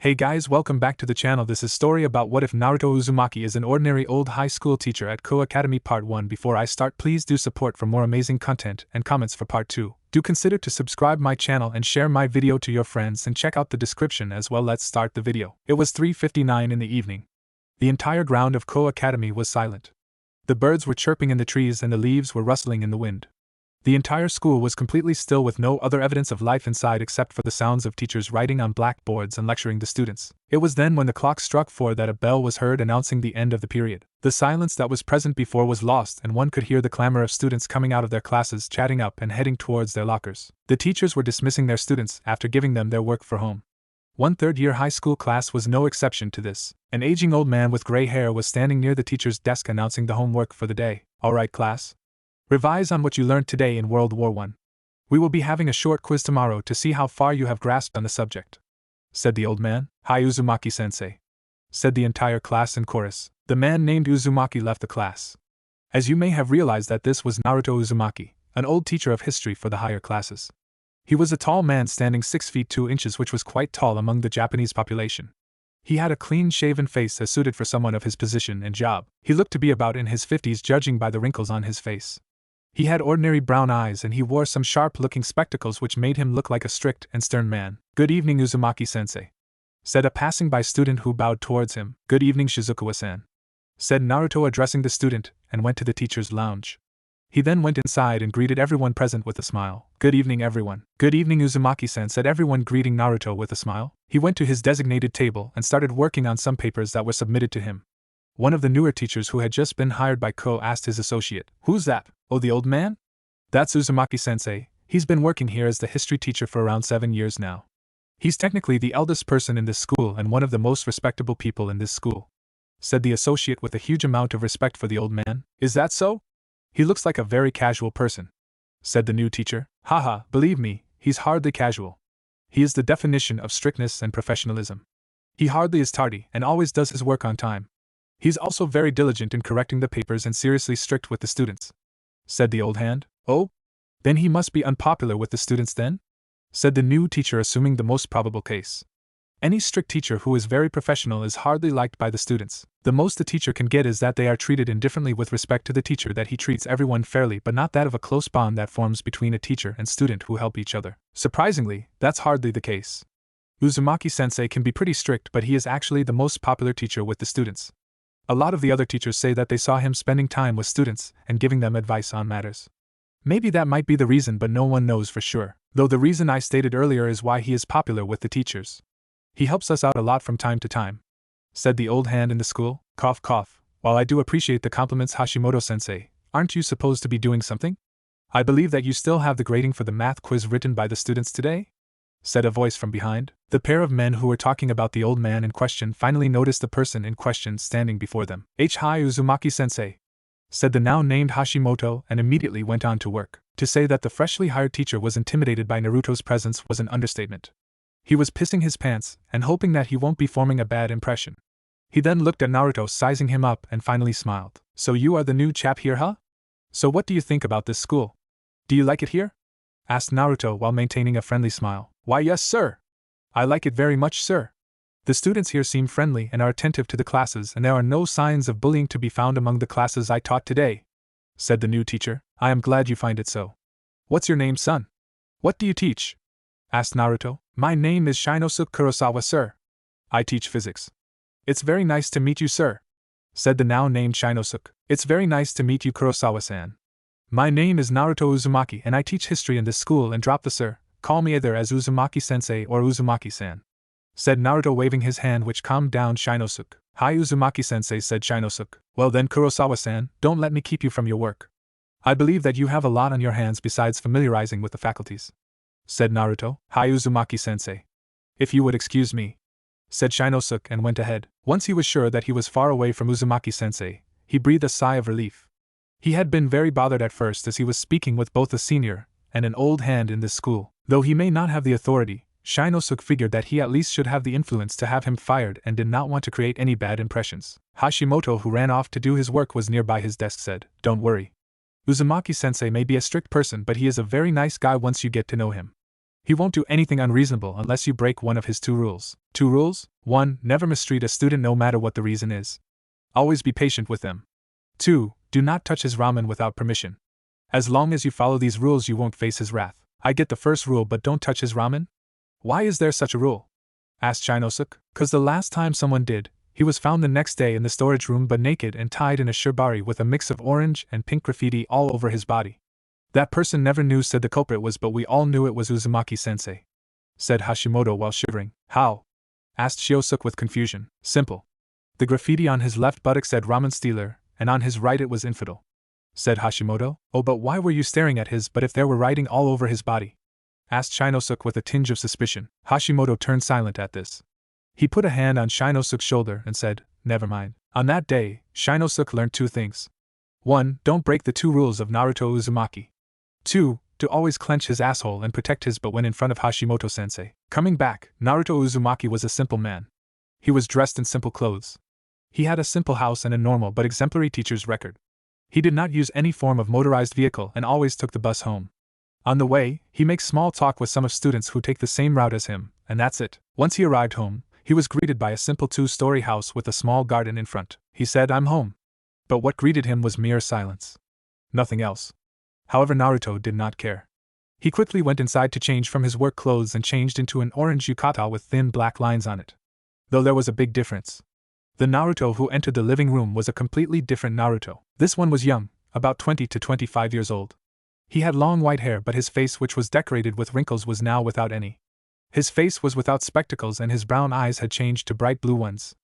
Hey guys, welcome back to the channel. This is story about what if Naruto Uzumaki is an ordinary old high school teacher at Ko Academy Part 1. Before I start, please do support for more amazing content and comments for Part 2. Do consider to subscribe my channel and share my video to your friends and check out the description as well. Let's start the video. It was 3:59 in the evening. The entire ground of Ko Academy was silent. The birds were chirping in the trees and the leaves were rustling in the wind. The entire school was completely still with no other evidence of life inside except for the sounds of teachers writing on blackboards and lecturing the students. It was then when the clock struck 4 that a bell was heard announcing the end of the period. The silence that was present before was lost and one could hear the clamor of students coming out of their classes, chatting up and heading towards their lockers. The teachers were dismissing their students after giving them their work for home. One third-year high school class was no exception to this. An aging old man with gray hair was standing near the teacher's desk announcing the homework for the day. "All right, class. Revise on what you learned today in World War I. We will be having a short quiz tomorrow to see how far you have grasped on the subject," said the old man. "Hi, Uzumaki-sensei," said the entire class in chorus. The man named Uzumaki left the class. As you may have realized that this was Naruto Uzumaki, an old teacher of history for the higher classes. He was a tall man standing 6 feet 2 inches, which was quite tall among the Japanese population. He had a clean-shaven face as suited for someone of his position and job. He looked to be about in his 50s judging by the wrinkles on his face. He had ordinary brown eyes and he wore some sharp-looking spectacles which made him look like a strict and stern man. "Good evening, Uzumaki-sensei," said a passing-by student who bowed towards him. "Good evening, Shizukawa-san," said Naruto addressing the student, and went to the teacher's lounge. He then went inside and greeted everyone present with a smile. "Good evening, everyone." "Good evening, Uzumaki-san," said everyone, greeting Naruto with a smile. He went to his designated table and started working on some papers that were submitted to him. One of the newer teachers who had just been hired by Ko asked his associate, "Who's that?" "Oh, the old man? That's Uzumaki-sensei. He's been working here as the history teacher for around 7 years now. He's technically the eldest person in this school and one of the most respectable people in this school," said the associate with a huge amount of respect for the old man. "Is that so? He looks like a very casual person," said the new teacher. "Haha, believe me, he's hardly casual. He is the definition of strictness and professionalism. He hardly is tardy and always does his work on time. He's also very diligent in correcting the papers and seriously strict with the students," said the old hand. "Oh? Then he must be unpopular with the students then?" said the new teacher, assuming the most probable case. "Any strict teacher who is very professional is hardly liked by the students. The most a teacher can get is that they are treated indifferently with respect to the teacher, that he treats everyone fairly, but not that of a close bond that forms between a teacher and student who help each other. Surprisingly, that's hardly the case. Uzumaki-sensei can be pretty strict, but he is actually the most popular teacher with the students. A lot of the other teachers say that they saw him spending time with students and giving them advice on matters. Maybe that might be the reason, but no one knows for sure. Though the reason I stated earlier is why he is popular with the teachers. He helps us out a lot from time to time," said the old hand in the school. Cough cough. "While I do appreciate the compliments, Hashimoto-sensei, aren't you supposed to be doing something? I believe that you still have the grading for the math quiz written by the students today?" said a voice from behind. The pair of men who were talking about the old man in question finally noticed the person in question standing before them. "Hi, Uzumaki-sensei," said the now named Hashimoto, and immediately went on to work. To say that the freshly hired teacher was intimidated by Naruto's presence was an understatement. He was pissing his pants and hoping that he won't be forming a bad impression. He then looked at Naruto, sizing him up, and finally smiled. "So you are the new chap here, huh? So what do you think about this school? Do you like it here?" asked Naruto while maintaining a friendly smile. "Why, yes, sir. I like it very much, sir. The students here seem friendly and are attentive to the classes, and there are no signs of bullying to be found among the classes I taught today," said the new teacher. "I am glad you find it so. What's your name, son? What do you teach?" asked Naruto. "My name is Shinosuke Kurosawa, sir. I teach physics." "It's very nice to meet you, sir," said the now named Shinosuke. "It's very nice to meet you, Kurosawa-san. My name is Naruto Uzumaki and I teach history in this school, and drop the sir. Call me either as Uzumaki-sensei or Uzumaki-san," said Naruto, waving his hand, which calmed down Shinosuke. "Hi, Uzumaki-sensei," said Shinosuke. "Well then, Kurosawa-san, don't let me keep you from your work. I believe that you have a lot on your hands besides familiarizing with the faculties," said Naruto. "Hi, Uzumaki-sensei. If you would excuse me," said Shinosuke, and went ahead. Once he was sure that he was far away from Uzumaki-sensei, he breathed a sigh of relief. He had been very bothered at first, as he was speaking with both a senior and an old hand in this school. Though he may not have the authority, Shinosuke figured that he at least should have the influence to have him fired and did not want to create any bad impressions. Hashimoto, who ran off to do his work, was nearby his desk, said, "Don't worry. Uzumaki-sensei may be a strict person, but he is a very nice guy once you get to know him. He won't do anything unreasonable unless you break one of his 2 rules. 2 rules? 1. Never mistreat a student no matter what the reason is. Always be patient with them. 2. Do not touch his ramen without permission. As long as you follow these rules, you won't face his wrath. I get the first rule, but don't touch his ramen? Why is there such a rule? Asked Shinosuke. 'Cause the last time someone did, he was found the next day in the storage room but naked and tied in a shibari with a mix of orange and pink graffiti all over his body. That person never knew said the culprit was, but we all knew it was Uzumaki-sensei, said Hashimoto while shivering. How? Asked Shiosuke with confusion. Simple. The graffiti on his left buttock said ramen stealer, and on his right it was infidel, said Hashimoto. Oh, but why were you staring at his but if there were writing all over his body? Asked Shinosuke with a tinge of suspicion. Hashimoto turned silent at this. He put a hand on Shinosuke's shoulder and said, never mind. On that day, Shinosuke learned 2 things. 1. Don't break the 2 rules of Naruto Uzumaki. 2. To always clench his asshole and protect his butt when in front of Hashimoto-sensei. Coming back, Naruto Uzumaki was a simple man. He was dressed in simple clothes. He had a simple house and a normal but exemplary teacher's record. He did not use any form of motorized vehicle and always took the bus home. On the way, he makes small talk with some of students who take the same route as him, and that's it. Once he arrived home, he was greeted by a simple 2-story house with a small garden in front. He said, I'm home. But what greeted him was mere silence. Nothing else. However, Naruto did not care. He quickly went inside to change from his work clothes and changed into an orange yukata with thin black lines on it. Though there was a big difference. The Naruto who entered the living room was a completely different Naruto. This one was young, about 20 to 25 years old. He had long white hair, but his face, which was decorated with wrinkles, was now without any. His face was without spectacles and his brown eyes had changed to bright blue ones.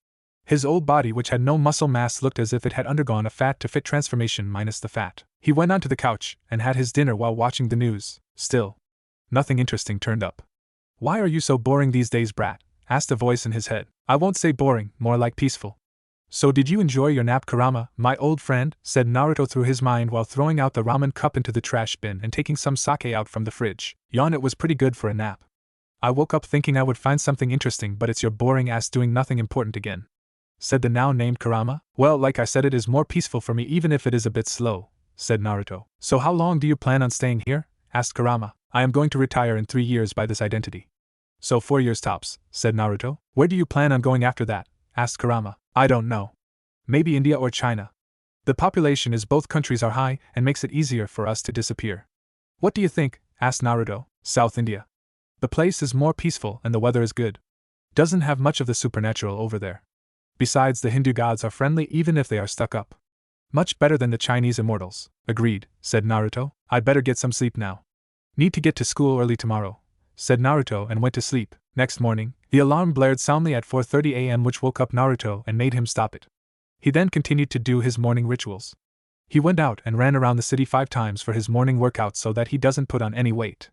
His old body, which had no muscle mass, looked as if it had undergone a fat-to-fit transformation minus the fat. He went onto the couch and had his dinner while watching the news. Still, nothing interesting turned up. Why are you so boring these days, brat? Asked a voice in his head. I won't say boring, more like peaceful. So did you enjoy your nap, Kurama, my old friend? Said Naruto through his mind while throwing out the ramen cup into the trash bin and taking some sake out from the fridge. Yawn, it was pretty good for a nap. I woke up thinking I would find something interesting, but it's your boring ass doing nothing important again. Said the now named Kurama. Well, like I said, it is more peaceful for me even if it is a bit slow, said Naruto. So how long do you plan on staying here? Asked Kurama. I am going to retire in 3 years by this identity. So 4 years tops, said Naruto. Where do you plan on going after that? Asked Kurama. I don't know. Maybe India or China. The population is both countries are high and makes it easier for us to disappear. What do you think? Asked Naruto. South India. The place is more peaceful and the weather is good. Doesn't have much of the supernatural over there. Besides, the Hindu gods are friendly even if they are stuck up. Much better than the Chinese immortals. Agreed, said Naruto. I'd better get some sleep now. Need to get to school early tomorrow, said Naruto and went to sleep. Next morning, the alarm blared soundly at 4:30 a.m. which woke up Naruto and made him stop it. He then continued to do his morning rituals. He went out and ran around the city 5 times for his morning workout so that he doesn't put on any weight.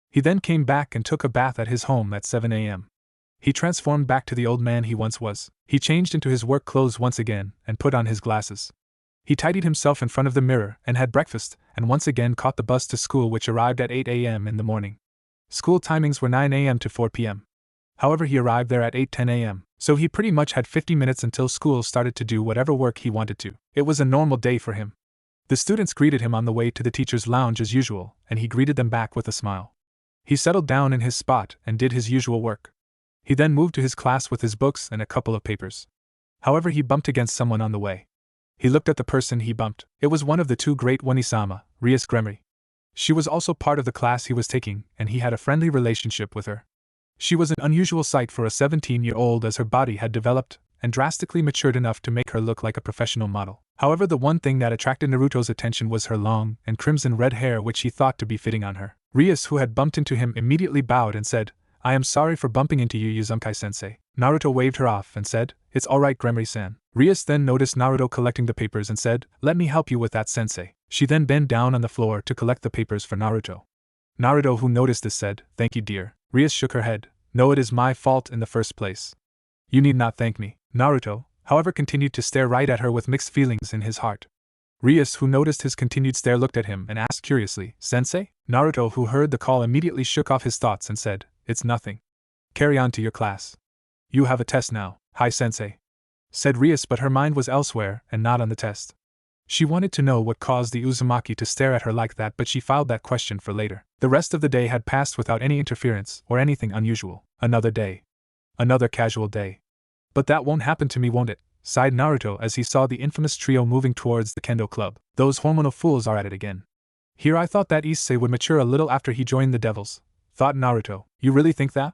He then came back and took a bath at his home at 7 a.m. He transformed back to the old man he once was. He changed into his work clothes once again and put on his glasses. He tidied himself in front of the mirror and had breakfast and once again caught the bus to school, which arrived at 8 a.m. in the morning. School timings were 9 a.m. to 4 p.m. However, he arrived there at 8:10 a.m., so he pretty much had 50 minutes until school started to do whatever work he wanted to. It was a normal day for him. The students greeted him on the way to the teacher's lounge as usual, and he greeted them back with a smile. He settled down in his spot and did his usual work. He then moved to his class with his books and a couple of papers. However, he bumped against someone on the way. He looked at the person he bumped. It was one of the 2 great Onisama, Rias Gremory. She was also part of the class he was taking, and he had a friendly relationship with her. She was an unusual sight for a 17-year-old as her body had developed and drastically matured enough to make her look like a professional model. However, the one thing that attracted Naruto's attention was her long and crimson red hair, which he thought to be fitting on her. Rias, who had bumped into him, immediately bowed and said, I am sorry for bumping into you, Uzumaki-sensei. Naruto waved her off and said, It's alright, Gremory-san. Rias then noticed Naruto collecting the papers and said, Let me help you with that, sensei. She then bent down on the floor to collect the papers for Naruto. Naruto, who noticed this, said, Thank you, dear. Rias shook her head. No, it is my fault in the first place. You need not thank me. Naruto, however, continued to stare right at her with mixed feelings in his heart. Rias, who noticed his continued stare, looked at him and asked curiously, Sensei? Naruto, who heard the call, immediately shook off his thoughts and said, It's nothing. Carry on to your class. You have a test now. Hi, sensei, said Rias, but her mind was elsewhere and not on the test. She wanted to know what caused the Uzumaki to stare at her like that, but she filed that question for later. The rest of the day had passed without any interference or anything unusual. Another day. Another casual day. But that won't happen to me, won't it? Sighed Naruto as he saw the infamous trio moving towards the kendo club. Those hormonal fools are at it again. Here I thought that Issei would mature a little after he joined the Devils, thought Naruto. You really think that?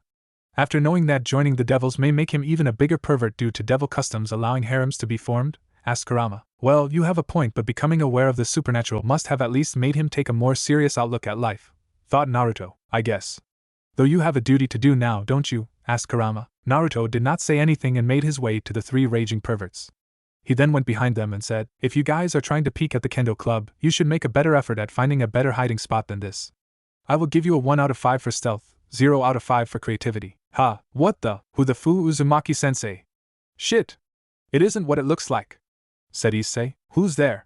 After knowing that joining the Devils may make him even a bigger pervert due to devil customs allowing harems to be formed? Asked Kurama. Well, you have a point, but becoming aware of the supernatural must have at least made him take a more serious outlook at life, thought Naruto, I guess. Though you have a duty to do now, don't you? Asked Kurama. Naruto did not say anything and made his way to the three raging perverts. He then went behind them and said, if you guys are trying to peek at the kendo club, you should make a better effort at finding a better hiding spot than this. I will give you a 1 out of 5 for stealth, 0 out of 5 for creativity. Ha, what the? Who the fu Uzumaki-sensei? Shit! It isn't what it looks like, said Issei. Who's there?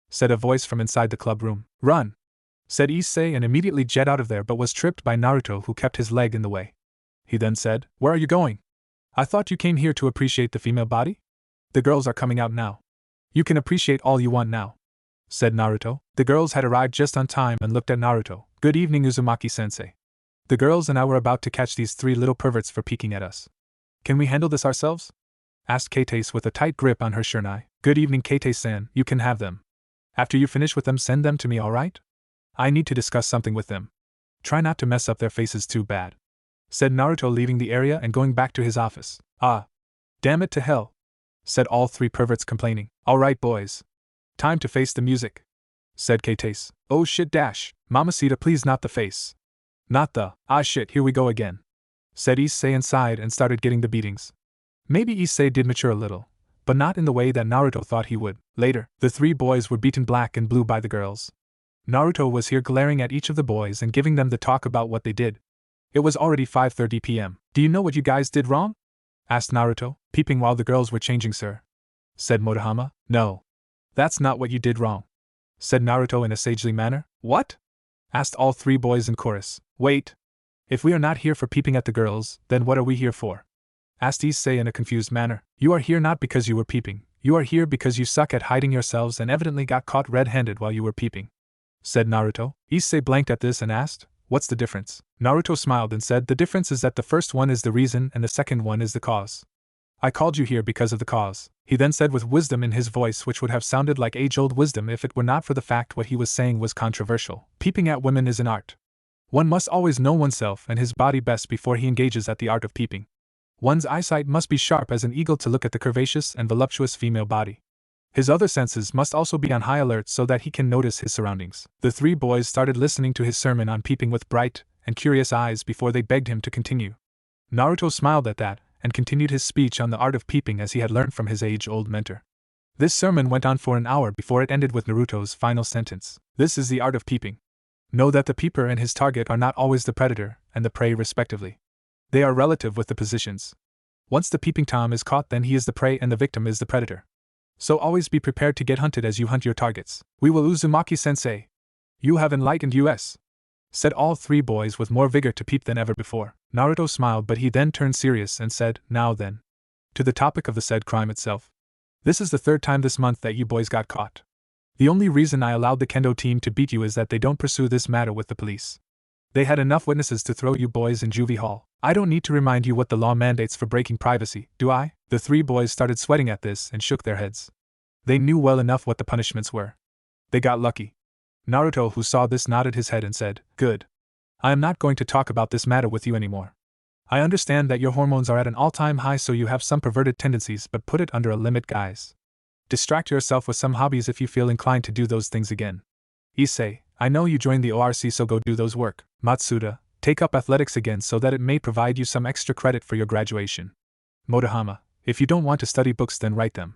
Said a voice from inside the club room. Run! Said Issei and immediately jet out of there, but was tripped by Naruto, who kept his leg in the way. He then said, where are you going? I thought you came here to appreciate the female body? The girls are coming out now. You can appreciate all you want now, said Naruto. The girls had arrived just on time and looked at Naruto. Good evening, Uzumaki-sensei. The girls and I were about to catch these three little perverts for peeking at us. Can we handle this ourselves? Asked Kate with a tight grip on her shirt. Good evening, Kate-san, you can have them. After you finish with them, send them to me, alright? I need to discuss something with them. Try not to mess up their faces too bad, said Naruto, leaving the area and going back to his office. Ah. Damn it to hell, said all three perverts, complaining. Alright, boys. Time to face the music, said Kate. Oh shit dash, Mamacita, please not the face. Not the, ah shit, here we go again, said Issei and sighed and started getting the beatings. Maybe Issei did mature a little, but not in the way that Naruto thought he would. Later, the three boys were beaten black and blue by the girls. Naruto was here glaring at each of the boys and giving them the talk about what they did. It was already 5:30 p.m. Do you know what you guys did wrong? Asked Naruto, peeping while the girls were changing. Sir, said Motohama. No. That's not what you did wrong, said Naruto in a sagely manner. What? Asked all three boys in chorus. Wait. If we are not here for peeping at the girls, then what are we here for? Asked Issei in a confused manner. You are here not because you were peeping, you are here because you suck at hiding yourselves and evidently got caught red-handed while you were peeping, said Naruto. Issei blanked at this and asked, what's the difference? Naruto smiled and said, the difference is that the first one is the reason and the second one is the cause. I called you here because of the cause, he then said with wisdom in his voice, which would have sounded like age-old wisdom if it were not for the fact what he was saying was controversial. Peeping at women is an art. One must always know oneself and his body best before he engages at the art of peeping. One's eyesight must be sharp as an eagle to look at the curvaceous and voluptuous female body. His other senses must also be on high alert so that he can notice his surroundings. The three boys started listening to his sermon on peeping with bright and curious eyes before they begged him to continue. Naruto smiled at that and continued his speech on the art of peeping as he had learned from his age-old mentor. This sermon went on for an hour before it ended with Naruto's final sentence. This is the art of peeping. Know that the peeper and his target are not always the predator and the prey respectively. They are relative with the positions. Once the peeping Tom is caught, then he is the prey and the victim is the predator. So always be prepared to get hunted as you hunt your targets. We will Uzumaki-sensei. You have enlightened us, said all three boys with more vigor to peep than ever before. Naruto smiled, but he then turned serious and said, now then, to the topic of the said crime itself. This is the third time this month that you boys got caught. The only reason I allowed the kendo team to beat you is that they don't pursue this matter with the police. They had enough witnesses to throw you boys in juvie hall. I don't need to remind you what the law mandates for breaking privacy, do I? The three boys started sweating at this and shook their heads. They knew well enough what the punishments were. They got lucky. Naruto, who saw this, nodded his head and said, good. I am not going to talk about this matter with you anymore. I understand that your hormones are at an all-time high, so you have some perverted tendencies, but put it under a limit, guys. Distract yourself with some hobbies if you feel inclined to do those things again. Issei, I know you joined the ORC, so go do those work. Matsuda, take up athletics again so that it may provide you some extra credit for your graduation. Motohama, if you don't want to study books, then write them.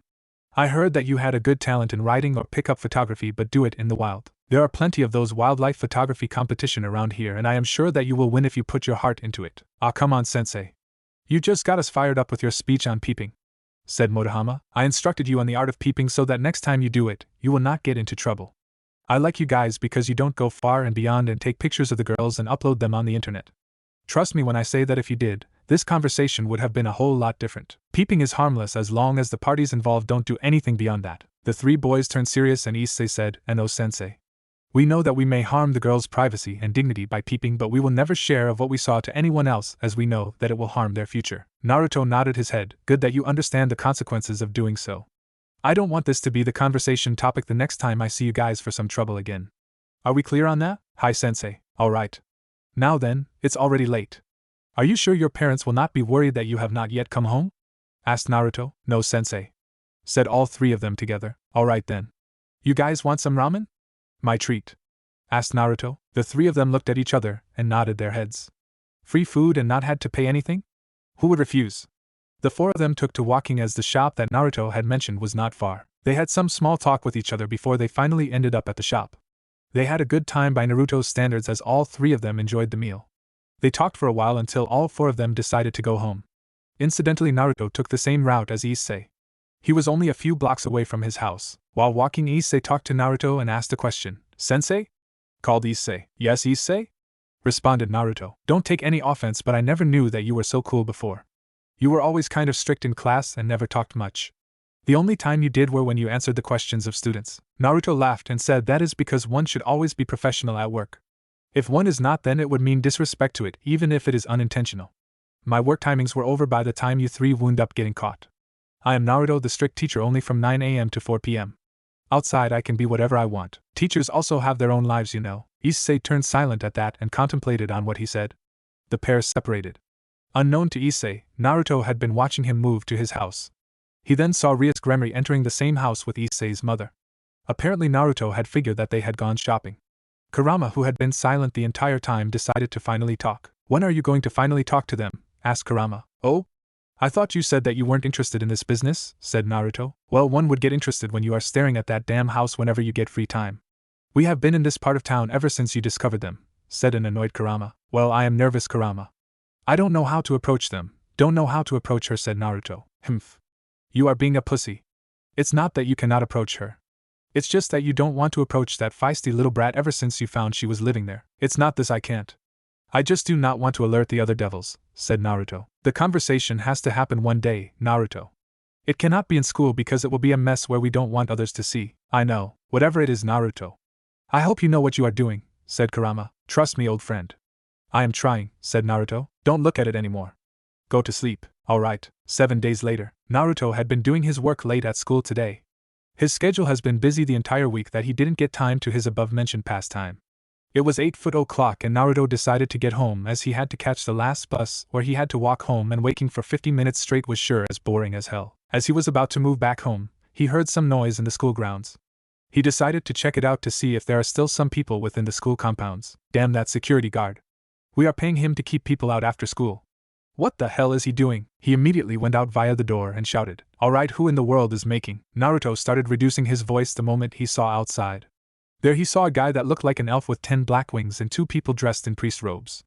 I heard that you had a good talent in writing or pick up photography, but do it in the wild. There are plenty of those wildlife photography competition around here, and I am sure that you will win if you put your heart into it. Ah, come on, sensei. You just got us fired up with your speech on peeping, said Motohama. I instructed you on the art of peeping so that next time you do it, you will not get into trouble. I like you guys because you don't go far and beyond and take pictures of the girls and upload them on the internet. Trust me when I say that if you did, this conversation would have been a whole lot different. Peeping is harmless as long as the parties involved don't do anything beyond that. The three boys turned serious and Issei said, "No sensei. We know that we may harm the girl's privacy and dignity by peeping, but we will never share of what we saw to anyone else, as we know that it will harm their future." Naruto nodded his head. "Good that you understand the consequences of doing so. I don't want this to be the conversation topic the next time I see you guys for some trouble again. Are we clear on that?" "Hi sensei." "Alright. Now then, it's already late. Are you sure your parents will not be worried that you have not yet come home?" asked Naruto. "No sensei," said all three of them together. "Alright then. You guys want some ramen?" "My treat?" asked Naruto. The three of them looked at each other and nodded their heads. Free food and not had to pay anything? Who would refuse? The four of them took to walking as the shop that Naruto had mentioned was not far. They had some small talk with each other before they finally ended up at the shop. They had a good time by Naruto's standards as all three of them enjoyed the meal. They talked for a while until all four of them decided to go home. Incidentally, Naruto took the same route as Issei. He was only a few blocks away from his house. While walking, Issei talked to Naruto and asked a question. "Sensei?" called Issei. "Yes, Issei?" responded Naruto. "Don't take any offense, but I never knew that you were so cool before. You were always kind of strict in class and never talked much. The only time you did were when you answered the questions of students." Naruto laughed and said, "That is because one should always be professional at work. If one is not, then it would mean disrespect to it, even if it is unintentional. My work timings were over by the time you three wound up getting caught. I am Naruto, the strict teacher, only from 9 a.m. to 4 p.m. Outside I can be whatever I want. Teachers also have their own lives, you know." Issei turned silent at that and contemplated on what he said. The pair separated. Unknown to Issei, Naruto had been watching him move to his house. He then saw Rias Gremory entering the same house with Issei's mother. Apparently Naruto had figured that they had gone shopping. Kurama, who had been silent the entire time, decided to finally talk. "When are you going to finally talk to them?" asked Kurama. "Oh? I thought you said that you weren't interested in this business," said Naruto. "Well, one would get interested when you are staring at that damn house whenever you get free time. We have been in this part of town ever since you discovered them," said an annoyed Kurama. "Well, I am nervous, Kurama. I don't know how to approach them." "Don't know how to approach her," said Naruto. "Humph. You are being a pussy. It's not that you cannot approach her. It's just that you don't want to approach that feisty little brat ever since you found she was living there." "It's not this, I can't. I just do not want to alert the other devils," said Naruto. "The conversation has to happen one day, Naruto. It cannot be in school because it will be a mess where we don't want others to see." "I know, whatever it is, Naruto. I hope you know what you are doing," said Kurama. "Trust me, old friend." "I am trying," said Naruto. "Don't look at it anymore. Go to sleep." "Alright." 7 days later, Naruto had been doing his work late at school today. His schedule has been busy the entire week that he didn't get time to his above-mentioned pastime. It was 8:00 and Naruto decided to get home as he had to catch the last bus, or he had to walk home, and waking for 50 minutes straight was sure as boring as hell. As he was about to move back home, he heard some noise in the school grounds. He decided to check it out to see if there are still some people within the school compounds. Damn that security guard. We are paying him to keep people out after school. What the hell is he doing? He immediately went out via the door and shouted, "Alright, who in the world is making?" Naruto started reducing his voice the moment he saw outside. There he saw a guy that looked like an elf with 10 black wings and 2 people dressed in priest robes.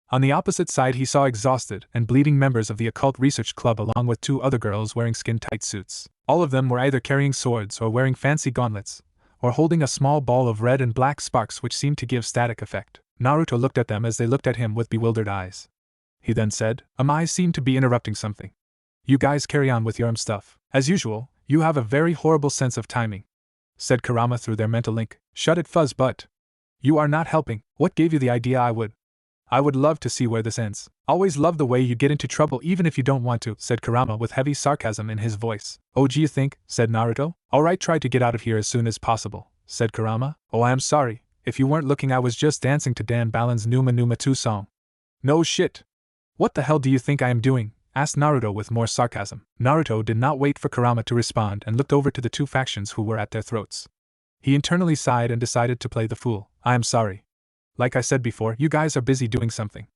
On the opposite side he saw exhausted and bleeding members of the Occult Research Club along with 2 other girls wearing skin-tight suits. All of them were either carrying swords or wearing fancy gauntlets, or holding a small ball of red and black sparks which seemed to give static effect. Naruto looked at them as they looked at him with bewildered eyes. He then said, I seem to be interrupting something. You guys carry on with your stuff. As usual, you have a very horrible sense of timing," said Kurama through their mental link. "Shut it, Fuzz, but you are not helping. What gave you the idea? I would love to see where this ends. Always love the way you get into trouble even if you don't want to," said Kurama with heavy sarcasm in his voice. "Oh, do you think?" said Naruto. "Alright, try to get out of here as soon as possible," said Kurama. "Oh, I am sorry. If you weren't looking, I was just dancing to Dan Ballin's Numa Numa 2 song." "No shit. What the hell do you think I am doing?" asked Naruto with more sarcasm. Naruto did not wait for Kurama to respond and looked over to the 2 factions who were at their throats. He internally sighed and decided to play the fool. "I am sorry. Like I said before, you guys are busy doing something.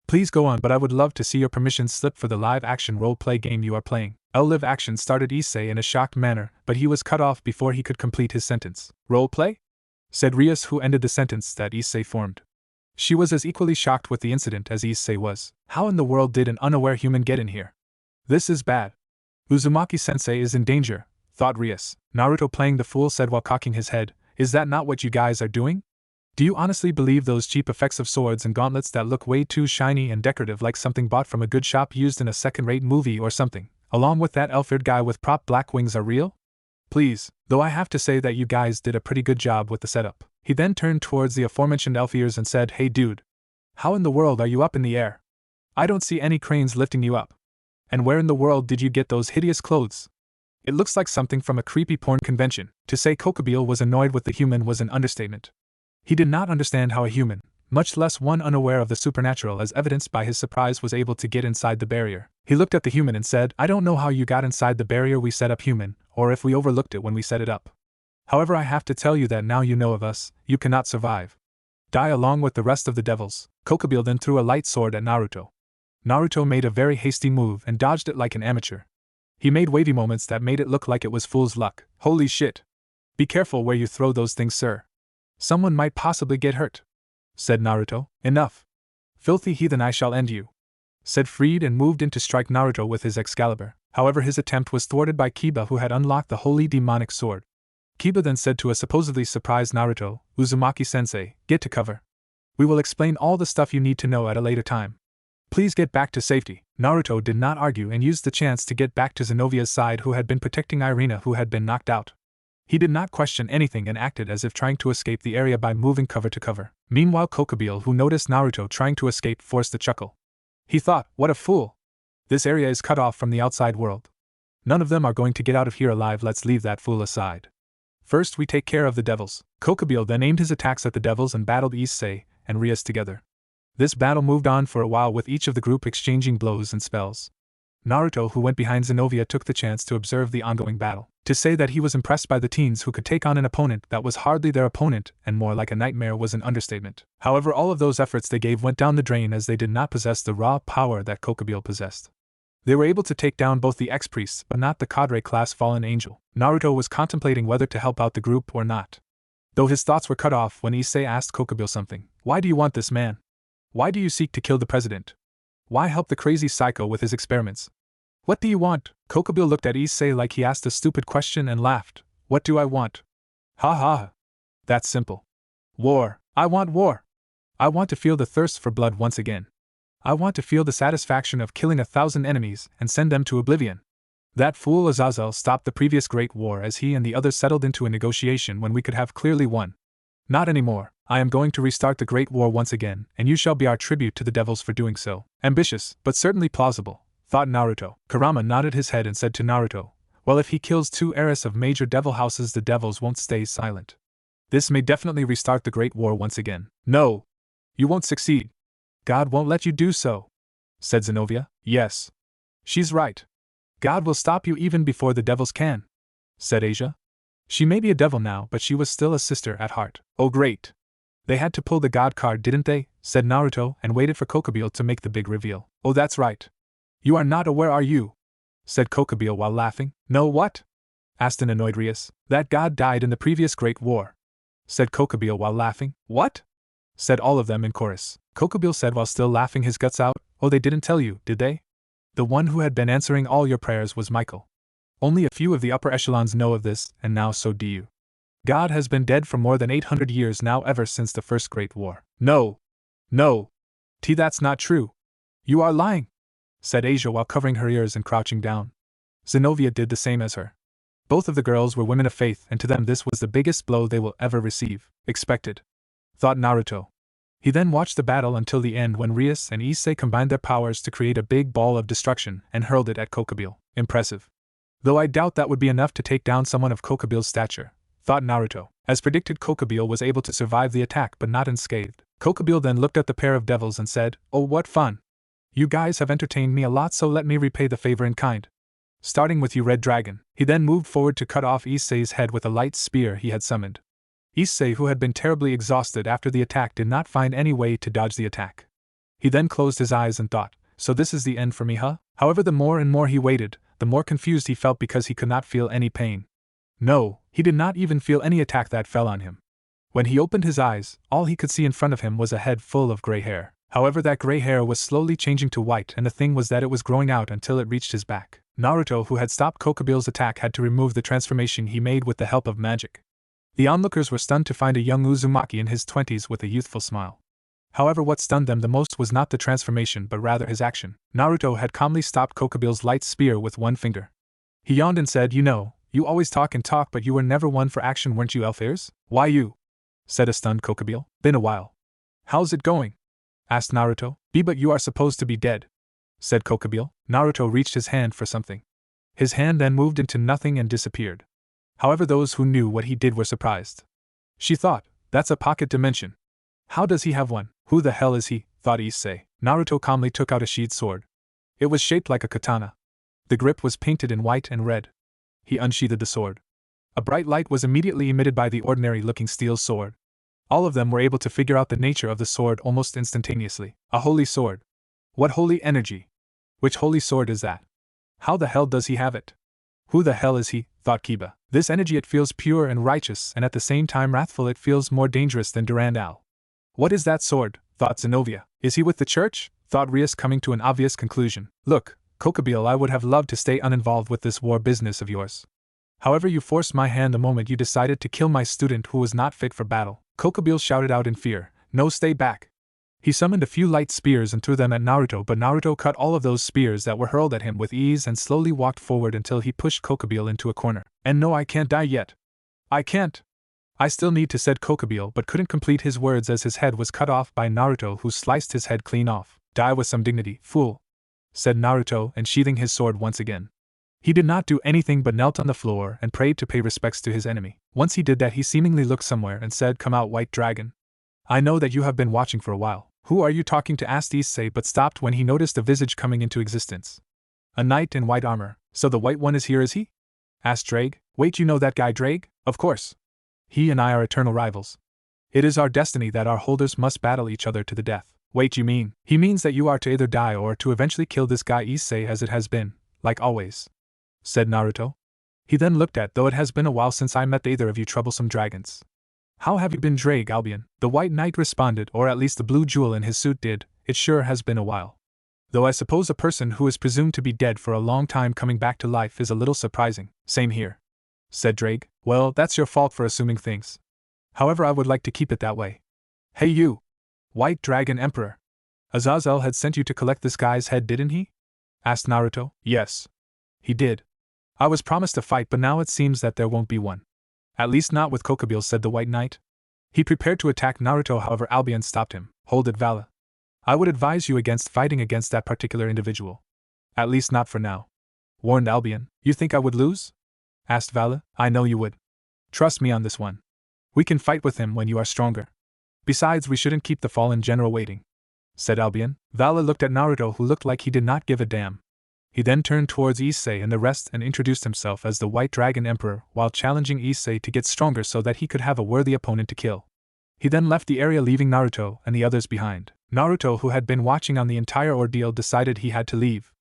Please go on, but I would love to see your permission slip for the live-action role-play game you are playing." Live action started Issei in a shocked manner, but he was cut off before he could complete his sentence. "Role-play?" said Rias, who ended the sentence that Issei formed. She was as equally shocked with the incident as Issei was. How in the world did an unaware human get in here? This is bad. Uzumaki-sensei is in danger, thought Rias. Naruto, playing the fool, said while cocking his head, "Is that not what you guys are doing? Do you honestly believe those cheap effects of swords and gauntlets that look way too shiny and decorative like something bought from a good shop used in a second-rate movie or something, along with that elf-eared guy with prop black wings, are real? Please, though I have to say that you guys did a pretty good job with the setup. He then turned towards the aforementioned elf ears and said, Hey dude. How in the world are you up in the air? I don't see any cranes lifting you up. And where in the world did you get those hideous clothes? It looks like something from a creepy porn convention. To say Kokabiel was annoyed with the human was an understatement. He did not understand how a human, much less one unaware of the supernatural as evidenced by his surprise, was able to get inside the barrier. He looked at the human and said, I don't know how you got inside the barrier we set up, human, or if we overlooked it when we set it up. However, I have to tell you that now you know of us, you cannot survive. Die along with the rest of the devils. Kokabiel then threw a light sword at Naruto. Naruto made a very hasty move and dodged it like an amateur. He made wavy movements that made it look like it was fool's luck. Holy shit. Be careful where you throw those things, sir. Someone might possibly get hurt, said Naruto. Enough. Filthy heathen, I shall end you, said Freed, and moved in to strike Naruto with his Excalibur. However, his attempt was thwarted by Kiba, who had unlocked the holy demonic sword. Kiba then said to a supposedly surprised Naruto, Uzumaki-sensei, get to cover. We will explain all the stuff you need to know at a later time. Please get back to safety. Naruto did not argue and used the chance to get back to Zenovia's side, who had been protecting Irina, who had been knocked out. He did not question anything and acted as if trying to escape the area by moving cover to cover. Meanwhile, Kokabiel, who noticed Naruto trying to escape, forced a chuckle. He thought, what a fool. This area is cut off from the outside world. None of them are going to get out of here alive. Let's leave that fool aside. First, we take care of the devils. Kokabiel then aimed his attacks at the devils and battled Issei and Rias together. This battle moved on for a while, with each of the group exchanging blows and spells. Naruto, who went behind Zenovia, took the chance to observe the ongoing battle. To say that he was impressed by the teens who could take on an opponent that was hardly their opponent and more like a nightmare was an understatement. However, all of those efforts they gave went down the drain, as they did not possess the raw power that Kokabiel possessed. They were able to take down both the ex-priests but not the cadre class fallen angel. Naruto was contemplating whether to help out the group or not, though his thoughts were cut off when Issei asked Kokabiel something. Why do you want this man? Why do you seek to kill the president? Why help the crazy psycho with his experiments? What do you want? Kokabiel looked at Issei like he asked a stupid question and laughed. What do I want? Ha ha. That's simple. War. I want war. I want to feel the thirst for blood once again. I want to feel the satisfaction of killing 1,000 enemies and send them to oblivion. That fool Azazel stopped the previous Great War as he and the others settled into a negotiation when we could have clearly won. Not anymore. I am going to restart the Great War once again, and you shall be our tribute to the devils for doing so. Ambitious, but certainly plausible, thought Naruto. Kurama nodded his head and said to Naruto, well, if he kills 2 heiresses of major devil houses, the devils won't stay silent. This may definitely restart the Great War once again. No. You won't succeed. God won't let you do so, said Zenovia. Yes. She's right. God will stop you even before the devils can, said Asia. She may be a devil now, but she was still a sister at heart. Oh great. They had to pull the God card, didn't they? Said Naruto, and waited for Kokabiel to make the big reveal. Oh, that's right. You are not aware, are you? Said Kokabiel while laughing. No, what? Asked an annoyed Rias. That God died in the previous Great War, said Kokabiel while laughing. What? Said all of them in chorus. Kokabiel said while still laughing his guts out. Oh, they didn't tell you, did they? The one who had been answering all your prayers was Michael. Only a few of the upper echelons know of this, and now so do you. God has been dead for more than 800 years now, ever since the First Great War. No. No. That's not true. You are lying, said Asia while covering her ears and crouching down. Zenovia did the same as her. Both of the girls were women of faith, and to them this was the biggest blow they will ever receive. Expected, thought Naruto. He then watched the battle until the end, when Rias and Issei combined their powers to create a big ball of destruction and hurled it at Kokabiel. Impressive. Though I doubt that would be enough to take down someone of Kokabiel's stature, thought Naruto. As predicted, Kokabiel was able to survive the attack but not unscathed. Kokabiel then looked at the pair of devils and said, oh, what fun. You guys have entertained me a lot, so let me repay the favor in kind. Starting with you, Red Dragon. He then moved forward to cut off Issei's head with a light spear he had summoned. Issei, who had been terribly exhausted after the attack, did not find any way to dodge the attack. He then closed his eyes and thought, so this is the end for me, huh? However, the more and more he waited, the more confused he felt because he could not feel any pain. No, he did not even feel any attack that fell on him. When he opened his eyes, all he could see in front of him was a head full of gray hair. However, that gray hair was slowly changing to white, and the thing was that it was growing out until it reached his back. Naruto, who had stopped Kokabiel's attack, had to remove the transformation he made with the help of magic. The onlookers were stunned to find a young Uzumaki in his 20s with a youthful smile. However, what stunned them the most was not the transformation but rather his action. Naruto had calmly stopped Kokabiel's light spear with one finger. He yawned and said, you know, You always talk and talk, but you were never one for action, weren't you, elf ears? Why you? Said a stunned Kokabiel. Been a while. How's it going? Asked Naruto. But you are supposed to be dead, said Kokabiel. Naruto reached his hand for something. His hand then moved into nothing and disappeared. However, those who knew what he did were surprised. She thought, that's a pocket dimension. How does he have one? Who the hell is he? Thought Issei. Naruto calmly took out a sheathed sword. It was shaped like a katana. The grip was painted in white and red. He unsheathed the sword. A bright light was immediately emitted by the ordinary-looking steel sword. All of them were able to figure out the nature of the sword almost instantaneously. A holy sword. What holy energy? Which holy sword is that? How the hell does he have it? Who the hell is he? Thought Kiba. This energy, it feels pure and righteous, and at the same time wrathful. It feels more dangerous than Durandal. What is that sword? Thought Zenobia. Is he with the church? Thought Rias, coming to an obvious conclusion. Look, Kokabiel, I would have loved to stay uninvolved with this war business of yours. However, you forced my hand the moment you decided to kill my student who was not fit for battle. Kokabiel shouted out in fear. No, stay back. He summoned a few light spears and threw them at Naruto, but Naruto cut all of those spears that were hurled at him with ease and slowly walked forward until he pushed Kokabiel into a corner. And no, I can't die yet. I can't. I still need to, said Kokabiel, but couldn't complete his words as his head was cut off by Naruto, who sliced his head clean off. Die with some dignity, fool, said Naruto, and sheathing his sword once again. He did not do anything but knelt on the floor and prayed to pay respects to his enemy. Once he did that, he seemingly looked somewhere and said, Come out, white dragon. I know that you have been watching for a while. Who are you talking to? Asked Issei, but stopped when he noticed a visage coming into existence. A knight in white armor. So the white one is here, is he? Asked Drake. Wait, you know that guy Drake? Of course. He and I are eternal rivals. It is our destiny that our holders must battle each other to the death. Wait, you mean? He means that you are to either die or to eventually kill this guy Issei, as it has been, like always, said Naruto. He then looked at, though it has been a while since I met either of you troublesome dragons. How have you been, Drake? Albion? The white knight responded, or at least the blue jewel in his suit did. It sure has been a while. Though I suppose a person who is presumed to be dead for a long time coming back to life is a little surprising. Same here, said Drake. Well, that's your fault for assuming things. However, I would like to keep it that way. Hey you! White Dragon Emperor! Azazel had sent you to collect this guy's head, didn't he? Asked Naruto. Yes. He did. I was promised a fight, but now it seems that there won't be one. At least not with Kokabiel, said the White Knight. He prepared to attack Naruto, however Albion stopped him. Hold it, Vala. I would advise you against fighting against that particular individual. At least not for now, warned Albion. You think I would lose? Asked Vala. I know you would. Trust me on this one. We can fight with him when you are stronger. Besides, we shouldn't keep the fallen general waiting, said Albion. Vala looked at Naruto, who looked like he did not give a damn. He then turned towards Issei and the rest and introduced himself as the White Dragon Emperor while challenging Issei to get stronger so that he could have a worthy opponent to kill. He then left the area, leaving Naruto and the others behind. Naruto, who had been watching on the entire ordeal, decided he had to leave.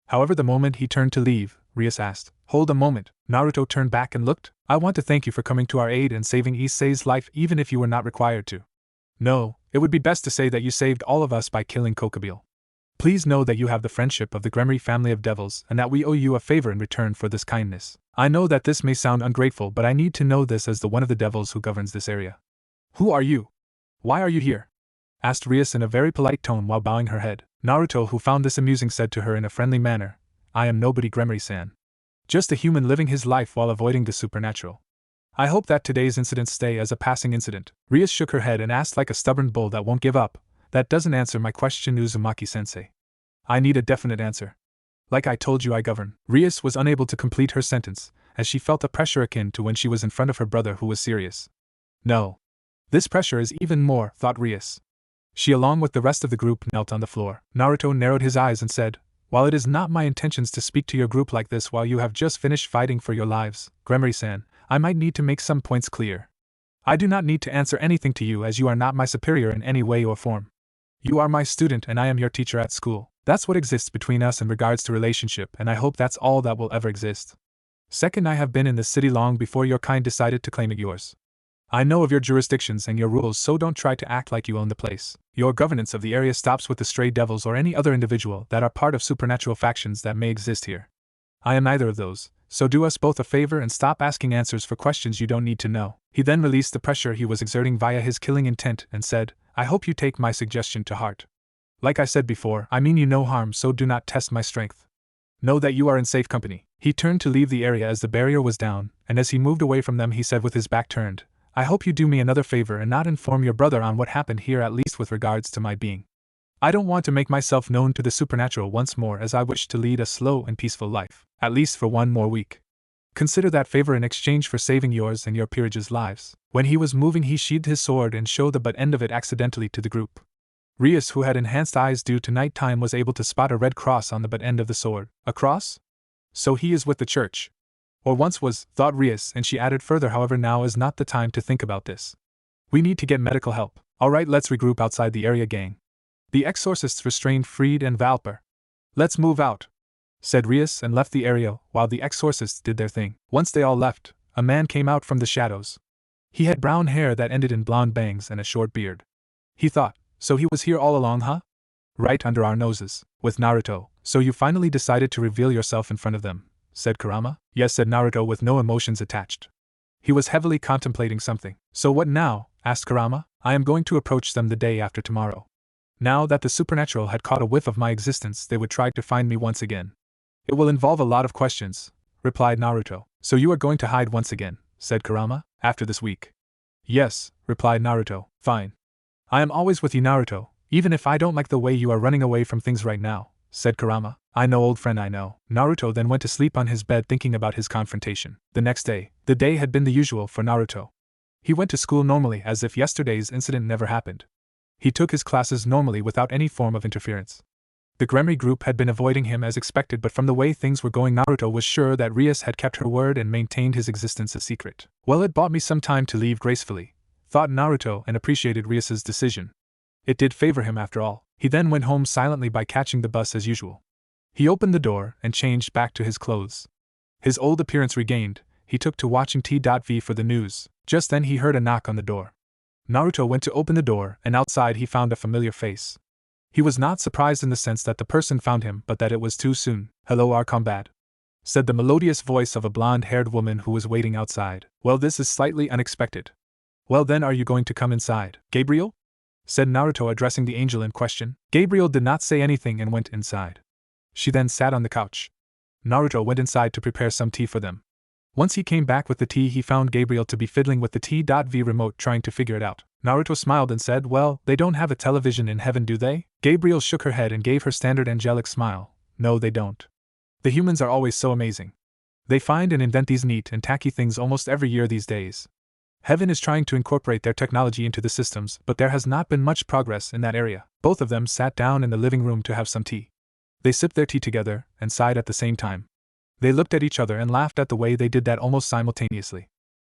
However, the moment he turned to leave, Rias asked, Hold a moment. Naruto turned back and looked. I want to thank you for coming to our aid and saving Issei's life even if you were not required to. No, it would be best to say that you saved all of us by killing Kokabiel. Please know that you have the friendship of the Gremory family of devils and that we owe you a favor in return for this kindness. I know that this may sound ungrateful, but I need to know this as the one of the devils who governs this area. Who are you? Why are you here? Asked Rias in a very polite tone while bowing her head. Naruto, who found this amusing, said to her in a friendly manner, I am nobody, Gremory-san. Just a human living his life while avoiding the supernatural. I hope that today's incident stay as a passing incident. Rias shook her head and asked like a stubborn bull that won't give up. That doesn't answer my question, Uzumaki-sensei. I need a definite answer. Like I told you, I govern. Rias was unable to complete her sentence, as she felt a pressure akin to when she was in front of her brother who was serious. No. This pressure is even more, thought Rias. She, along with the rest of the group, knelt on the floor. Naruto narrowed his eyes and said, While it is not my intentions to speak to your group like this while you have just finished fighting for your lives, Gremory-san, I might need to make some points clear. I do not need to answer anything to you as you are not my superior in any way or form. You are my student and I am your teacher at school. That's what exists between us in regards to relationship, and I hope that's all that will ever exist. Second, I have been in this city long before your kind decided to claim it yours. I know of your jurisdictions and your rules, so don't try to act like you own the place. Your governance of the area stops with the stray devils or any other individual that are part of supernatural factions that may exist here. I am neither of those, so do us both a favor and stop asking answers for questions you don't need to know. He then released the pressure he was exerting via his killing intent and said, I hope you take my suggestion to heart. Like I said before, I mean you no harm, so do not test my strength. Know that you are in safe company. He turned to leave the area as the barrier was down, and as he moved away from them he said with his back turned, "I hope you do me another favor and not inform your brother on what happened here, at least with regards to my being. I don't want to make myself known to the supernatural once more, as I wish to lead a slow and peaceful life, at least for one more week. Consider that favor in exchange for saving yours and your peerage's lives." When he was moving he sheathed his sword and showed the butt end of it accidentally to the group. Rias, who had enhanced eyes due to night time, was able to spot a red cross on the butt end of the sword. A cross? So he is with the church. Or once was, thought Rias, and she added further, "However, now is not the time to think about this. We need to get medical help. Alright, let's regroup outside the area, gang." The exorcists restrained Freed and Valper. "Let's move out," said Rias, and left the area while the exorcists did their thing. Once they all left, a man came out from the shadows. He had brown hair that ended in blonde bangs and a short beard. He thought, "So he was here all along, huh? Right under our noses, with Naruto. So you finally decided to reveal yourself in front of them," said Kurama. "Yes," said Naruto with no emotions attached. He was heavily contemplating something. "So what now?" asked Kurama. "I am going to approach them the day after tomorrow. Now that the supernatural had caught a whiff of my existence, they would try to find me once again. It will involve a lot of questions," replied Naruto. "So you are going to hide once again," said Kurama, "after this week?" "Yes," replied Naruto. "Fine. I am always with you, Naruto, even if I don't like the way you are running away from things right now," said Kurama. "I know, old friend, I know." Naruto then went to sleep on his bed thinking about his confrontation. The next day, the day had been the usual for Naruto. He went to school normally as if yesterday's incident never happened. He took his classes normally without any form of interference. The Gremry group had been avoiding him as expected, but from the way things were going Naruto was sure that Rias had kept her word and maintained his existence a secret. "Well, it bought me some time to leave gracefully," thought Naruto, and appreciated Rias's decision. It did favor him after all. He then went home silently by catching the bus as usual. He opened the door and changed back to his clothes. His old appearance regained, he took to watching T.V for the news. Just then he heard a knock on the door. Naruto went to open the door, and outside he found a familiar face. He was not surprised in the sense that the person found him, but that it was too soon. "Hello, our comrade," said the melodious voice of a blonde-haired woman who was waiting outside. "Well, this is slightly unexpected. Well then, are you going to come inside?" "Gabriel?" said Naruto, addressing the angel in question. Gabriel did not say anything and went inside. She then sat on the couch. Naruto went inside to prepare some tea for them. Once he came back with the tea, he found Gabriel to be fiddling with the T.V remote, trying to figure it out. Naruto smiled and said, "Well, they don't have a television in heaven, do they?" Gabriel shook her head and gave her standard angelic smile. "No, they don't. The humans are always so amazing. They find and invent these neat and tacky things almost every year these days. Heaven is trying to incorporate their technology into the systems, but there has not been much progress in that area." Both of them sat down in the living room to have some tea. They sipped their tea together and sighed at the same time. They looked at each other and laughed at the way they did that almost simultaneously.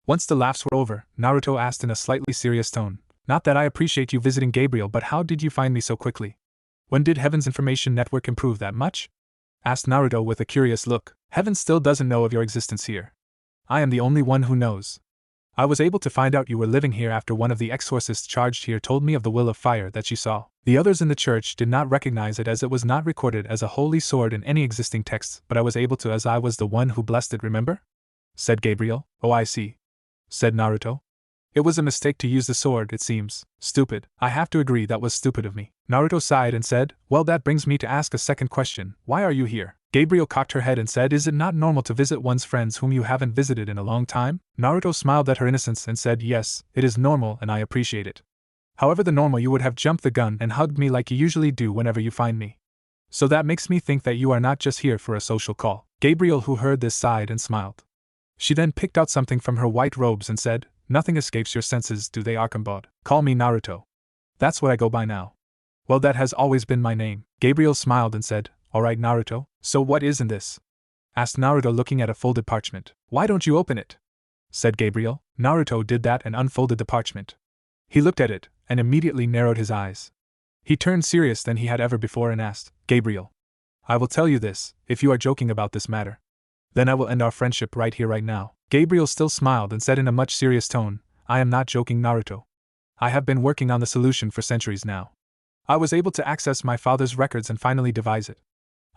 Once the laughs were over, Naruto asked in a slightly serious tone, "Not that I appreciate you visiting, Gabriel, but how did you find me so quickly? When did Heaven's information network improve that much?" asked Naruto with a curious look. "Heaven still doesn't know of your existence here. I am the only one who knows. I was able to find out you were living here after one of the exorcists charged here told me of the will of fire that she saw. The others in the church did not recognize it as it was not recorded as a holy sword in any existing texts, but I was able to as I was the one who blessed it, remember?" said Gabriel. "Oh, I see," said Naruto. "It was a mistake to use the sword, it seems. Stupid. I have to agree that was stupid of me." Naruto sighed and said, "Well, that brings me to ask a second question. Why are you here?" Gabriel cocked her head and said, "Is it not normal to visit one's friends whom you haven't visited in a long time?" Naruto smiled at her innocence and said, "Yes, it is normal and I appreciate it. However, the normal you would have jumped the gun and hugged me like you usually do whenever you find me. So that makes me think that you are not just here for a social call." Gabriel, who heard this, sighed and smiled. She then picked out something from her white robes and said, "Nothing escapes your senses, do they, Arcambod? Call me Naruto. That's what I go by now." "Well, that has always been my name." Gabriel smiled and said, "Alright, Naruto, so what is in this?" asked Naruto, looking at a folded parchment. "Why don't you open it?" said Gabriel. Naruto did that and unfolded the parchment. He looked at it, and immediately narrowed his eyes. He turned serious than he had ever before and asked, "Gabriel, I will tell you this, if you are joking about this matter, then I will end our friendship right here right now." Gabriel still smiled and said in a much serious tone, "I am not joking, Naruto. I have been working on the solution for centuries now. I was able to access my father's records and finally devise it.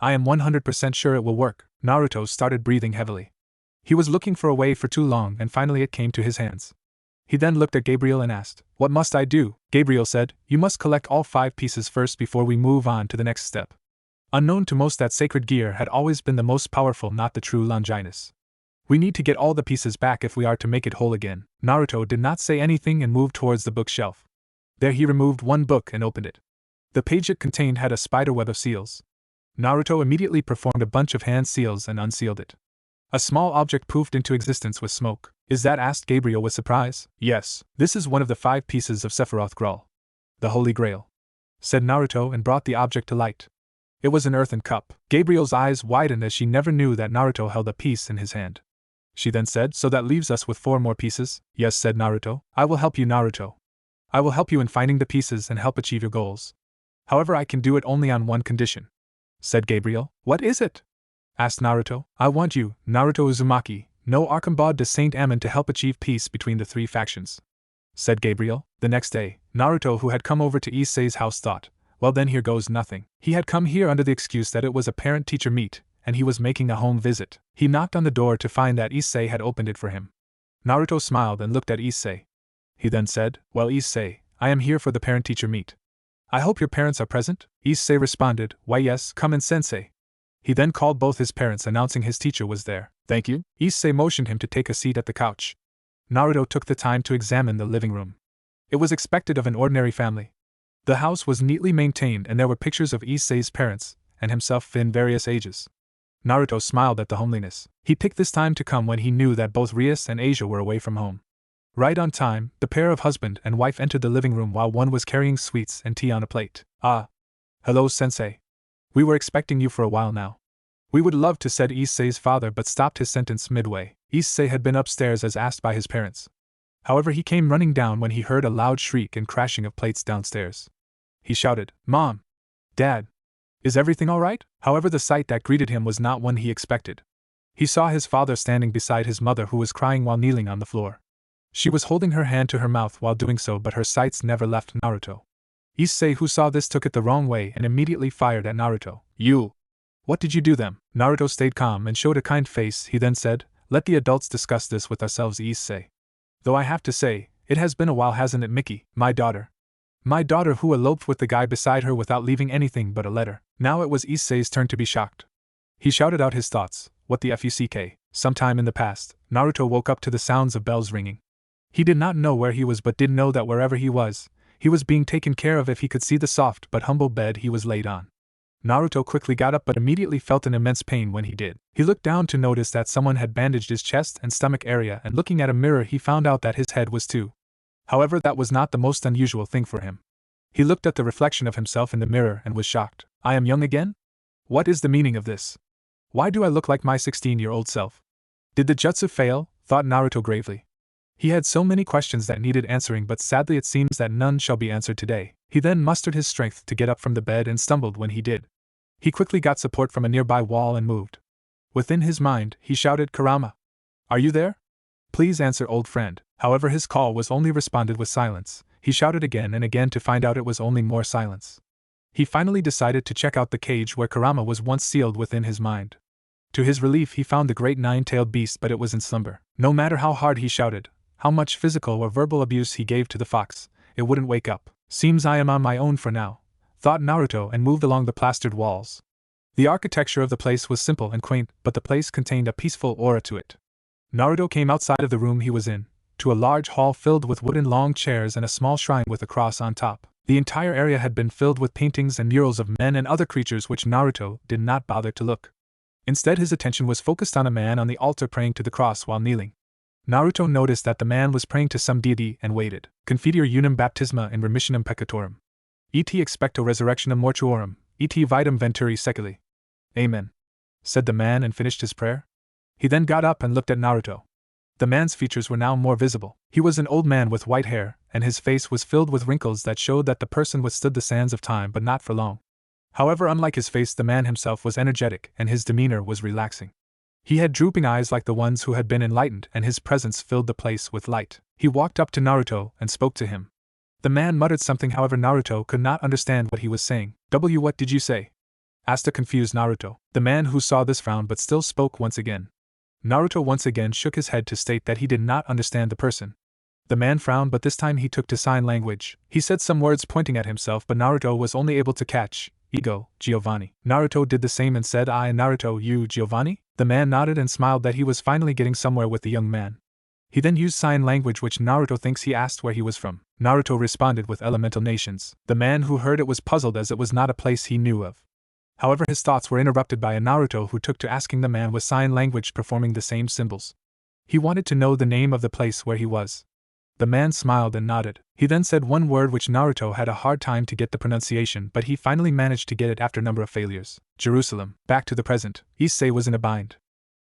I am 100% sure it will work." Naruto started breathing heavily. He was looking for a way for too long and finally it came to his hands. He then looked at Gabriel and asked, "What must I do?" Gabriel said, "You must collect all 5 pieces first before we move on to the next step." Unknown to most, that sacred gear had always been the most powerful, not the true Longinus. We need to get all the pieces back if we are to make it whole again. Naruto did not say anything and moved towards the bookshelf. There he removed one book and opened it. The page it contained had a spiderweb of seals. Naruto immediately performed a bunch of hand seals and unsealed it. A small object poofed into existence with smoke. Is that? Asked Gabriel with surprise. Yes, this is one of the 5 pieces of Sephiroth Grail. The Holy Grail, said Naruto and brought the object to light. It was an earthen cup. Gabriel's eyes widened as she never knew that Naruto held a piece in his hand. She then said, so that leaves us with 4 more pieces? Yes, said Naruto. I will help you, Naruto. I will help you in finding the pieces and help achieve your goals. However, I can do it only on one condition, said Gabriel. What is it? Asked Naruto. I want you, Naruto Uzumaki, no Archambod de Saint Ammon, to help achieve peace between the 3 factions, said Gabriel. The next day, Naruto, who had come over to Issei's house, thought, well then here goes nothing. He had come here under the excuse that it was a parent-teacher meet, and he was making a home visit. He knocked on the door to find that Issei had opened it for him. Naruto smiled and looked at Issei. He then said, well, Issei, I am here for the parent-teacher meet. I hope your parents are present? Issei responded, why yes, come in, sensei. He then called both his parents, announcing his teacher was there. Thank you. Issei motioned him to take a seat at the couch. Naruto took the time to examine the living room. It was expected of an ordinary family. The house was neatly maintained and there were pictures of Issei's parents and himself in various ages. Naruto smiled at the homeliness. He picked this time to come when he knew that both Rias and Asia were away from home. Right on time, the pair of husband and wife entered the living room while one was carrying sweets and tea on a plate. Ah. Hello, sensei. We were expecting you for a while now. We would love to, said Issei's father, but stopped his sentence midway. Issei had been upstairs as asked by his parents. However, he came running down when he heard a loud shriek and crashing of plates downstairs. He shouted, Mom! Dad! Is everything all right? However, the sight that greeted him was not one he expected. He saw his father standing beside his mother, who was crying while kneeling on the floor. She was holding her hand to her mouth while doing so, but her sights never left Naruto. Issei, who saw this, took it the wrong way and immediately fired at Naruto. You! What did you do them? Naruto stayed calm and showed a kind face. He then said, let the adults discuss this with ourselves, Issei. Though I have to say, it has been a while, hasn't it, Mickey? My daughter. My daughter, who eloped with the guy beside her without leaving anything but a letter. Now it was Issei's turn to be shocked. He shouted out his thoughts. What the fuck? Sometime in the past, Naruto woke up to the sounds of bells ringing. He did not know where he was, but did know that wherever he was being taken care of if he could see the soft but humble bed he was laid on. Naruto quickly got up but immediately felt an immense pain when he did. He looked down to notice that someone had bandaged his chest and stomach area, and looking at a mirror he found out that his head was too. However, that was not the most unusual thing for him. He looked at the reflection of himself in the mirror and was shocked. I am young again? What is the meaning of this? Why do I look like my 16-year-old self? Did the jutsu fail? Thought Naruto gravely. He had so many questions that needed answering, but sadly it seems that none shall be answered today. He then mustered his strength to get up from the bed and stumbled when he did. He quickly got support from a nearby wall and moved. Within his mind, he shouted, Kurama! Are you there? Please answer, old friend. However, his call was only responded with silence. He shouted again and again to find out it was only more silence. He finally decided to check out the cage where Kurama was once sealed within his mind. To his relief, he found the great 9-tailed beast, but it was in slumber. No matter how hard he shouted, how much physical or verbal abuse he gave to the fox, it wouldn't wake up. Seems I am on my own for now, thought Naruto, and moved along the plastered walls. The architecture of the place was simple and quaint, but the place contained a peaceful aura to it. Naruto came outside of the room he was in, to a large hall filled with wooden long chairs and a small shrine with a cross on top. The entire area had been filled with paintings and murals of men and other creatures which Naruto did not bother to look. Instead, his attention was focused on a man on the altar praying to the cross while kneeling. Naruto noticed that the man was praying to some deity and waited. Confiteor unum baptisma in remissionem peccatorum. Et expecto resurrectionem mortuorum, et vitam venturi seculi. Amen, said the man and finished his prayer. He then got up and looked at Naruto. The man's features were now more visible. He was an old man with white hair, and his face was filled with wrinkles that showed that the person withstood the sands of time, but not for long. However, unlike his face, the man himself was energetic and his demeanor was relaxing. He had drooping eyes like the ones who had been enlightened, and his presence filled the place with light. He walked up to Naruto and spoke to him. The man muttered something, however Naruto could not understand what he was saying. What did you say? Asked a confused Naruto. The man who saw this frowned but still spoke once again. Naruto once again shook his head to state that he did not understand the person. The man frowned, but this time he took to sign language. He said some words pointing at himself, but Naruto was only able to catch, Ego, Giovanni. Naruto did the same and said, I, Naruto, you, Giovanni? The man nodded and smiled that he was finally getting somewhere with the young man. He then used sign language, which Naruto thinks he asked where he was from. Naruto responded with elemental nations. The man who heard it was puzzled as it was not a place he knew of. However, his thoughts were interrupted by a Naruto who took to asking the man with sign language performing the same symbols. He wanted to know the name of the place where he was. The man smiled and nodded. He then said one word which Naruto had a hard time to get the pronunciation, but he finally managed to get it after a number of failures. Jerusalem. Back to the present. Issei was in a bind.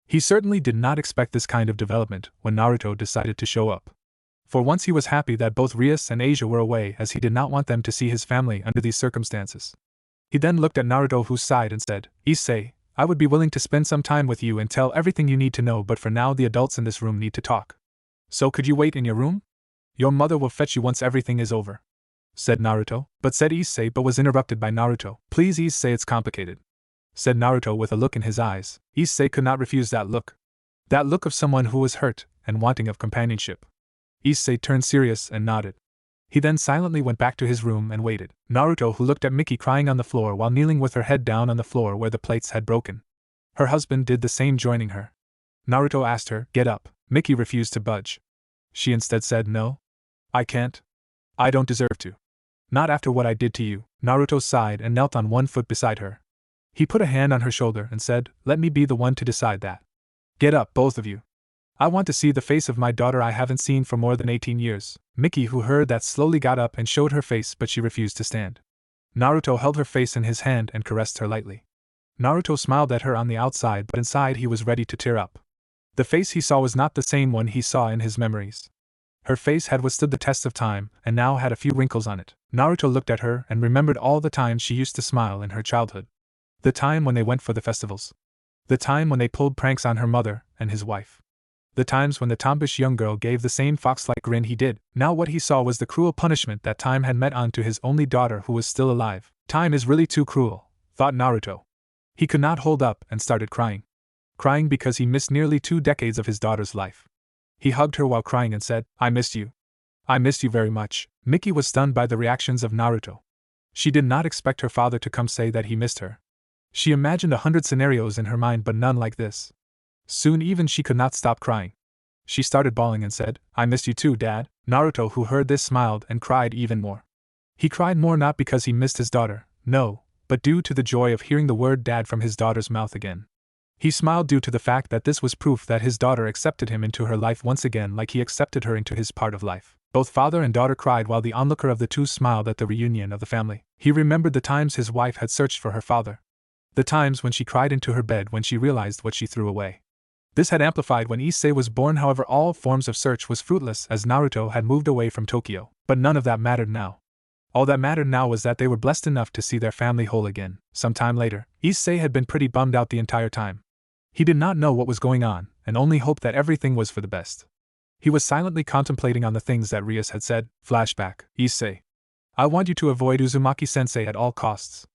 He certainly did not expect this kind of development when Naruto decided to show up. For once he was happy that both Rias and Asia were away, as he did not want them to see his family under these circumstances. He then looked at Naruto, who sighed and said, Issei, I would be willing to spend some time with you and tell everything you need to know, but for now the adults in this room need to talk. So could you wait in your room? Your mother will fetch you once everything is over, said Naruto, said Issei, but was interrupted by Naruto. Please Issei, it's complicated, said Naruto with a look in his eyes. Issei could not refuse that look. That look of someone who was hurt and wanting of companionship. Issei turned serious and nodded. He then silently went back to his room and waited. Naruto, who looked at Miki crying on the floor while kneeling with her head down on the floor where the plates had broken. Her husband did the same, joining her. Naruto asked her, get up. Miki refused to budge. She instead said, no. I can't. I don't deserve to. Not after what I did to you. Naruto sighed and knelt on one foot beside her. He put a hand on her shoulder and said, let me be the one to decide that. Get up, both of you. I want to see the face of my daughter I haven't seen for more than 18 years. Miki, who heard that, slowly got up and showed her face, but she refused to stand. Naruto held her face in his hand and caressed her lightly. Naruto smiled at her on the outside, but inside he was ready to tear up. The face he saw was not the same one he saw in his memories. Her face had withstood the test of time, and now had a few wrinkles on it. Naruto looked at her and remembered all the times she used to smile in her childhood. The time when they went for the festivals. The time when they pulled pranks on her mother and his wife. The times when the tomboyish young girl gave the same fox-like grin he did. Now what he saw was the cruel punishment that time had met on to his only daughter who was still alive. Time is really too cruel, thought Naruto. He could not hold up and started crying. Crying because he missed nearly 2 decades of his daughter's life. He hugged her while crying and said, I missed you. I missed you very much. Miki was stunned by the reactions of Naruto. She did not expect her father to come say that he missed her. She imagined 100 scenarios in her mind, but none like this. Soon even she could not stop crying. She started bawling and said, I missed you too, Dad. Naruto, who heard this, smiled and cried even more. He cried more not because he missed his daughter, no, but due to the joy of hearing the word Dad from his daughter's mouth again. He smiled due to the fact that this was proof that his daughter accepted him into her life once again, like he accepted her into his part of life. Both father and daughter cried, while the onlooker of the two smiled at the reunion of the family. He remembered the times his wife had searched for her father. The times when she cried into her bed when she realized what she threw away. This had amplified when Issei was born. However, all forms of search was fruitless, as Naruto had moved away from Tokyo. But none of that mattered now. All that mattered now was that they were blessed enough to see their family whole again. Some time later, Issei had been pretty bummed out the entire time. He did not know what was going on, and only hoped that everything was for the best. He was silently contemplating on the things that Rias had said. Flashback. Issei. I want you to avoid Uzumaki-sensei at all costs.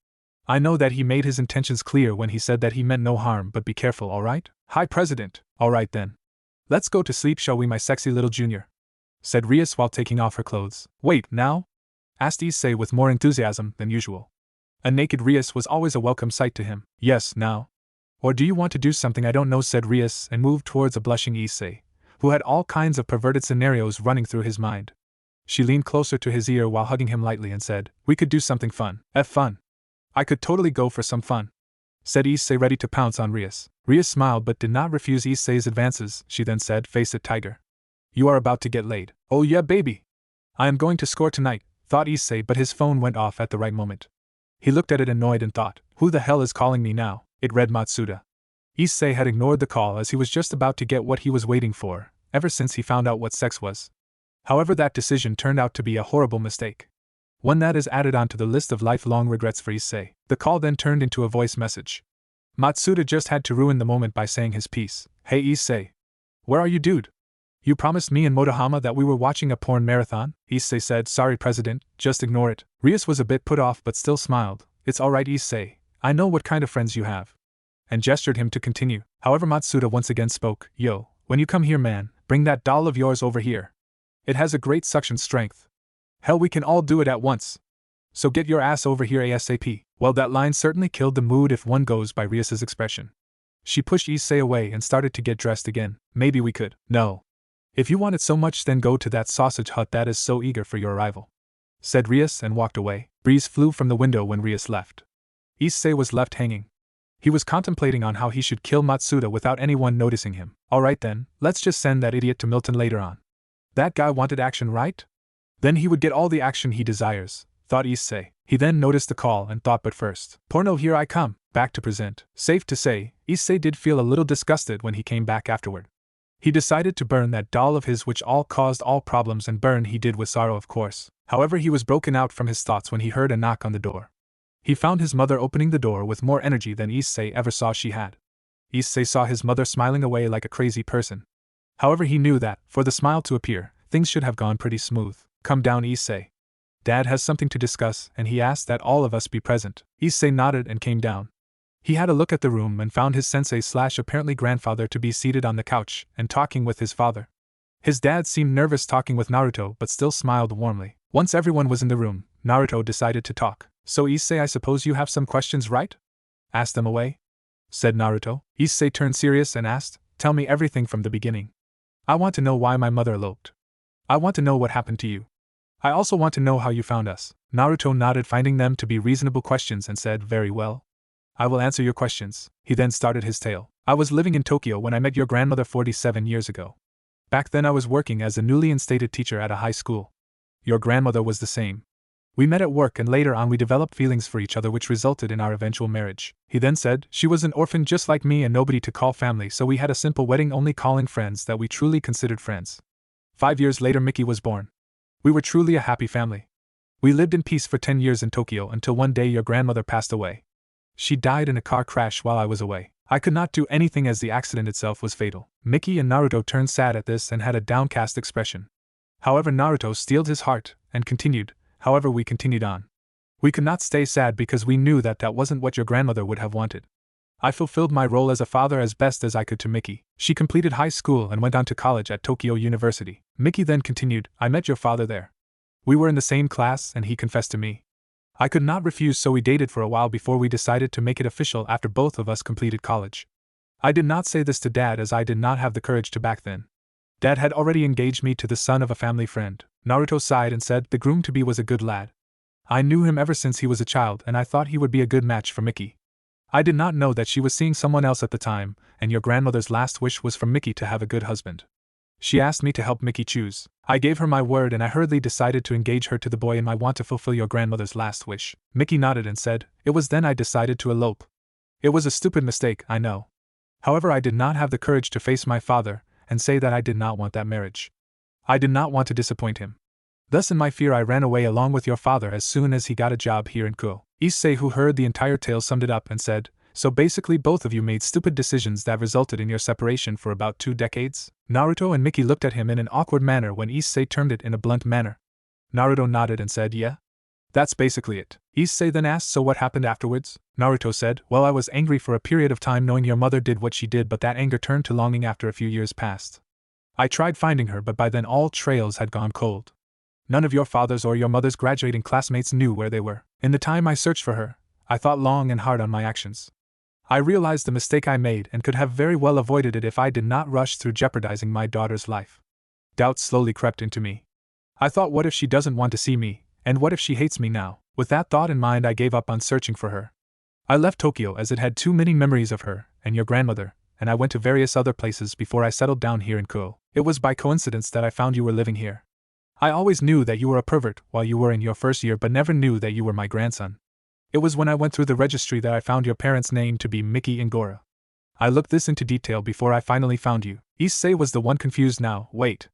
I know that he made his intentions clear when he said that he meant no harm, but be careful, alright? Hi, President. Alright then. Let's go to sleep, shall we, my sexy little junior? Said Rias while taking off her clothes. Wait, now? Asked Issei with more enthusiasm than usual. A naked Rias was always a welcome sight to him. Yes, now. Or do you want to do something I don't know, said Rias, and moved towards a blushing Issei, who had all kinds of perverted scenarios running through his mind. She leaned closer to his ear while hugging him lightly and said, we could do something fun. Fun. I could totally go for some fun, said Issei, ready to pounce on Rias. Rias smiled but did not refuse Issei's advances. She then said, face it, tiger. You are about to get laid. Oh yeah, baby. I am going to score tonight, thought Issei, but his phone went off at the right moment. He looked at it annoyed and thought, who the hell is calling me now? It read Matsuda. Issei had ignored the call as he was just about to get what he was waiting for, ever since he found out what sex was. However, that decision turned out to be a horrible mistake. One that is added onto the list of lifelong regrets for Issei. The call then turned into a voice message. Matsuda just had to ruin the moment by saying his piece. Hey Issei. Where are you, dude? You promised me and Motohama that we were watching a porn marathon? Issei said, sorry President, just ignore it. Rias was a bit put off but still smiled. It's alright Issei, I know what kind of friends you have. And gestured him to continue. However, Matsuda once again spoke. Yo, when you come here, man, bring that doll of yours over here. It has a great suction strength. Hell, we can all do it at once. So get your ass over here ASAP. Well, that line certainly killed the mood if one goes by Rias's expression. She pushed Issei away and started to get dressed again. Maybe we could. No. If you want it so much, then go to that sausage hut that is so eager for your arrival, said Rias and walked away. Breeze flew from the window when Rias left. Issei was left hanging. He was contemplating on how he should kill Matsuda without anyone noticing him. Alright then, let's just send that idiot to Milton later on. That guy wanted action, right? Then he would get all the action he desires, thought Issei. He then noticed the call and thought, but first, porno, here I come, back to present. Safe to say, Issei did feel a little disgusted when he came back afterward. He decided to burn that doll of his which all caused all problems, and burn he did with sorrow, of course. However, he was broken out from his thoughts when he heard a knock on the door. He found his mother opening the door with more energy than Issei ever saw she had. Issei saw his mother smiling away like a crazy person. However, he knew that, for the smile to appear, things should have gone pretty smooth. Come down, Issei. Dad has something to discuss, and he asked that all of us be present. Issei nodded and came down. He had a look at the room and found his sensei/apparently grandfather to be seated on the couch and talking with his father. His dad seemed nervous talking with Naruto but still smiled warmly. Once everyone was in the room, Naruto decided to talk. So Issei, I suppose you have some questions, right? Ask them away, said Naruto. Issei turned serious and asked, tell me everything from the beginning. I want to know why my mother eloped. I want to know what happened to you. I also want to know how you found us. Naruto nodded, finding them to be reasonable questions, and said, very well. I will answer your questions. He then started his tale. I was living in Tokyo when I met your grandmother 47 years ago. Back then I was working as a newly instated teacher at a high school. Your grandmother was the same. We met at work and later on we developed feelings for each other which resulted in our eventual marriage. He then said, she was an orphan just like me and nobody to call family, so we had a simple wedding, only calling friends that we truly considered friends. 5 years later Mickey was born. We were truly a happy family. We lived in peace for 10 years in Tokyo until one day your grandmother passed away. She died in a car crash while I was away. I could not do anything as the accident itself was fatal. Mickey and Naruto turned sad at this and had a downcast expression. However, Naruto steeled his heart and continued, however we continued on. We could not stay sad because we knew that that wasn't what your grandmother would have wanted. I fulfilled my role as a father as best as I could to Mickey. She completed high school and went on to college at Tokyo University. Mickey then continued, I met your father there. We were in the same class and he confessed to me. I could not refuse, so we dated for a while before we decided to make it official after both of us completed college. I did not say this to Dad as I did not have the courage to back then. Dad had already engaged me to the son of a family friend. Naruto sighed and said the groom-to-be was a good lad. I knew him ever since he was a child and I thought he would be a good match for Mickey. I did not know that she was seeing someone else at the time, and your grandmother's last wish was for Mickey to have a good husband. She asked me to help Mickey choose. I gave her my word and I hurriedly decided to engage her to the boy in my want to fulfill your grandmother's last wish. Mickey nodded and said, it was then I decided to elope. It was a stupid mistake, I know. However, I did not have the courage to face my father and say that I did not want that marriage. I did not want to disappoint him. Thus in my fear I ran away along with your father as soon as he got a job here in Kuo. Issei, who heard the entire tale, summed it up and said, so basically both of you made stupid decisions that resulted in your separation for about 2 decades? Naruto and Mickey looked at him in an awkward manner when Issei termed it in a blunt manner. Naruto nodded and said, yeah. That's basically it. Issei then asked, so what happened afterwards? Naruto said, well, I was angry for a period of time knowing your mother did what she did, but that anger turned to longing after a few years passed. I tried finding her, but by then all trails had gone cold. None of your father's or your mother's graduating classmates knew where they were. In the time I searched for her, I thought long and hard on my actions. I realized the mistake I made and could have very well avoided it if I did not rush through jeopardizing my daughter's life. Doubt slowly crept into me. I thought, what if she doesn't want to see me, and what if she hates me now? With that thought in mind I gave up on searching for her. I left Tokyo as it had too many memories of her and your grandmother, and I went to various other places before I settled down here in Kuo. It was by coincidence that I found you were living here. I always knew that you were a pervert while you were in your first year, but never knew that you were my grandson. It was when I went through the registry that I found your parents' name to be Mickey and Gora. I looked this into detail before I finally found you. Issei was the one confused now. Wait.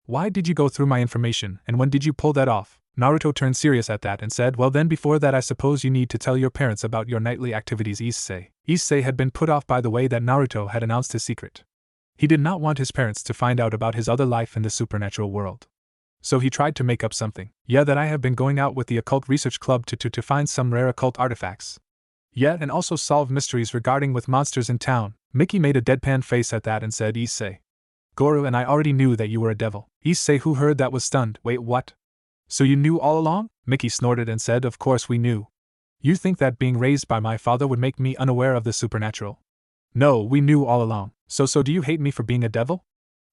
Why did you go through my information, and when did you pull that off? Naruto turned serious at that and said, well then, before that I suppose you need to tell your parents about your nightly activities. Issei had been put off by the way that Naruto had announced his secret. He did not want his parents to find out about his other life in the supernatural world. So he tried to make up something. Yeah, that I have been going out with the occult research club to find some rare occult artifacts. Yeah, and also solve mysteries regarding with monsters in town. Mickey made a deadpan face at that and said, Issei. Goro and I already knew that you were a devil. Issei, who heard that, was stunned. Wait, what? So you knew all along? Mickey snorted and said, of course we knew. You think that being raised by my father would make me unaware of the supernatural? No, we knew all along. So do you hate me for being a devil?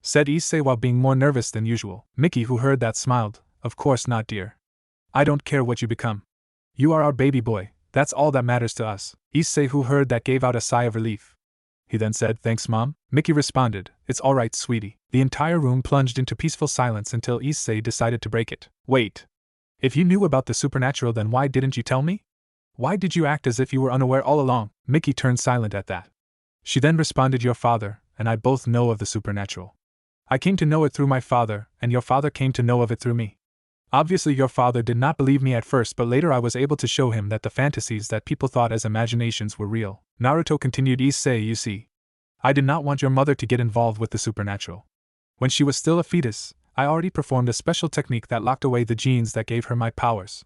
Said Issei while being more nervous than usual. Mickey, who heard that, smiled. Of course not, dear. I don't care what you become. You are our baby boy, that's all that matters to us. Issei, who heard that, gave out a sigh of relief. He then said, Thanks, Mom. Mickey responded, It's all right, sweetie. The entire room plunged into peaceful silence until Issei decided to break it. Wait. If you knew about the supernatural, then why didn't you tell me? Why did you act as if you were unaware all along? Mickey turned silent at that. She then responded, Your father and I both know of the supernatural. I came to know it through my father, and your father came to know of it through me. Obviously your father did not believe me at first, but later I was able to show him that the fantasies that people thought as imaginations were real. Naruto continued, Issei, you see, I did not want your mother to get involved with the supernatural. When she was still a fetus, I already performed a special technique that locked away the genes that gave her my powers.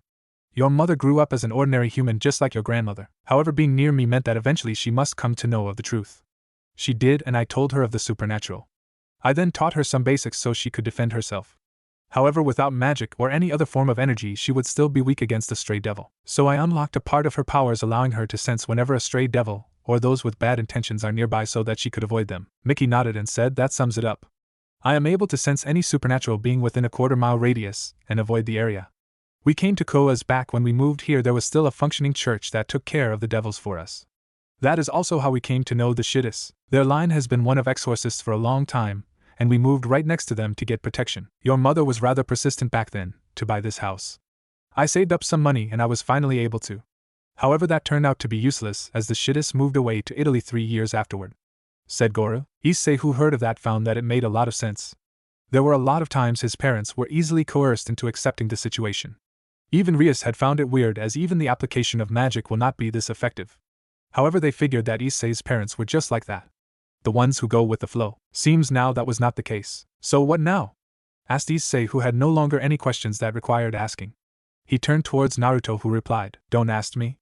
Your mother grew up as an ordinary human just like your grandmother. However, being near me meant that eventually she must come to know of the truth. She did, and I told her of the supernatural. I then taught her some basics so she could defend herself. However, without magic or any other form of energy, she would still be weak against the stray devil. So I unlocked a part of her powers, allowing her to sense whenever a stray devil, or those with bad intentions, are nearby so that she could avoid them. Mickey nodded and said, That sums it up. I am able to sense any supernatural being within a quarter-mile radius, and avoid the area. We came to Koa's back when we moved here. There was still a functioning church that took care of the devils for us. That is also how we came to know the Shittis. Their line has been one of exorcists for a long time, and we moved right next to them to get protection. Your mother was rather persistent back then, to buy this house. I saved up some money and I was finally able to. However, that turned out to be useless as the Shittis moved away to Italy 3 years afterward. Said Goro. Issei, who heard of that, found that it made a lot of sense. There were a lot of times his parents were easily coerced into accepting the situation. Even Rias had found it weird, as even the application of magic will not be this effective. However, they figured that Issei's parents were just like that. The ones who go with the flow. Seems now that was not the case. So what now? Asked Issei, who had no longer any questions that required asking. He turned towards Naruto, who replied, Don't ask me.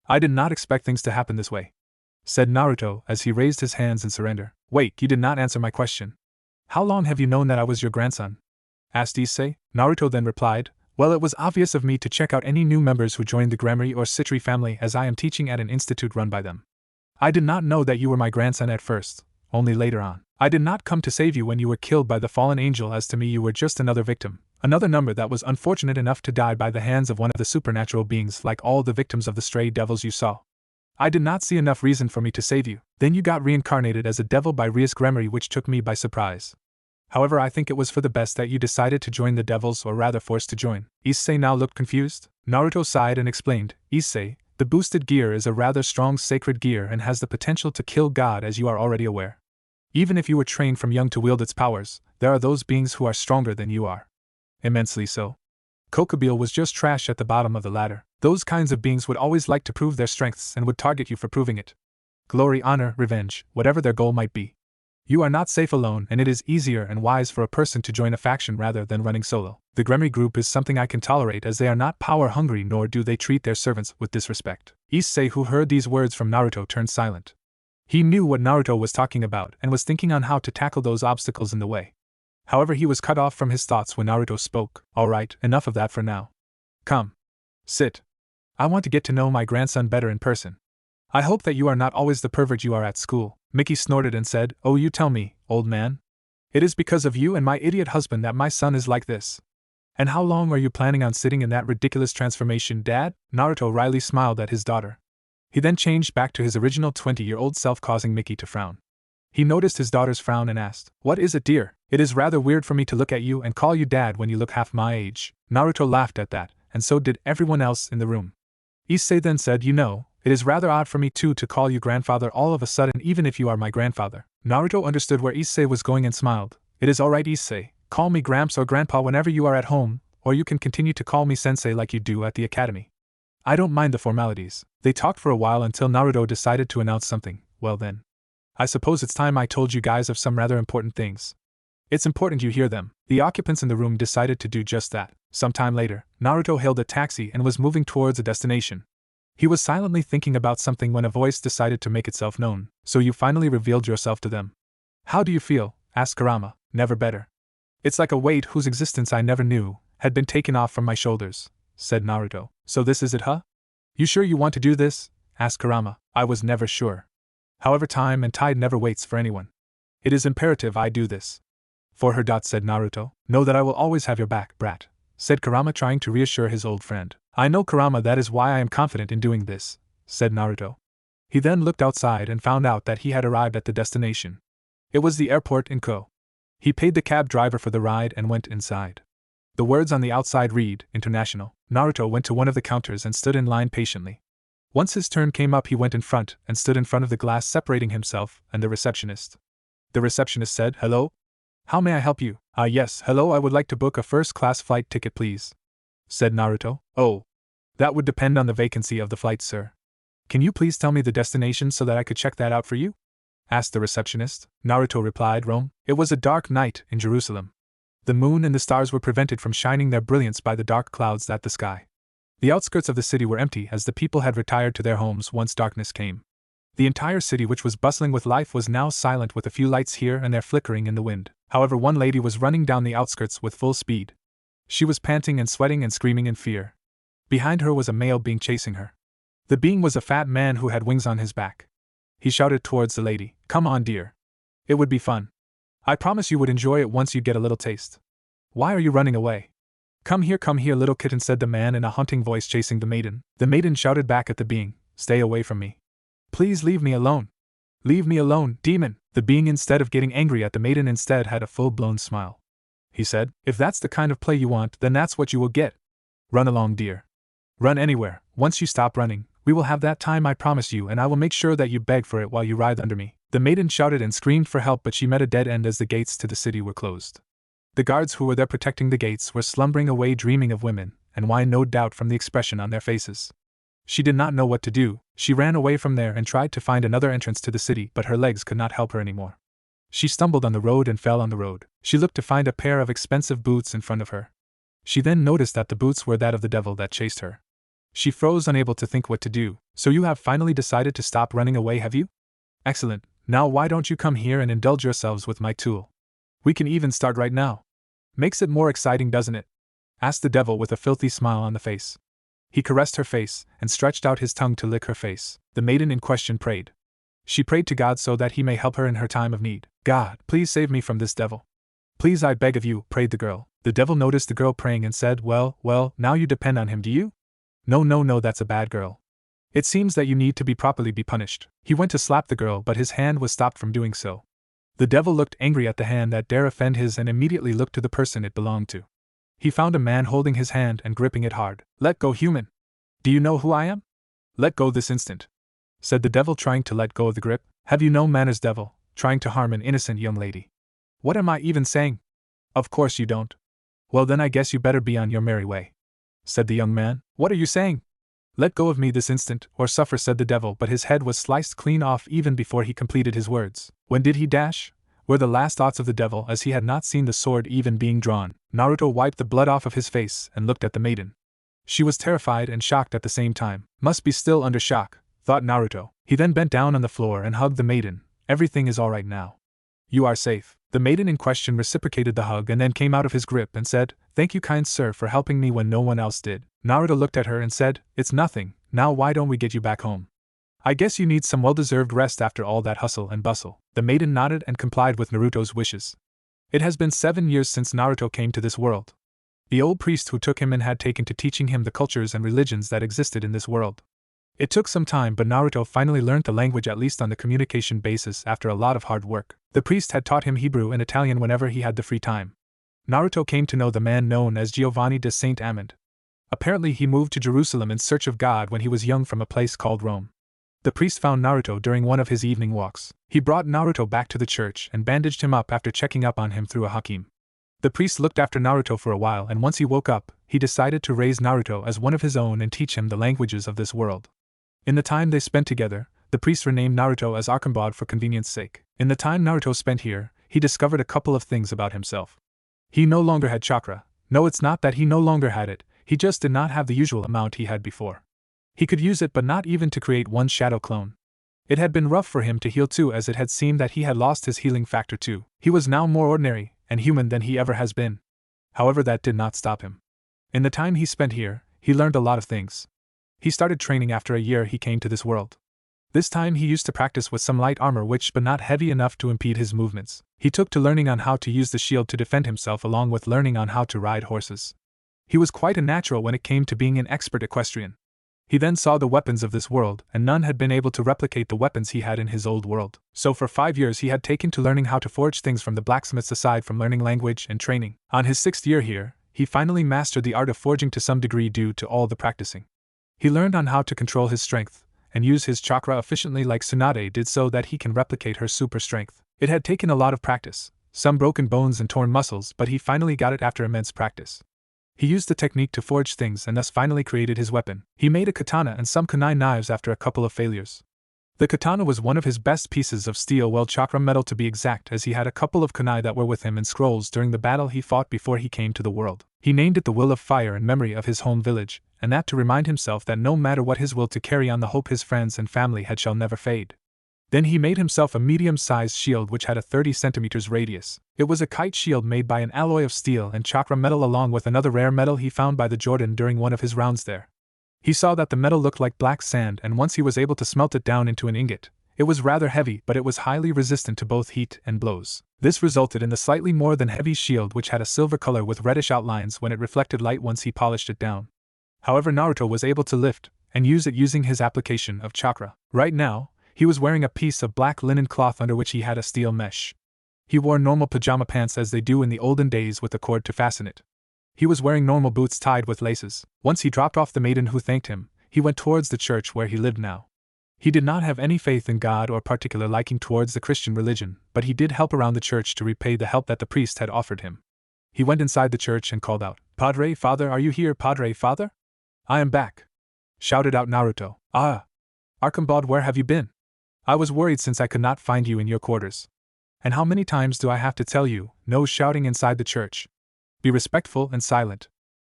I did not expect things to happen this way. Said Naruto as he raised his hands in surrender. Wait, you did not answer my question. How long have you known that I was your grandson? Asked Issei. Naruto then replied, Well, it was obvious of me to check out any new members who joined the Grammary or Citri family, as I am teaching at an institute run by them. I did not know that you were my grandson at first, only later on. I did not come to save you when you were killed by the fallen angel, as to me you were just another victim, another number that was unfortunate enough to die by the hands of one of the supernatural beings like all the victims of the stray devils you saw. I did not see enough reason for me to save you. Then you got reincarnated as a devil by Rias Grammary, which took me by surprise. However, I think it was for the best that you decided to join the devils, or rather forced to join. Issei now looked confused. Naruto sighed and explained, Issei, the boosted gear is a rather strong sacred gear and has the potential to kill God, as you are already aware. Even if you were trained from young to wield its powers, there are those beings who are stronger than you are. Immensely so. Kokabiel was just trash at the bottom of the ladder. Those kinds of beings would always like to prove their strengths and would target you for proving it. Glory, honor, revenge, whatever their goal might be. You are not safe alone, and it is easier and wise for a person to join a faction rather than running solo. The Gremry group is something I can tolerate, as they are not power-hungry, nor do they treat their servants with disrespect. Issei, who heard these words from Naruto, turned silent. He knew what Naruto was talking about and was thinking on how to tackle those obstacles in the way. However, he was cut off from his thoughts when Naruto spoke. Alright, enough of that for now. Come. Sit. I want to get to know my grandson better in person. I hope that you are not always the pervert you are at school. Mickey snorted and said, Oh, you tell me, old man. It is because of you and my idiot husband that my son is like this. And how long are you planning on sitting in that ridiculous transformation, Dad? Naruto wryly smiled at his daughter. He then changed back to his original 20-year-old self, causing Mickey to frown. He noticed his daughter's frown and asked, What is it, dear? It is rather weird for me to look at you and call you Dad when you look half my age. Naruto laughed at that, and so did everyone else in the room. Issei then said, You know, it is rather odd for me too to call you grandfather all of a sudden, even if you are my grandfather. Naruto understood where Issei was going and smiled. It is alright, Issei. Call me Gramps or Grandpa whenever you are at home, or you can continue to call me Sensei like you do at the academy. I don't mind the formalities. They talked for a while until Naruto decided to announce something. Well then. I suppose it's time I told you guys of some rather important things. It's important you hear them. The occupants in the room decided to do just that. Sometime later, Naruto hailed a taxi and was moving towards a destination. He was silently thinking about something when a voice decided to make itself known. So you finally revealed yourself to them. How do you feel? Asked Kurama. Never better. It's like a weight whose existence I never knew had been taken off from my shoulders, said Naruto. So this is it, huh? You sure you want to do this? Asked Kurama. I was never sure. However, time and tide never waits for anyone. It is imperative I do this. For her. Said Naruto. Know that I will always have your back, brat, said Kurama, trying to reassure his old friend. I know, Kurama, that is why I am confident in doing this, said Naruto. He then looked outside and found out that he had arrived at the destination. It was the airport in Ko. He paid the cab driver for the ride and went inside. The words on the outside read, International. Naruto went to one of the counters and stood in line patiently. Once his turn came up, he went in front and stood in front of the glass, separating himself and the receptionist. The receptionist said, Hello? How may I help you? Yes, hello, I would like to book a first-class flight ticket, please, said Naruto. Oh. That would depend on the vacancy of the flight, sir. Can you please tell me the destination so that I could check that out for you? Asked the receptionist. Naruto replied, Rome. It was a dark night in Jerusalem. The moon and the stars were prevented from shining their brilliance by the dark clouds that the sky. The outskirts of the city were empty, as the people had retired to their homes once darkness came. The entire city, which was bustling with life, was now silent, with a few lights here and there flickering in the wind. However, one lady was running down the outskirts with full speed. She was panting and sweating and screaming in fear. Behind her was a male being chasing her. The being was a fat man who had wings on his back. He shouted towards the lady, Come on, dear. It would be fun. I promise you would enjoy it once you get a little taste. Why are you running away? Come here, little kitten, said the man in a haunting voice, chasing the maiden. The maiden shouted back at the being, Stay away from me. Please leave me alone. Leave me alone, demon. The being, instead of getting angry at the maiden, instead had a full-blown smile. He said, If that's the kind of play you want, then that's what you will get. Run along, dear. Run anywhere. Once you stop running, we will have that time, I promise you, and I will make sure that you beg for it while you writhe under me. The maiden shouted and screamed for help, but she met a dead end as the gates to the city were closed. The guards who were there protecting the gates were slumbering away, dreaming of women, and wine, no doubt, from the expression on their faces. She did not know what to do. She ran away from there and tried to find another entrance to the city, but her legs could not help her anymore. She stumbled on the road and fell on the road. She looked to find a pair of expensive boots in front of her. She then noticed that the boots were that of the devil that chased her. She froze, unable to think what to do. So you have finally decided to stop running away, have you? Excellent. Now why don't you come here and indulge yourselves with my tool? We can even start right now. Makes it more exciting, doesn't it? Asked the devil with a filthy smile on the face. He caressed her face and stretched out his tongue to lick her face. The maiden in question prayed. She prayed to God so that he may help her in her time of need. God, please save me from this devil. Please, I beg of you, prayed the girl. The devil noticed the girl praying and said, Well, now you depend on him, do you? No, that's a bad girl. It seems that you need to be properly punished. He went to slap the girl, but his hand was stopped from doing so. The devil looked angry at the hand that dare offend his and immediately looked to the person it belonged to. He found a man holding his hand and gripping it hard. Let go, human. Do you know who I am? Let go this instant, said the devil, trying to let go of the grip. Have you no manners, devil, trying to harm an innocent young lady? What am I even saying? Of course you don't. Well then I guess you better be on your merry way, said the young man. What are you saying? Let go of me this instant, or suffer, said the devil, but his head was sliced clean off even before he completed his words. When did he dash? Were the last thoughts of the devil, as he had not seen the sword even being drawn. Naruto wiped the blood off of his face and looked at the maiden. She was terrified and shocked at the same time. Must be still under shock, thought Naruto. He then bent down on the floor and hugged the maiden. Everything is all right now. You are safe. The maiden in question reciprocated the hug and then came out of his grip and said, Thank you, kind sir, for helping me when no one else did. Naruto looked at her and said, It's nothing. Now why don't we get you back home? I guess you need some well-deserved rest after all that hustle and bustle. The maiden nodded and complied with Naruto's wishes. It has been 7 years since Naruto came to this world. The old priest who took him in had taken to teaching him the cultures and religions that existed in this world. It took some time, but Naruto finally learned the language, at least on the communication basis, after a lot of hard work. The priest had taught him Hebrew and Italian whenever he had the free time. Naruto came to know the man known as Giovanni de Saint Amand. Apparently he moved to Jerusalem in search of God when he was young from a place called Rome. The priest found Naruto during one of his evening walks. He brought Naruto back to the church and bandaged him up after checking up on him through a hakim. The priest looked after Naruto for a while, and once he woke up, he decided to raise Naruto as one of his own and teach him the languages of this world. In the time they spent together, the priest renamed Naruto as Arkenbod for convenience sake. In the time Naruto spent here, he discovered a couple of things about himself. He no longer had chakra. No, it's not that he no longer had it, he just did not have the usual amount he had before. He could use it, but not even to create one shadow clone. It had been rough for him to heal too, as it had seemed that he had lost his healing factor too. He was now more ordinary and human than he ever has been. However, that did not stop him. In the time he spent here, he learned a lot of things. He started training after a year he came to this world. This time he used to practice with some light armor but not heavy enough to impede his movements. He took to learning on how to use the shield to defend himself along with learning on how to ride horses. He was quite a natural when it came to being an expert equestrian. He then saw the weapons of this world, and none had been able to replicate the weapons he had in his old world. So for 5 years he had taken to learning how to forge things from the blacksmiths aside from learning language and training. On his 6th year here, he finally mastered the art of forging to some degree due to all the practicing. He learned on how to control his strength, and use his chakra efficiently like Tsunade did so that he can replicate her super strength. It had taken a lot of practice, some broken bones and torn muscles, but he finally got it after immense practice. He used the technique to forge things and thus finally created his weapon. He made a katana and some kunai knives after a couple of failures. The katana was one of his best pieces of steel, well chakra metal to be exact, as he had a couple of kunai that were with him in scrolls during the battle he fought before he came to the world. He named it the Will of Fire in memory of his home village, and that to remind himself that no matter what his will to carry on the hope his friends and family had shall never fade. Then he made himself a medium-sized shield which had a 30 centimeters radius. It was a kite shield made by an alloy of steel and chakra metal along with another rare metal he found by the Jordan during one of his rounds there. He saw that the metal looked like black sand, and once he was able to smelt it down into an ingot. It was rather heavy, but it was highly resistant to both heat and blows. This resulted in the slightly more than heavy shield which had a silver color with reddish outlines when it reflected light once he polished it down. However, Naruto was able to lift and use it using his application of chakra. Right now, he was wearing a piece of black linen cloth under which he had a steel mesh. He wore normal pajama pants as they do in the olden days with a cord to fasten it. He was wearing normal boots tied with laces. Once he dropped off the maiden who thanked him, he went towards the church where he lived now. He did not have any faith in God or particular liking towards the Christian religion, but he did help around the church to repay the help that the priest had offered him. He went inside the church and called out, "Padre, Father, are you here, Padre, Father?" "I am back," shouted out Naruto. "Ah, Archibald, where have you been? I was worried since I could not find you in your quarters. And how many times do I have to tell you, no shouting inside the church? Be respectful and silent,"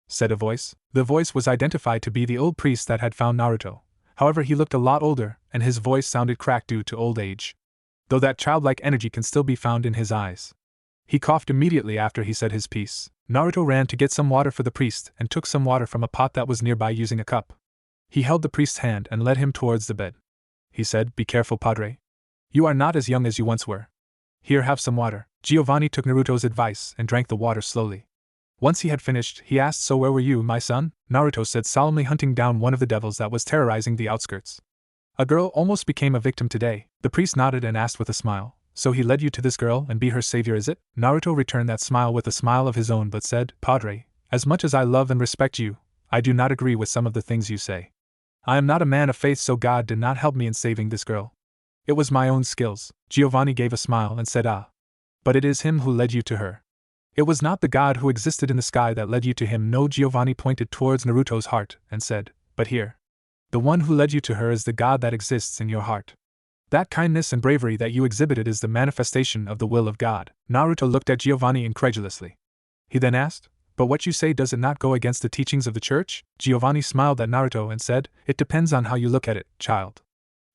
said a voice. The voice was identified to be the old priest that had found Naruto. However, he looked a lot older, and his voice sounded cracked due to old age, though that childlike energy can still be found in his eyes. He coughed immediately after he said his piece. Naruto ran to get some water for the priest and took some water from a pot that was nearby using a cup. He held the priest's hand and led him towards the bed. He said, "Be careful, Padre. You are not as young as you once were. Here, have some water." Giovanni took Naruto's advice and drank the water slowly. Once he had finished, he asked, "So where were you, my son?" Naruto said, solemnly, "Hunting down one of the devils that was terrorizing the outskirts. A girl almost became a victim today." The priest nodded and asked with a smile, "So he led you to this girl and be her savior, is it?" Naruto returned that smile with a smile of his own but said, "Padre, as much as I love and respect you, I do not agree with some of the things you say. I am not a man of faith, so God did not help me in saving this girl. It was my own skills." Giovanni gave a smile and said, "Ah. But it is him who led you to her. It was not the God who existed in the sky that led you to him." No, Giovanni pointed towards Naruto's heart and said, "But here. The one who led you to her is the God that exists in your heart. That kindness and bravery that you exhibited is the manifestation of the will of God." Naruto looked at Giovanni incredulously. He then asked, "But what you say, does it not go against the teachings of the church?" Giovanni smiled at Naruto and said, "It depends on how you look at it, child.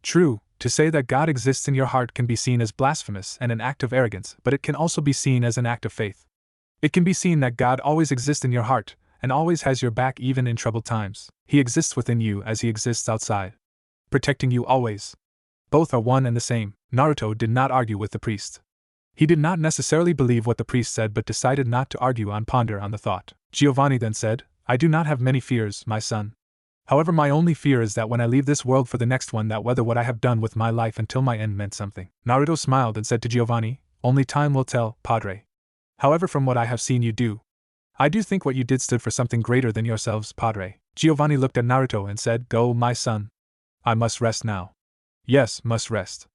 True, to say that God exists in your heart can be seen as blasphemous and an act of arrogance, but it can also be seen as an act of faith. It can be seen that God always exists in your heart, and always has your back even in troubled times. He exists within you as he exists outside, protecting you always. Both are one and the same." Naruto did not argue with the priest. He did not necessarily believe what the priest said but decided not to argue and ponder on the thought. Giovanni then said, "I do not have many fears, my son. However, my only fear is that when I leave this world for the next one, that whether what I have done with my life until my end meant something." Naruto smiled and said to Giovanni, "Only time will tell, Padre. However, from what I have seen you do, I do think what you did stood for something greater than yourselves, Padre." Giovanni looked at Naruto and said, "Go, my son. I must rest now." "Yes, must rest,"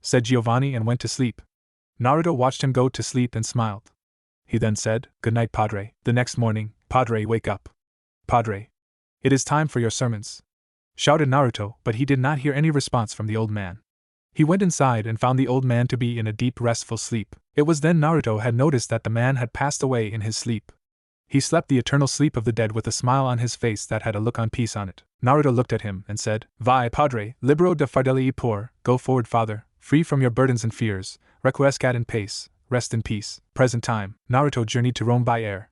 said Giovanni and went to sleep. Naruto watched him go to sleep and smiled. He then said, "Good night, Padre." The next morning, "Padre, wake up. Padre, it is time for your sermons," shouted Naruto, but he did not hear any response from the old man. He went inside and found the old man to be in a deep, restful sleep. It was then Naruto had noticed that the man had passed away in his sleep. He slept the eternal sleep of the dead with a smile on his face that had a look on peace on it. Naruto looked at him and said, "Vai, Padre, libero de fardeli por." Go forward, Father, free from your burdens and fears, requiescat in pace, rest in peace. Present time, Naruto journeyed to Rome by air.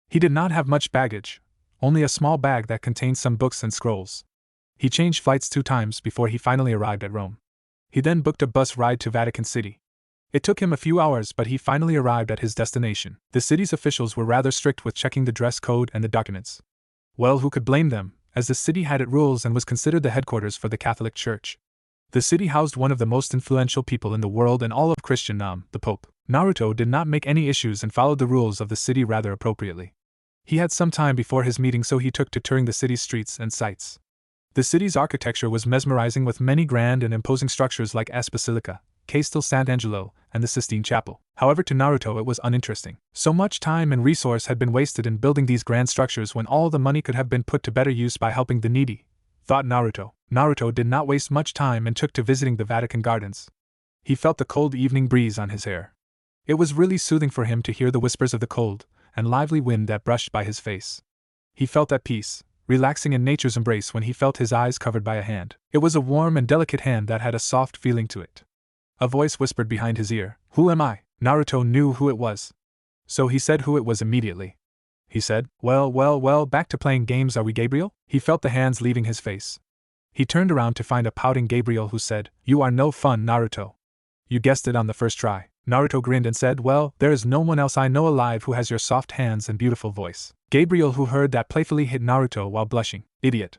He did not have much baggage, only a small bag that contained some books and scrolls. He changed flights 2 times before he finally arrived at Rome. He then booked a bus ride to Vatican City. It took him a few hours, but he finally arrived at his destination. The city's officials were rather strict with checking the dress code and the documents. Well, who could blame them, as the city had its rules and was considered the headquarters for the Catholic Church. The city housed one of the most influential people in the world and all of Christendom, the Pope. Naruto did not make any issues and followed the rules of the city rather appropriately. He had some time before his meeting, so he took to touring the city's streets and sights. The city's architecture was mesmerizing, with many grand and imposing structures like S Basilica, Castel Sant'Angelo, and the Sistine Chapel. However, to Naruto it was uninteresting. So much time and resource had been wasted in building these grand structures when all the money could have been put to better use by helping the needy, thought Naruto. Naruto did not waste much time and took to visiting the Vatican gardens. He felt the cold evening breeze on his hair. It was really soothing for him to hear the whispers of the cold and lively wind that brushed by his face. He felt at peace, relaxing in nature's embrace when he felt his eyes covered by a hand. It was a warm and delicate hand that had a soft feeling to it. A voice whispered behind his ear, "Who am I?" Naruto knew who it was. So he said who it was immediately. He said, Well, back to playing games are we, Gabriel?" He felt the hands leaving his face. He turned around to find a pouting Gabriel who said, "You are no fun, Naruto." "You guessed it on the first try." Naruto grinned and said, "Well, there is no one else I know alive who has your soft hands and beautiful voice." Gabriel, who heard that, playfully hit Naruto while blushing. "Idiot.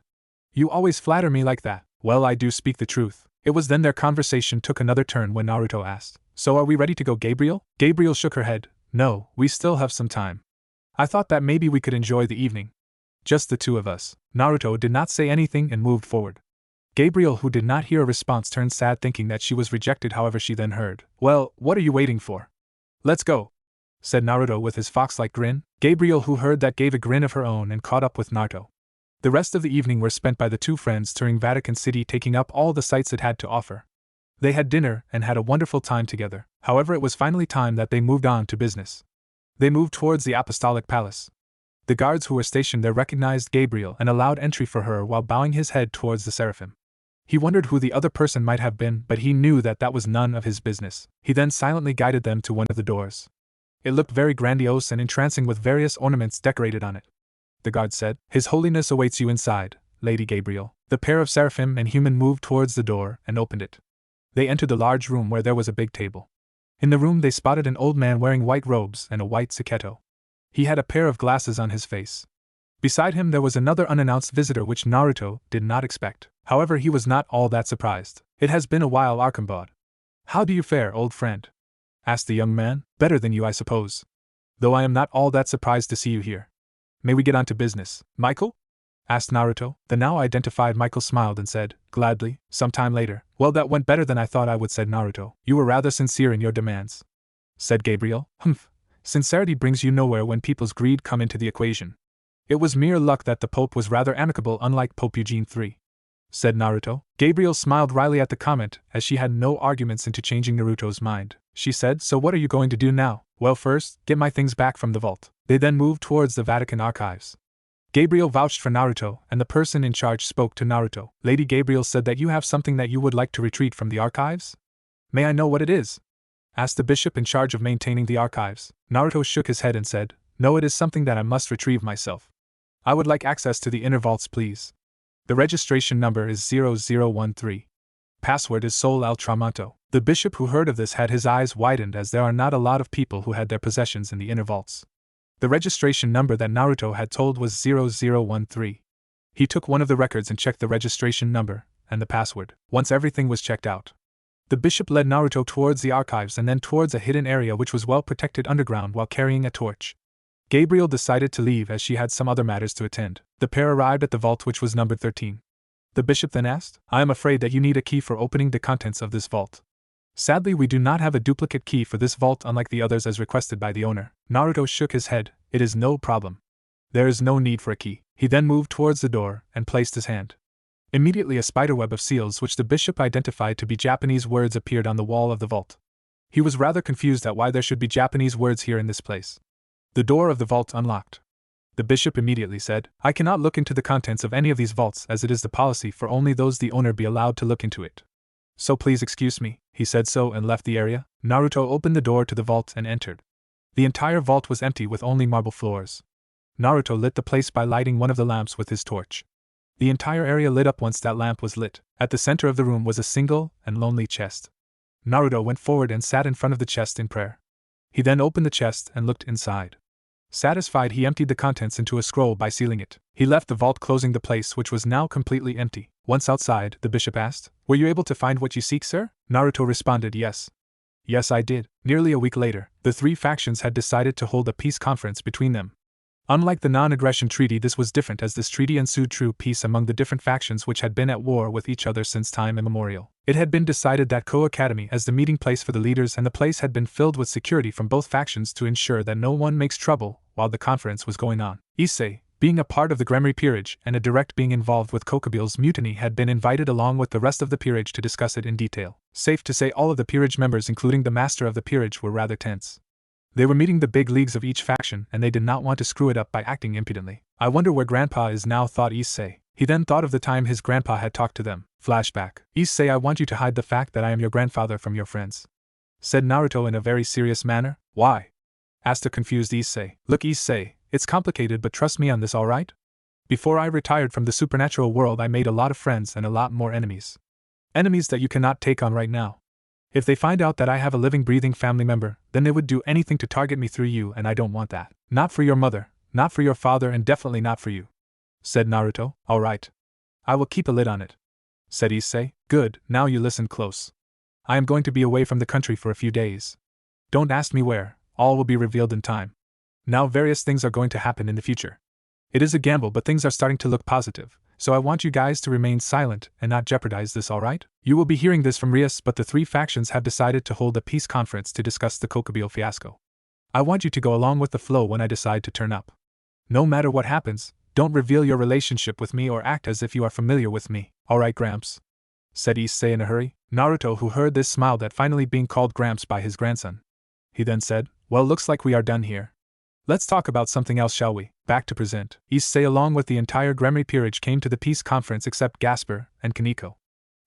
You always flatter me like that." "Well, I do speak the truth." It was then their conversation took another turn when Naruto asked, "So are we ready to go, Gabriel?" Gabriel shook her head. "No, we still have some time. I thought that maybe we could enjoy the evening. Just the two of us." Naruto did not say anything and moved forward. Gabriel, who did not hear a response, turned sad, thinking that she was rejected. However, she then heard, "Well, what are you waiting for? Let's go," said Naruto with his fox-like grin. Gabriel, who heard that, gave a grin of her own and caught up with Naruto. The rest of the evening were spent by the two friends touring Vatican City, taking up all the sights it had to offer. They had dinner and had a wonderful time together. However, it was finally time that they moved on to business. They moved towards the Apostolic Palace. The guards who were stationed there recognized Gabriel and allowed entry for her while bowing his head towards the seraphim. He wondered who the other person might have been, but he knew that that was none of his business. He then silently guided them to one of the doors. It looked very grandiose and entrancing, with various ornaments decorated on it. The guard said, "His Holiness awaits you inside, Lady Gabriel." The pair of seraphim and human moved towards the door and opened it. They entered the large room where there was a big table. In the room they spotted an old man wearing white robes and a white saketo. He had a pair of glasses on his face. Beside him there was another unannounced visitor which Naruto did not expect. However, he was not all that surprised. "It has been a while, Arcambod. How do you fare, old friend?" asked the young man. "Better than you, I suppose. Though I am not all that surprised to see you here. May we get on to business, Michael?" asked Naruto. The now identified Michael smiled and said, "Gladly." Some time later, "Well, that went better than I thought I would," said Naruto. "You were rather sincere in your demands," said Gabriel. "Humph. Sincerity brings you nowhere when people's greed come into the equation." "It was mere luck that the Pope was rather amicable, unlike Pope Eugene III," said Naruto. Gabriel smiled wryly at the comment, as she had no arguments into changing Naruto's mind. She said, "So what are you going to do now?" "Well, first, get my things back from the vault." They then moved towards the Vatican archives. Gabriel vouched for Naruto, and the person in charge spoke to Naruto. "Lady Gabriel said that you have something that you would like to retrieve from the archives? May I know what it is?" asked the bishop in charge of maintaining the archives. Naruto shook his head and said, "No, it is something that I must retrieve myself. I would like access to the inner vaults, please. The registration number is 0013. Password is Sol al Tramonto." The bishop, who heard of this, had his eyes widened, as there are not a lot of people who had their possessions in the inner vaults. The registration number that Naruto had told was 0013. He took one of the records and checked the registration number and the password. Once everything was checked out, the bishop led Naruto towards the archives and then towards a hidden area which was well protected underground while carrying a torch. Gabriel decided to leave as she had some other matters to attend. The pair arrived at the vault, which was numbered 13. The bishop then asked, "I am afraid that you need a key for opening the contents of this vault." "Sadly, we do not have a duplicate key for this vault unlike the others as requested by the owner." Naruto shook his head. "It is no problem. There is no need for a key." He then moved towards the door and placed his hand. Immediately a spiderweb of seals which the bishop identified to be Japanese words appeared on the wall of the vault. He was rather confused at why there should be Japanese words here in this place. The door of the vault unlocked. The bishop immediately said, "I cannot look into the contents of any of these vaults, as it is the policy for only those the owner be allowed to look into it. So please excuse me." He said so and left the area. Naruto opened the door to the vault and entered. The entire vault was empty with only marble floors. Naruto lit the place by lighting one of the lamps with his torch. The entire area lit up once that lamp was lit. At the center of the room was a single and lonely chest. Naruto went forward and sat in front of the chest in prayer. He then opened the chest and looked inside. Satisfied, he emptied the contents into a scroll by sealing it. He left the vault, closing the place, which was now completely empty. Once outside, the bishop asked, "Were you able to find what you seek, sir?" Naruto responded, "Yes. Yes, I did." Nearly a week later, the three factions had decided to hold a peace conference between them. Unlike the non-aggression treaty, this was different, as this treaty ensued true peace among the different factions which had been at war with each other since time immemorial. It had been decided that Koa Academy as the meeting place for the leaders, and the place had been filled with security from both factions to ensure that no one makes trouble while the conference was going on. Issei, being a part of the Gremory peerage and a direct being involved with Kokabiel's mutiny, had been invited along with the rest of the peerage to discuss it in detail. Safe to say, all of the peerage members, including the master of the peerage, were rather tense. They were meeting the big leagues of each faction, and they did not want to screw it up by acting impudently. "I wonder where Grandpa is now," thought Issei. He then thought of the time his grandpa had talked to them. Flashback. "Issei, I want you to hide the fact that I am your grandfather from your friends," said Naruto in a very serious manner. "Why?" asked a confused Issei. "Look, Issei, it's complicated, but trust me on this, alright? Before I retired from the supernatural world, I made a lot of friends and a lot more enemies. Enemies that you cannot take on right now. If they find out that I have a living, breathing family member, then they would do anything to target me through you, and I don't want that. Not for your mother, not for your father, and definitely not for you," said Naruto. "Alright. I will keep a lid on it," said Issei. "Good, now you listen close. I am going to be away from the country for a few days. Don't ask me where, all will be revealed in time. Now various things are going to happen in the future. It is a gamble, but things are starting to look positive, so I want you guys to remain silent and not jeopardize this, alright? You will be hearing this from Rias, but the three factions have decided to hold a peace conference to discuss the Kokabiel fiasco. I want you to go along with the flow when I decide to turn up. No matter what happens, don't reveal your relationship with me or act as if you are familiar with me." "Alright, Gramps," said Issei in a hurry. Naruto, who heard this, smiled at finally being called Gramps by his grandson. He then said, "Well, looks like we are done here. Let's talk about something else, shall we?" Back to present. Issei along with the entire Gremory peerage came to the peace conference except Gasper and Kaneko.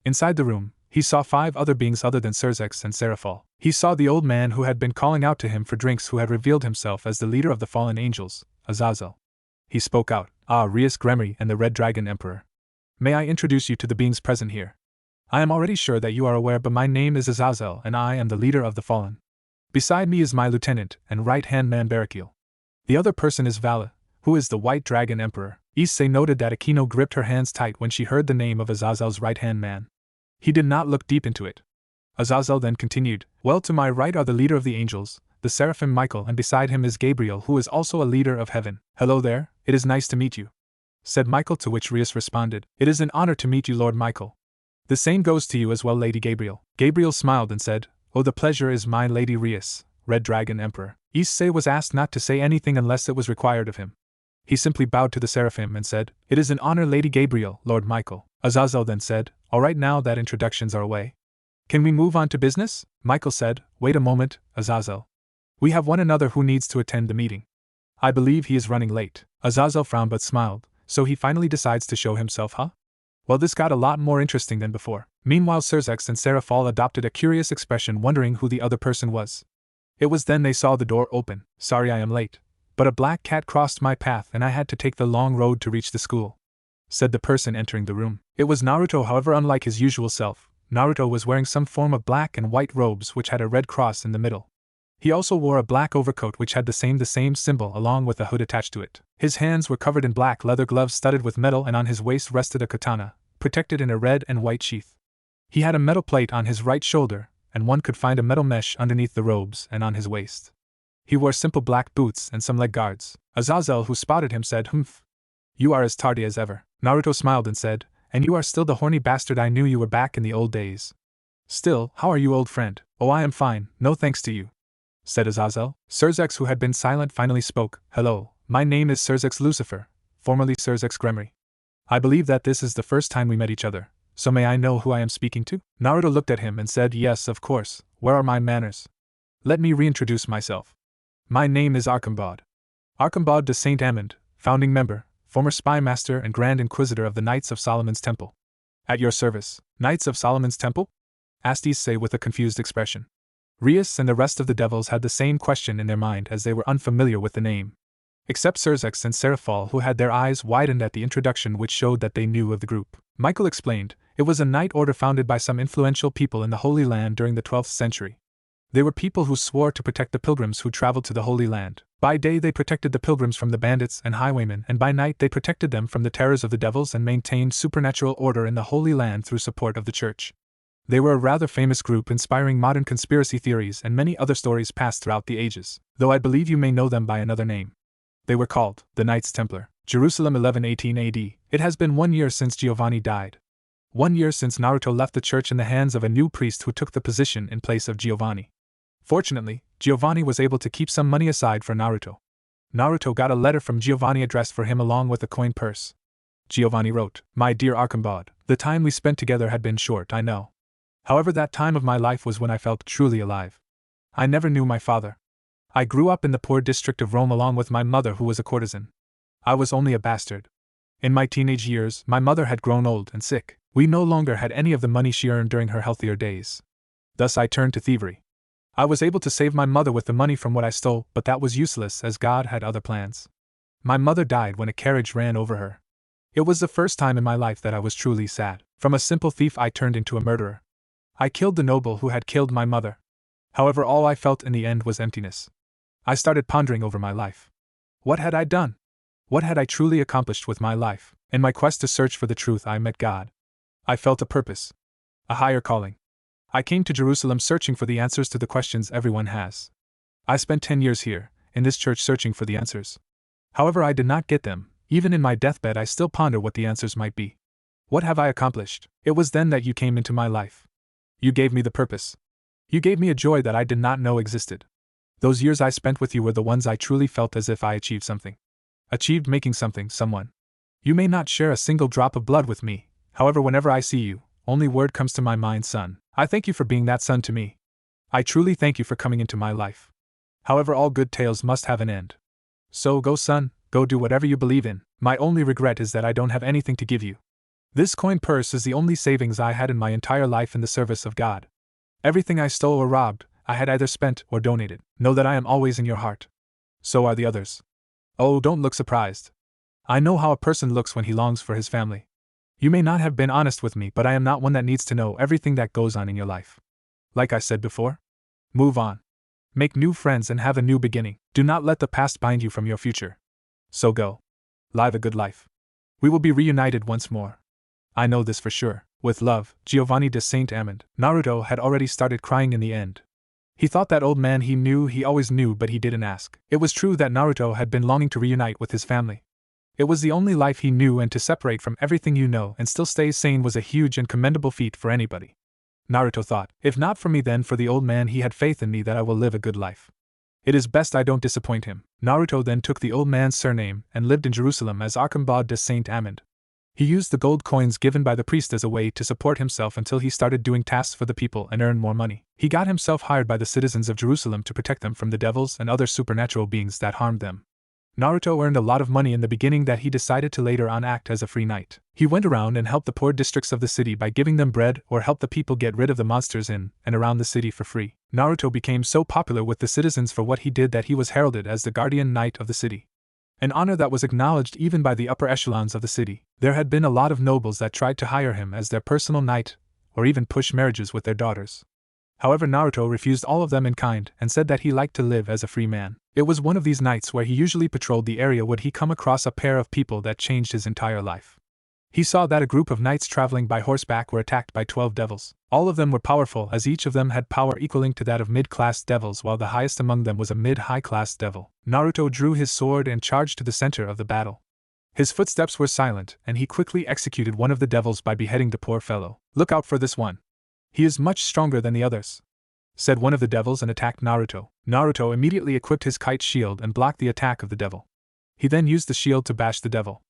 Inside the room, he saw 5 other beings other than Surzex and Seraphol. He saw the old man who had been calling out to him for drinks, who had revealed himself as the leader of the fallen angels, Azazel. He spoke out, "Ah, Rias Gremory and the Red Dragon Emperor. May I introduce you to the beings present here? I am already sure that you are aware, but my name is Azazel and I am the leader of the fallen. Beside me is my lieutenant and right-hand man Barakiel. The other person is Vala, who is the White Dragon Emperor." Issei noted that Akino gripped her hands tight when she heard the name of Azazel's right-hand man. He did not look deep into it. Azazel then continued, "Well, to my right are the leader of the angels, the Seraphim Michael, and beside him is Gabriel, who is also a leader of heaven." "Hello there, it is nice to meet you," said Michael, to which Rias responded, "It is an honor to meet you, Lord Michael. The same goes to you as well, Lady Gabriel." Gabriel smiled and said, "Oh, the pleasure is mine, Lady Rias, Red Dragon Emperor." Issei was asked not to say anything unless it was required of him. He simply bowed to the Seraphim and said, "It is an honor, Lady Gabriel, Lord Michael." Azazel then said, "Alright, now that introductions are away, can we move on to business?" Michael said, "Wait a moment, Azazel. We have one another who needs to attend the meeting. I believe he is running late." Azazel frowned but smiled. "So he finally decides to show himself, huh? Well, this got a lot more interesting than before." Meanwhile, Surzex and Seraphol adopted a curious expression, wondering who the other person was. It was then they saw the door open. "Sorry I am late, but a black cat crossed my path and I had to take the long road to reach the school," said the person entering the room. It was Naruto. However, unlike his usual self, Naruto was wearing some form of black and white robes which had a red cross in the middle. He also wore a black overcoat which had the same symbol along with a hood attached to it. His hands were covered in black leather gloves studded with metal, and on his waist rested a katana, protected in a red and white sheath. He had a metal plate on his right shoulder, and one could find a metal mesh underneath the robes and on his waist. He wore simple black boots and some leg guards. Azazel, who spotted him, said, "Humph. You are as tardy as ever." Naruto smiled and said, "And you are still the horny bastard I knew you were back in the old days. Still, how are you, old friend?" "Oh, I am fine, no thanks to you," said Azazel. Surzex, who had been silent, finally spoke. "Hello, my name is Surzex Lucifer, formerly Surzex Gremory. I believe that this is the first time we met each other, so may I know who I am speaking to?" Naruto looked at him and said, "Yes, of course, where are my manners? Let me reintroduce myself. My name is Archambaud. Archambaud de Saint Amand, founding member, former spy master and Grand Inquisitor of the Knights of Solomon's Temple." "At your service, Knights of Solomon's Temple?" asked Issei with a confused expression. Rias and the rest of the devils had the same question in their mind, as they were unfamiliar with the name. Except Surzex and Serafal, who had their eyes widened at the introduction, which showed that they knew of the group. Michael explained, it was a knight order founded by some influential people in the Holy Land during the 12th century. They were people who swore to protect the pilgrims who traveled to the Holy Land. By day they protected the pilgrims from the bandits and highwaymen, and by night they protected them from the terrors of the devils and maintained supernatural order in the Holy Land through support of the Church. They were a rather famous group, inspiring modern conspiracy theories and many other stories passed throughout the ages, though I believe you may know them by another name. They were called the Knights Templar. Jerusalem 1118 AD. It has been 1 year since Giovanni died. 1 year since Naruto left the church in the hands of a new priest who took the position in place of Giovanni. Fortunately, Giovanni was able to keep some money aside for Naruto. Naruto got a letter from Giovanni addressed for him along with a coin purse. Giovanni wrote, "My dear Archibald, the time we spent together had been short, I know. However, that time of my life was when I felt truly alive. I never knew my father. I grew up in the poor district of Rome along with my mother, who was a courtesan. I was only a bastard. In my teenage years, my mother had grown old and sick. We no longer had any of the money she earned during her healthier days. Thus I turned to thievery. I was able to save my mother with the money from what I stole, but that was useless as God had other plans. My mother died when a carriage ran over her. It was the first time in my life that I was truly sad. From a simple thief I turned into a murderer. I killed the noble who had killed my mother. However, all I felt in the end was emptiness. I started pondering over my life. What had I done? What had I truly accomplished with my life? In my quest to search for the truth, I met God. I felt a purpose. A higher calling. I came to Jerusalem searching for the answers to the questions everyone has. I spent 10 years here, in this church, searching for the answers. However, I did not get them. Even in my deathbed I still ponder what the answers might be. What have I accomplished? It was then that you came into my life. You gave me the purpose. You gave me a joy that I did not know existed. Those years I spent with you were the ones I truly felt as if I achieved something. Achieved making something, someone. You may not share a single drop of blood with me, however, whenever I see you, only word comes to my mind, son. I thank you for being that son to me. I truly thank you for coming into my life. However, all good tales must have an end. So go, son, go do whatever you believe in. My only regret is that I don't have anything to give you. This coin purse is the only savings I had in my entire life in the service of God. Everything I stole or robbed, I had either spent or donated. Know that I am always in your heart. So are the others. Oh, don't look surprised. I know how a person looks when he longs for his family. You may not have been honest with me, but I am not one that needs to know everything that goes on in your life. Like I said before, move on. Make new friends and have a new beginning. Do not let the past bind you from your future. So go. Live a good life. We will be reunited once more. I know this for sure. With love, Giovanni de Saint-Amand. Naruto had already started crying in the end. He thought that old man he always knew, but he didn't ask. It was true that Naruto had been longing to reunite with his family. It was the only life he knew, and to separate from everything you know and still stay sane was a huge and commendable feat for anybody. Naruto thought, if not for me then for the old man, he had faith in me that I will live a good life. It is best I don't disappoint him. Naruto then took the old man's surname and lived in Jerusalem as Archibald de Saint-Amand. He used the gold coins given by the priest as a way to support himself until he started doing tasks for the people and earned more money. He got himself hired by the citizens of Jerusalem to protect them from the devils and other supernatural beings that harmed them. Naruto earned a lot of money in the beginning that he decided to later on act as a free knight. He went around and helped the poor districts of the city by giving them bread or helped the people get rid of the monsters in and around the city for free. Naruto became so popular with the citizens for what he did that he was heralded as the guardian knight of the city. An honor that was acknowledged even by the upper echelons of the city. There had been a lot of nobles that tried to hire him as their personal knight, or even push marriages with their daughters. However, Naruto refused all of them in kind and said that he liked to live as a free man. It was one of these nights where he usually patrolled the area would he come across a pair of people that changed his entire life. He saw that a group of knights traveling by horseback were attacked by 12 devils. All of them were powerful, as each of them had power equaling to that of mid-class devils, while the highest among them was a mid-high-class devil. Naruto drew his sword and charged to the center of the battle. His footsteps were silent, and he quickly executed one of the devils by beheading the poor fellow. "Look out for this one. He is much stronger than the others," said one of the devils and attacked Naruto. Naruto immediately equipped his kite shield and blocked the attack of the devil. He then used the shield to bash the devil.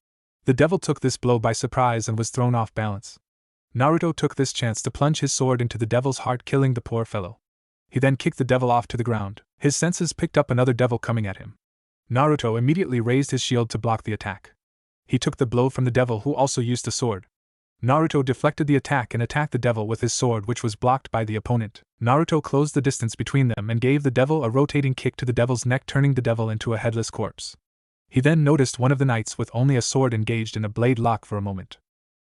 The devil took this blow by surprise and was thrown off balance. Naruto took this chance to plunge his sword into the devil's heart, killing the poor fellow. He then kicked the devil off to the ground. His senses picked up another devil coming at him. Naruto immediately raised his shield to block the attack. He took the blow from the devil, who also used a sword. Naruto deflected the attack and attacked the devil with his sword, which was blocked by the opponent. Naruto closed the distance between them and gave the devil a rotating kick to the devil's neck, turning the devil into a headless corpse. He then noticed one of the knights with only a sword engaged in a blade lock for a moment.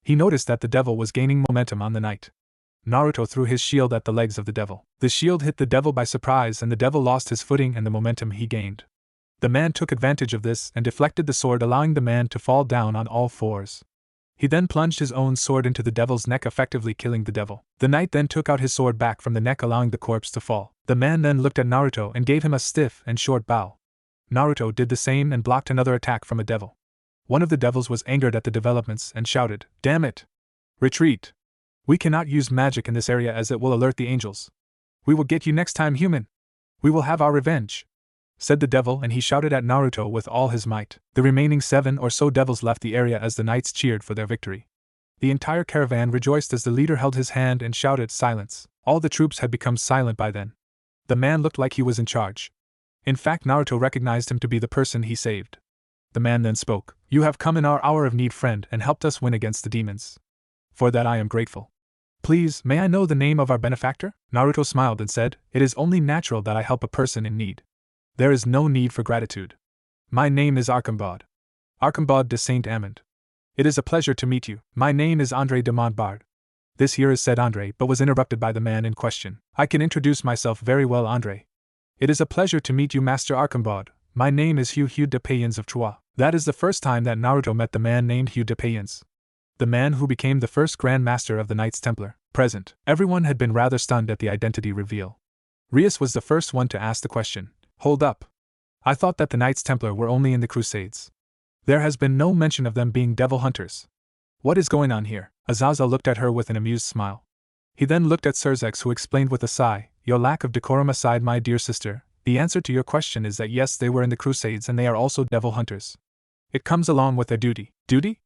He noticed that the devil was gaining momentum on the knight. Naruto threw his shield at the legs of the devil. The shield hit the devil by surprise and the devil lost his footing and the momentum he gained. The man took advantage of this and deflected the sword, allowing the man to fall down on all fours. He then plunged his own sword into the devil's neck, effectively killing the devil. The knight then took out his sword back from the neck, allowing the corpse to fall. The man then looked at Naruto and gave him a stiff and short bow. Naruto did the same and blocked another attack from a devil. One of the devils was angered at the developments and shouted, "Damn it! Retreat! We cannot use magic in this area as it will alert the angels. We will get you next time, human! We will have our revenge!" said the devil, and he shouted at Naruto with all his might. The remaining 7 or so devils left the area as the knights cheered for their victory. The entire caravan rejoiced as the leader held his hand and shouted, "Silence!" All the troops had become silent by then. The man looked like he was in charge. In fact, Naruto recognized him to be the person he saved. The man then spoke, "You have come in our hour of need, friend, and helped us win against the demons. For that I am grateful. Please, may I know the name of our benefactor?" Naruto smiled and said, "It is only natural that I help a person in need. There is no need for gratitude. My name is Archambaud. Archambaud de Saint-Amand. It is a pleasure to meet you. My name is André de Montbard." This here is said André, but was interrupted by the man in question. "I can introduce myself very well, André. It is a pleasure to meet you, Master Archambaud. My name is Hugh de Payens of Troyes." That is the first time that Naruto met the man named Hugh de Payens, the man who became the first Grand Master of the Knights Templar. Present, everyone had been rather stunned at the identity reveal. Rias was the first one to ask the question. "Hold up. I thought that the Knights Templar were only in the Crusades. There has been no mention of them being devil hunters. What is going on here?" Azazel looked at her with an amused smile. He then looked at Surzex, who explained with a sigh, "Your lack of decorum aside, my dear sister, the answer to your question is that yes, they were in the Crusades and they are also devil hunters. It comes along with their duty." "Duty?"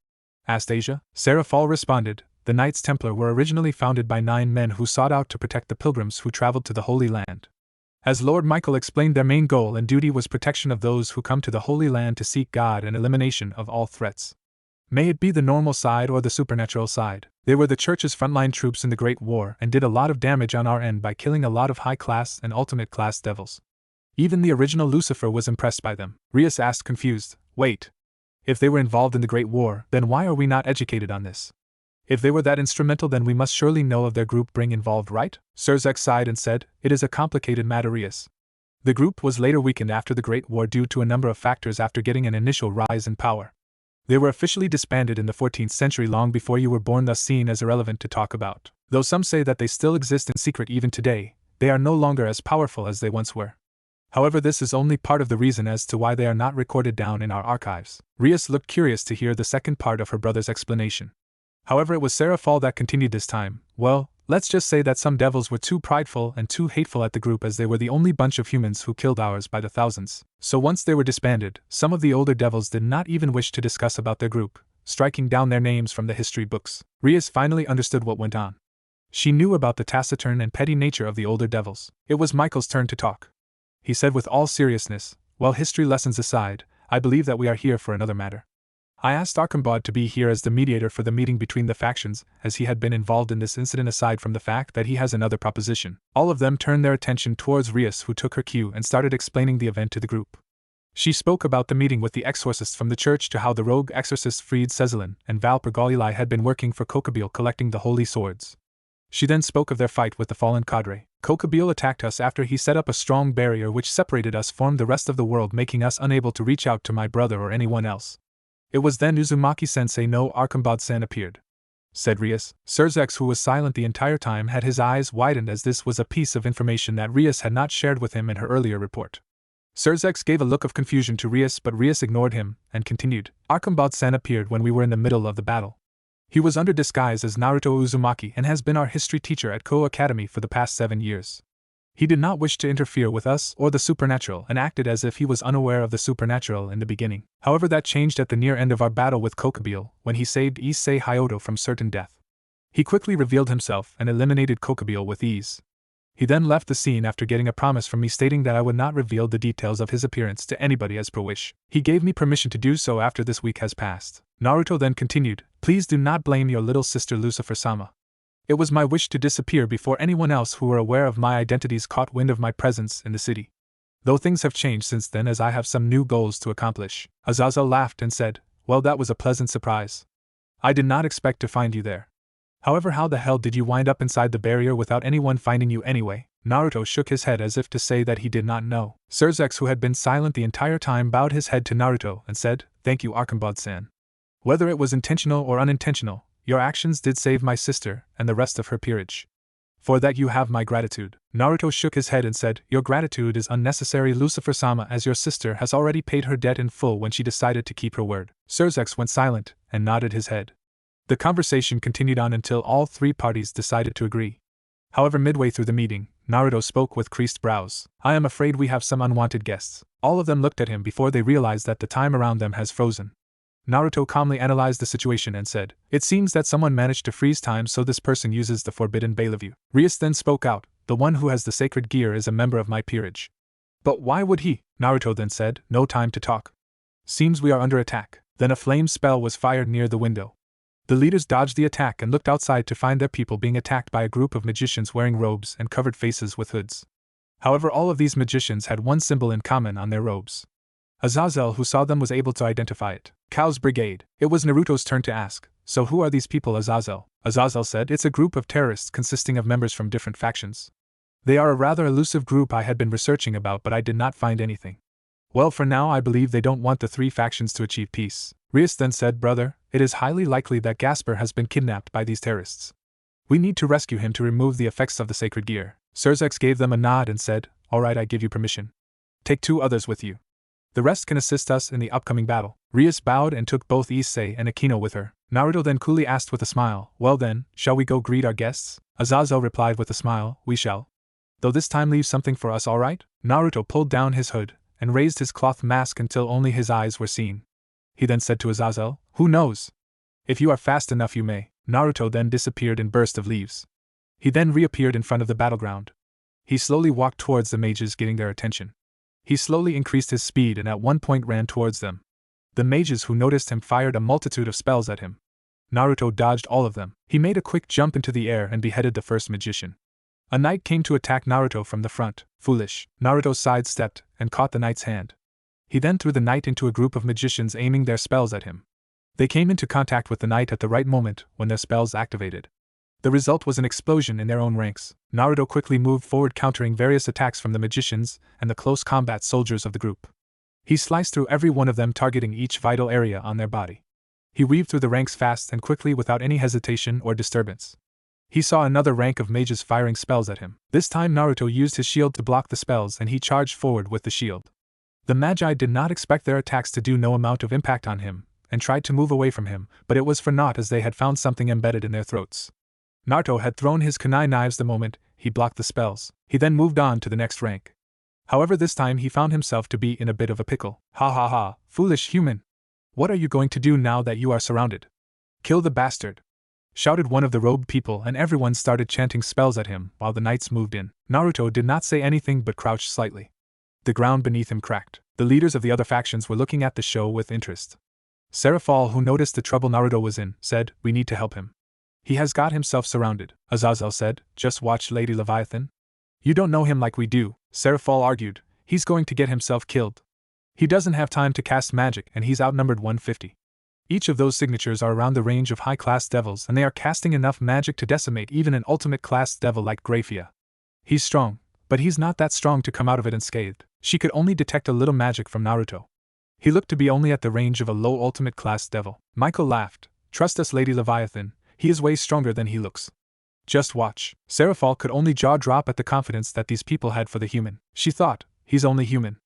asked Asia. Sarah Fall responded, "The Knights Templar were originally founded by 9 men who sought out to protect the pilgrims who traveled to the Holy Land. As Lord Michael explained, their main goal and duty was protection of those who come to the Holy Land to seek God and elimination of all threats. May it be the normal side or the supernatural side. They were the Church's frontline troops in the Great War and did a lot of damage on our end by killing a lot of high-class and ultimate-class devils. Even the original Lucifer was impressed by them." Rias asked, confused, "Wait. If they were involved in the Great War, then why are we not educated on this? If they were that instrumental, then we must surely know of their group being involved, right?" Surzex sighed and said, "It is a complicated matter, Rias. The group was later weakened after the Great War due to a number of factors after getting an initial rise in power. They were officially disbanded in the 14th century, long before you were born, thus seen as irrelevant to talk about. Though some say that they still exist in secret even today, they are no longer as powerful as they once were. However, this is only part of the reason as to why they are not recorded down in our archives." Rias looked curious to hear the second part of her brother's explanation. However, it was Sarah Fall that continued this time. "Well, let's just say that some devils were too prideful and too hateful at the group, as they were the only bunch of humans who killed ours by the thousands. So once they were disbanded, some of the older devils did not even wish to discuss about their group, striking down their names from the history books." Rias finally understood what went on. She knew about the taciturn and petty nature of the older devils. It was Michael's turn to talk. He said with all seriousness, "Well, history lessons aside, I believe that we are here for another matter. I asked Archambaud to be here as the mediator for the meeting between the factions, as he had been involved in this incident, aside from the fact that he has another proposition." All of them turned their attention towards Rias, who took her cue and started explaining the event to the group. She spoke about the meeting with the exorcists from the church, to how the rogue exorcists Fried Cezelin and Val Pergolili had been working for Kokabiel collecting the holy swords. She then spoke of their fight with the fallen cadre. "Kokabiel attacked us after he set up a strong barrier which separated us from the rest of the world, making us unable to reach out to my brother or anyone else. It was then Uzumaki-sensei no Archambaud-san appeared," said Rias. Surzex, who was silent the entire time, had his eyes widened, as this was a piece of information that Rias had not shared with him in her earlier report. Surzex gave a look of confusion to Rias, but Rias ignored him and continued, "Archambaud-san appeared when we were in the middle of the battle. He was under disguise as Naruto Uzumaki and has been our history teacher at Koa Academy for the past 7 years. He did not wish to interfere with us or the supernatural and acted as if he was unaware of the supernatural in the beginning. However, that changed at the near end of our battle with Kokabiel, when he saved Issei Hyoto from certain death. He quickly revealed himself and eliminated Kokabiel with ease. He then left the scene after getting a promise from me stating that I would not reveal the details of his appearance to anybody as per wish. He gave me permission to do so after this week has passed." Naruto then continued, "Please do not blame your little sister Lucifer-sama. It was my wish to disappear before anyone else who were aware of my identities caught wind of my presence in the city. Though things have changed since then as I have some new goals to accomplish. Azazel laughed and said, well, that was a pleasant surprise. I did not expect to find you there. However, how the hell did you wind up inside the barrier without anyone finding you anyway? Naruto shook his head as if to say that he did not know. Surzex, who had been silent the entire time, bowed his head to Naruto and said, thank you, Arcambod-san. Whether it was intentional or unintentional, your actions did save my sister and the rest of her peerage. For that you have my gratitude. Naruto shook his head and said, your gratitude is unnecessary, Lucifer-sama, as your sister has already paid her debt in full when she decided to keep her word. Surzex went silent and nodded his head. The conversation continued on until all three parties decided to agree. However, midway through the meeting, Naruto spoke with creased brows. I am afraid we have some unwanted guests. All of them looked at him before they realized that the time around them has frozen. Naruto calmly analyzed the situation and said, it seems that someone managed to freeze time, so this person uses the forbidden Bellevue. Rias then spoke out, the one who has the sacred gear is a member of my peerage. But why would he? Naruto then said, no time to talk. Seems we are under attack. Then a flame spell was fired near the window. The leaders dodged the attack and looked outside to find their people being attacked by a group of magicians wearing robes and covered faces with hoods. However, all of these magicians had one symbol in common on their robes. Azazel, who saw them, was able to identify it. Cow's Brigade. It was Naruto's turn to ask, so who are these people, Azazel? Azazel said, it's a group of terrorists consisting of members from different factions. They are a rather elusive group I had been researching about, but I did not find anything. Well, for now I believe they don't want the three factions to achieve peace. Rias then said, brother, it is highly likely that Gasper has been kidnapped by these terrorists. We need to rescue him to remove the effects of the sacred gear. Surzex gave them a nod and said, alright, I give you permission. Take 2 others with you. The rest can assist us in the upcoming battle. Rias bowed and took both Issei and Akino with her. Naruto then coolly asked with a smile, well then, shall we go greet our guests? Azazel replied with a smile, we shall. Though this time leave something for us, alright? Naruto pulled down his hood and raised his cloth mask until only his eyes were seen. He then said to Azazel, who knows? If you are fast enough you may. Naruto then disappeared in burst of leaves. He then reappeared in front of the battleground. He slowly walked towards the mages, getting their attention. He slowly increased his speed and at one point ran towards them. The mages who noticed him fired a multitude of spells at him. Naruto dodged all of them. He made a quick jump into the air and beheaded the first magician. A knight came to attack Naruto from the front. Foolish. Naruto sidestepped and caught the knight's hand. He then threw the knight into a group of magicians aiming their spells at him. They came into contact with the knight at the right moment when their spells activated. The result was an explosion in their own ranks. Naruto quickly moved forward, countering various attacks from the magicians and the close combat soldiers of the group. He sliced through every one of them, targeting each vital area on their body. He weaved through the ranks fast and quickly without any hesitation or disturbance. He saw another rank of mages firing spells at him. This time Naruto used his shield to block the spells and he charged forward with the shield. The magi did not expect their attacks to do no amount of impact on him and tried to move away from him, but it was for naught as they had found something embedded in their throats. Naruto had thrown his kunai knives the moment he blocked the spells. He then moved on to the next rank. However, this time he found himself to be in a bit of a pickle. Ha ha ha, foolish human! What are you going to do now that you are surrounded? Kill the bastard! Shouted one of the robed people, and everyone started chanting spells at him while the knights moved in. Naruto did not say anything but crouched slightly. The ground beneath him cracked. The leaders of the other factions were looking at the show with interest. Seraphal, who noticed the trouble Naruto was in, said, we need to help him. He has got himself surrounded. Azazel said, just watch Lady Leviathan. You don't know him like we do, Seraphal argued. He's going to get himself killed. He doesn't have time to cast magic and he's outnumbered 150. Each of those signatures are around the range of high-class devils and they are casting enough magic to decimate even an ultimate-class devil like Grafia. He's strong, but he's not that strong to come out of it unscathed. She could only detect a little magic from Naruto. He looked to be only at the range of a low ultimate-class devil. Michael laughed. Trust us, Lady Leviathan, he is way stronger than he looks. Just watch. Seraphal could only jaw drop at the confidence that these people had for the human. She thought, he's only human.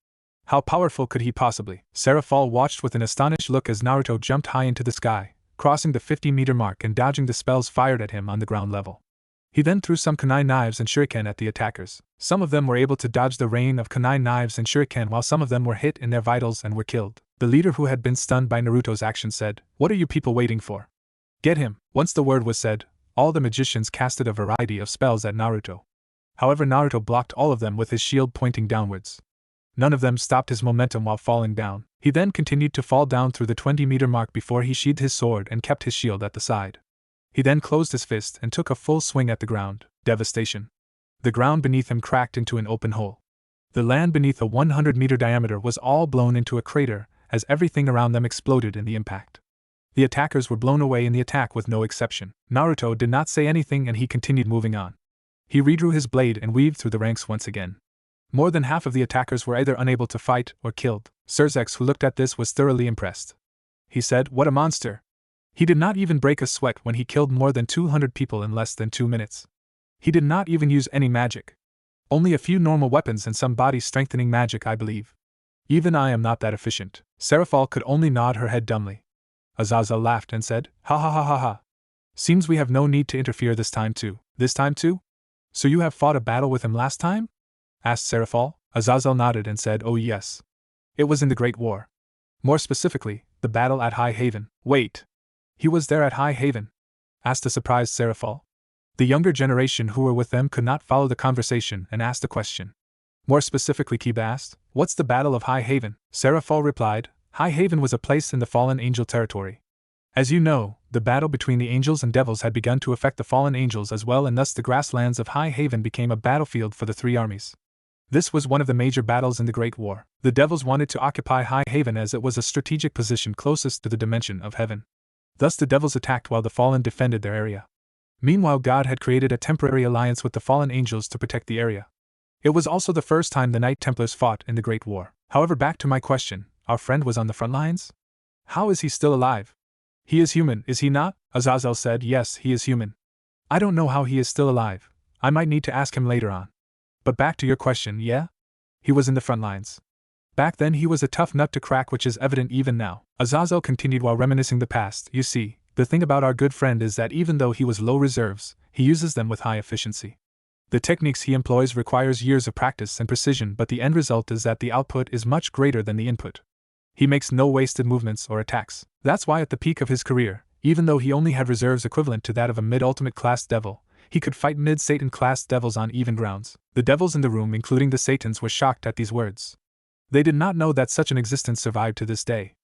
How powerful could he possibly? Seraphal watched with an astonished look as Naruto jumped high into the sky, crossing the 50-meter mark and dodging the spells fired at him on the ground level. He then threw some kunai knives and shuriken at the attackers. Some of them were able to dodge the rain of kunai knives and shuriken while some of them were hit in their vitals and were killed. The leader, who had been stunned by Naruto's action, said, what are you people waiting for? Get him! Once the word was said, all the magicians casted a variety of spells at Naruto. However, Naruto blocked all of them with his shield pointing downwards. None of them stopped his momentum while falling down. He then continued to fall down through the 20-meter mark before he sheathed his sword and kept his shield at the side. He then closed his fist and took a full swing at the ground. Devastation. The ground beneath him cracked into an open hole. The land beneath a 100-meter diameter was all blown into a crater, as everything around them exploded in the impact. The attackers were blown away in the attack with no exception. Naruto did not say anything and he continued moving on. He redrew his blade and weaved through the ranks once again. More than half of the attackers were either unable to fight or killed. Surzex, who looked at this, was thoroughly impressed. He said, "What a monster!" He did not even break a sweat when he killed more than 200 people in less than 2 minutes. He did not even use any magic. Only a few normal weapons and some body-strengthening magic, I believe. Even I am not that efficient. Seraphol could only nod her head dumbly. Azazel laughed and said, "Ha ha ha ha ha. Seems we have no need to interfere this time too." "This time too? So you have fought a battle with him last time?" asked Seraphol. Azazel nodded and said, "Oh yes. It was in the Great War. More specifically, the battle at High Haven." "Wait. He was there at High Haven?" asked the surprised Seraphol. The younger generation who were with them could not follow the conversation and asked a question. More specifically, Kiba asked, "What's the Battle of High Haven?" Seraphol replied, "High Haven was a place in the fallen angel territory. As you know, the battle between the angels and devils had begun to affect the fallen angels as well, and thus the grasslands of High Haven became a battlefield for the three armies. This was one of the major battles in the Great War. The devils wanted to occupy High Haven as it was a strategic position closest to the dimension of heaven. Thus the devils attacked while the fallen defended their area. Meanwhile, God had created a temporary alliance with the fallen angels to protect the area. It was also the first time the Knight Templars fought in the Great War. However, back to my question, our friend was on the front lines? How is he still alive?" "He is human, is he not?" Azazel said. "Yes, he is human. I don't know how he is still alive. I might need to ask him later on. But back to your question, yeah? He was in the front lines. Back then he was a tough nut to crack, which is evident even now." Azazel continued while reminiscing the past. "You see, the thing about our good friend is that even though he was low reserves, he uses them with high efficiency. The techniques he employs requires years of practice and precision, but the end result is that the output is much greater than the input. He makes no wasted movements or attacks. That's why at the peak of his career, even though he only had reserves equivalent to that of a mid-ultimate class devil, he could fight mid-Satan class devils on even grounds." The devils in the room, including the Satans, were shocked at these words. They did not know that such an existence survived to this day.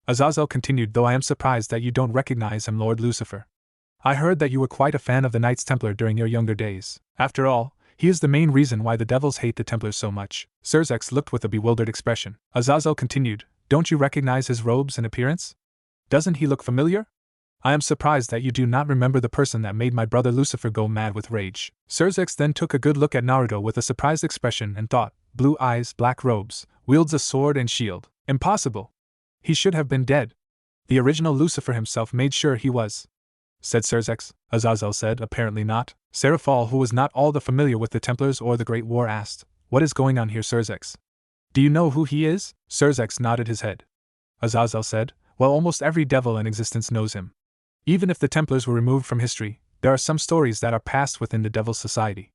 Azazel continued, "Though I am surprised that you don't recognize him, Lord Lucifer. I heard that you were quite a fan of the Knights Templar during your younger days. After all, he is the main reason why the devils hate the Templars so much." Surzex looked with a bewildered expression. Azazel continued, "Don't you recognize his robes and appearance? Doesn't he look familiar? I am surprised that you do not remember the person that made my brother Lucifer go mad with rage." Surzex then took a good look at Naruto with a surprised expression and thought, "Blue eyes, black robes, wields a sword and shield. Impossible. He should have been dead. The original Lucifer himself made sure he was," said Surzex. Azazel said, "Apparently not." Seraphol, who was not all that familiar with the Templars or the Great War, asked, "What is going on here, Surzex? Do you know who he is?" Surzex nodded his head. Azazel said, "Well, almost every devil in existence knows him. Even if the Templars were removed from history, there are some stories that are passed within the Devil's Society.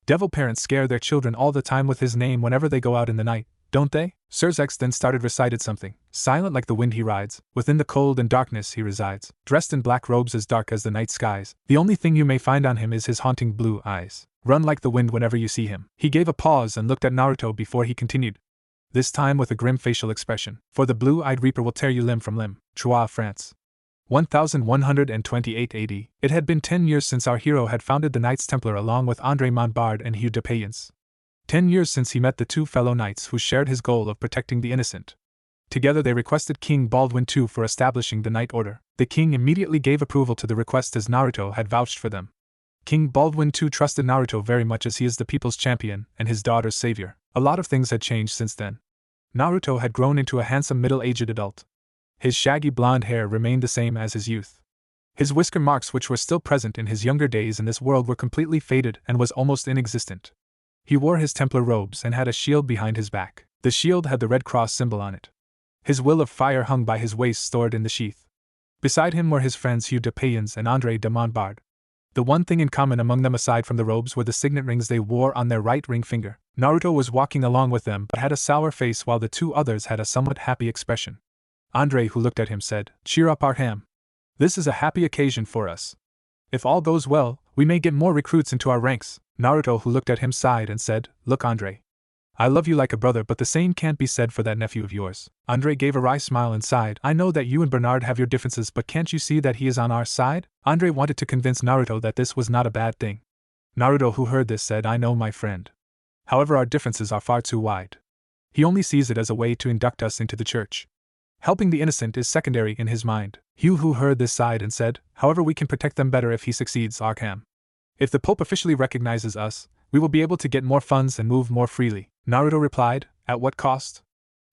Devil parents scare their children all the time with his name whenever they go out in the night, don't they?" Surzex then started recited something. "Silent like the wind he rides, within the cold and darkness he resides, dressed in black robes as dark as the night skies. The only thing you may find on him is his haunting blue eyes. Run like the wind whenever you see him." He gave a pause and looked at Naruto before he continued, this time with a grim facial expression. "For the blue-eyed reaper will tear you limb from limb." Troyes, France. 1128 AD. It had been 10 years since our hero had founded the Knights Templar along with André Montbard and Hugh de Payens. 10 years since he met the two fellow knights who shared his goal of protecting the innocent. Together they requested King Baldwin II for establishing the Knight Order. The king immediately gave approval to the request as Naruto had vouched for them. King Baldwin II trusted Naruto very much as he is the people's champion and his daughter's savior. A lot of things had changed since then. Naruto had grown into a handsome middle-aged adult. His shaggy blonde hair remained the same as his youth. His whisker marks, which were still present in his younger days in this world, were completely faded and was almost inexistent. He wore his Templar robes and had a shield behind his back. The shield had the Red Cross symbol on it. His will of fire hung by his waist, stored in the sheath. Beside him were his friends Hugh de Payens and André de Montbard. The one thing in common among them aside from the robes were the signet rings they wore on their right ring finger. Naruto was walking along with them but had a sour face, while the two others had a somewhat happy expression. André, who looked at him, said, "Cheer up, Arham. This is a happy occasion for us. If all goes well, we may get more recruits into our ranks." Naruto, who looked at him, sighed and said, "Look, André. I love you like a brother, but the same can't be said for that nephew of yours." André gave a wry smile and sighed. "I know that you and Bernard have your differences, but can't you see that he is on our side?" André wanted to convince Naruto that this was not a bad thing. Naruto, who heard this, said, "I know, my friend. However, our differences are far too wide. He only sees it as a way to induct us into the church. Helping the innocent is secondary in his mind. Hugh, who heard this, sighed and said, however, we can protect them better if he succeeds, Arkham. If the Pope officially recognizes us, we will be able to get more funds and move more freely. Naruto replied, at what cost?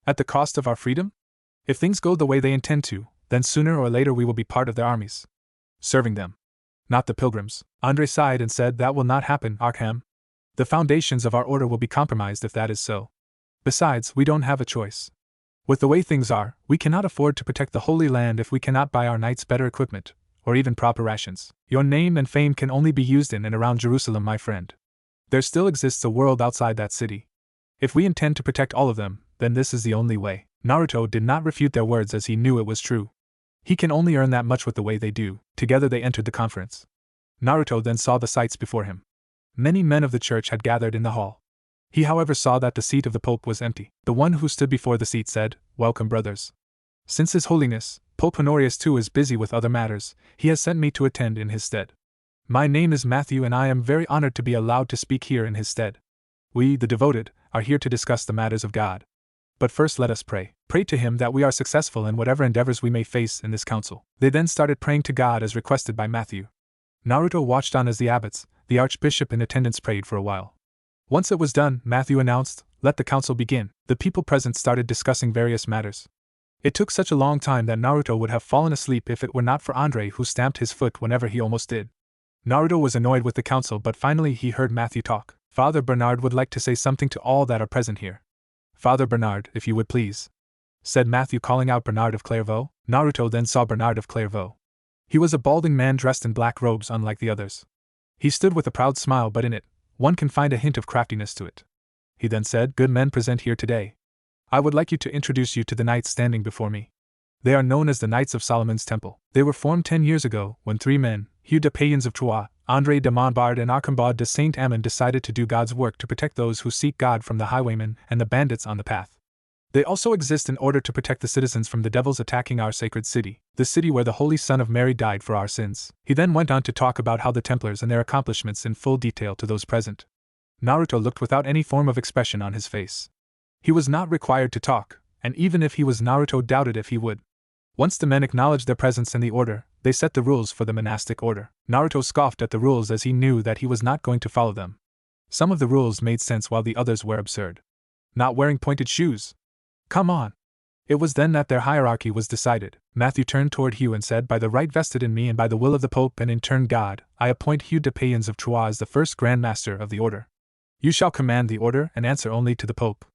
At the cost of our freedom? If things go the way they intend to, then sooner or later we will be part of their armies. Serving them. Not the pilgrims. Andre sighed and said, that will not happen, Arkham. The foundations of our order will be compromised if that is so. Besides, we don't have a choice. With the way things are, we cannot afford to protect the Holy Land if we cannot buy our knights better equipment, or even proper rations. Your name and fame can only be used in and around Jerusalem, my friend. There still exists a world outside that city. If we intend to protect all of them, then this is the only way. Naruto did not refute their words as he knew it was true. He can only earn that much with the way they do. Together they entered the conference. Naruto then saw the sights before him. Many men of the church had gathered in the hall. He, however, saw that the seat of the Pope was empty. The one who stood before the seat said, welcome, brothers. Since His Holiness, Pope Honorius II is busy with other matters, he has sent me to attend in his stead. My name is Matthew and I am very honored to be allowed to speak here in his stead. We, the devoted, are here to discuss the matters of God. But first let us pray. Pray to him that we are successful in whatever endeavors we may face in this council. They then started praying to God as requested by Matthew. Naruto watched on as the abbots, the archbishop in attendance, prayed for a while. Once it was done, Matthew announced, let the council begin. The people present started discussing various matters. It took such a long time that Naruto would have fallen asleep if it were not for Andre, who stamped his foot whenever he almost did. Naruto was annoyed with the council, but finally he heard Matthew talk. Father Bernard would like to say something to all that are present here. Father Bernard, if you would please, said Matthew, calling out Bernard of Clairvaux. Naruto then saw Bernard of Clairvaux. He was a balding man dressed in black robes unlike the others. He stood with a proud smile, but in it, one can find a hint of craftiness to it. He then said, good men present here today. I would like you to introduce you to the knights standing before me. They are known as the Knights of Solomon's Temple. They were formed 10 years ago, when 3 men, Hugh de Payens of Troyes, André de Montbard and Archambaud de Saint-Amand, decided to do God's work to protect those who seek God from the highwaymen and the bandits on the path. They also exist in order to protect the citizens from the devils attacking our sacred city, the city where the Holy Son of Mary died for our sins. He then went on to talk about how the Templars and their accomplishments in full detail to those present. Naruto looked without any form of expression on his face. He was not required to talk, and even if he was, Naruto doubted if he would. Once the men acknowledged their presence in the order, they set the rules for the monastic order. Naruto scoffed at the rules as he knew that he was not going to follow them. Some of the rules made sense while the others were absurd. Not wearing pointed shoes. Come on. It was then that their hierarchy was decided. Matthew turned toward Hugh and said, by the right vested in me and by the will of the Pope and in turn God, I appoint Hugh de Payens of Troyes as the first Grand Master of the order. You shall command the order and answer only to the Pope.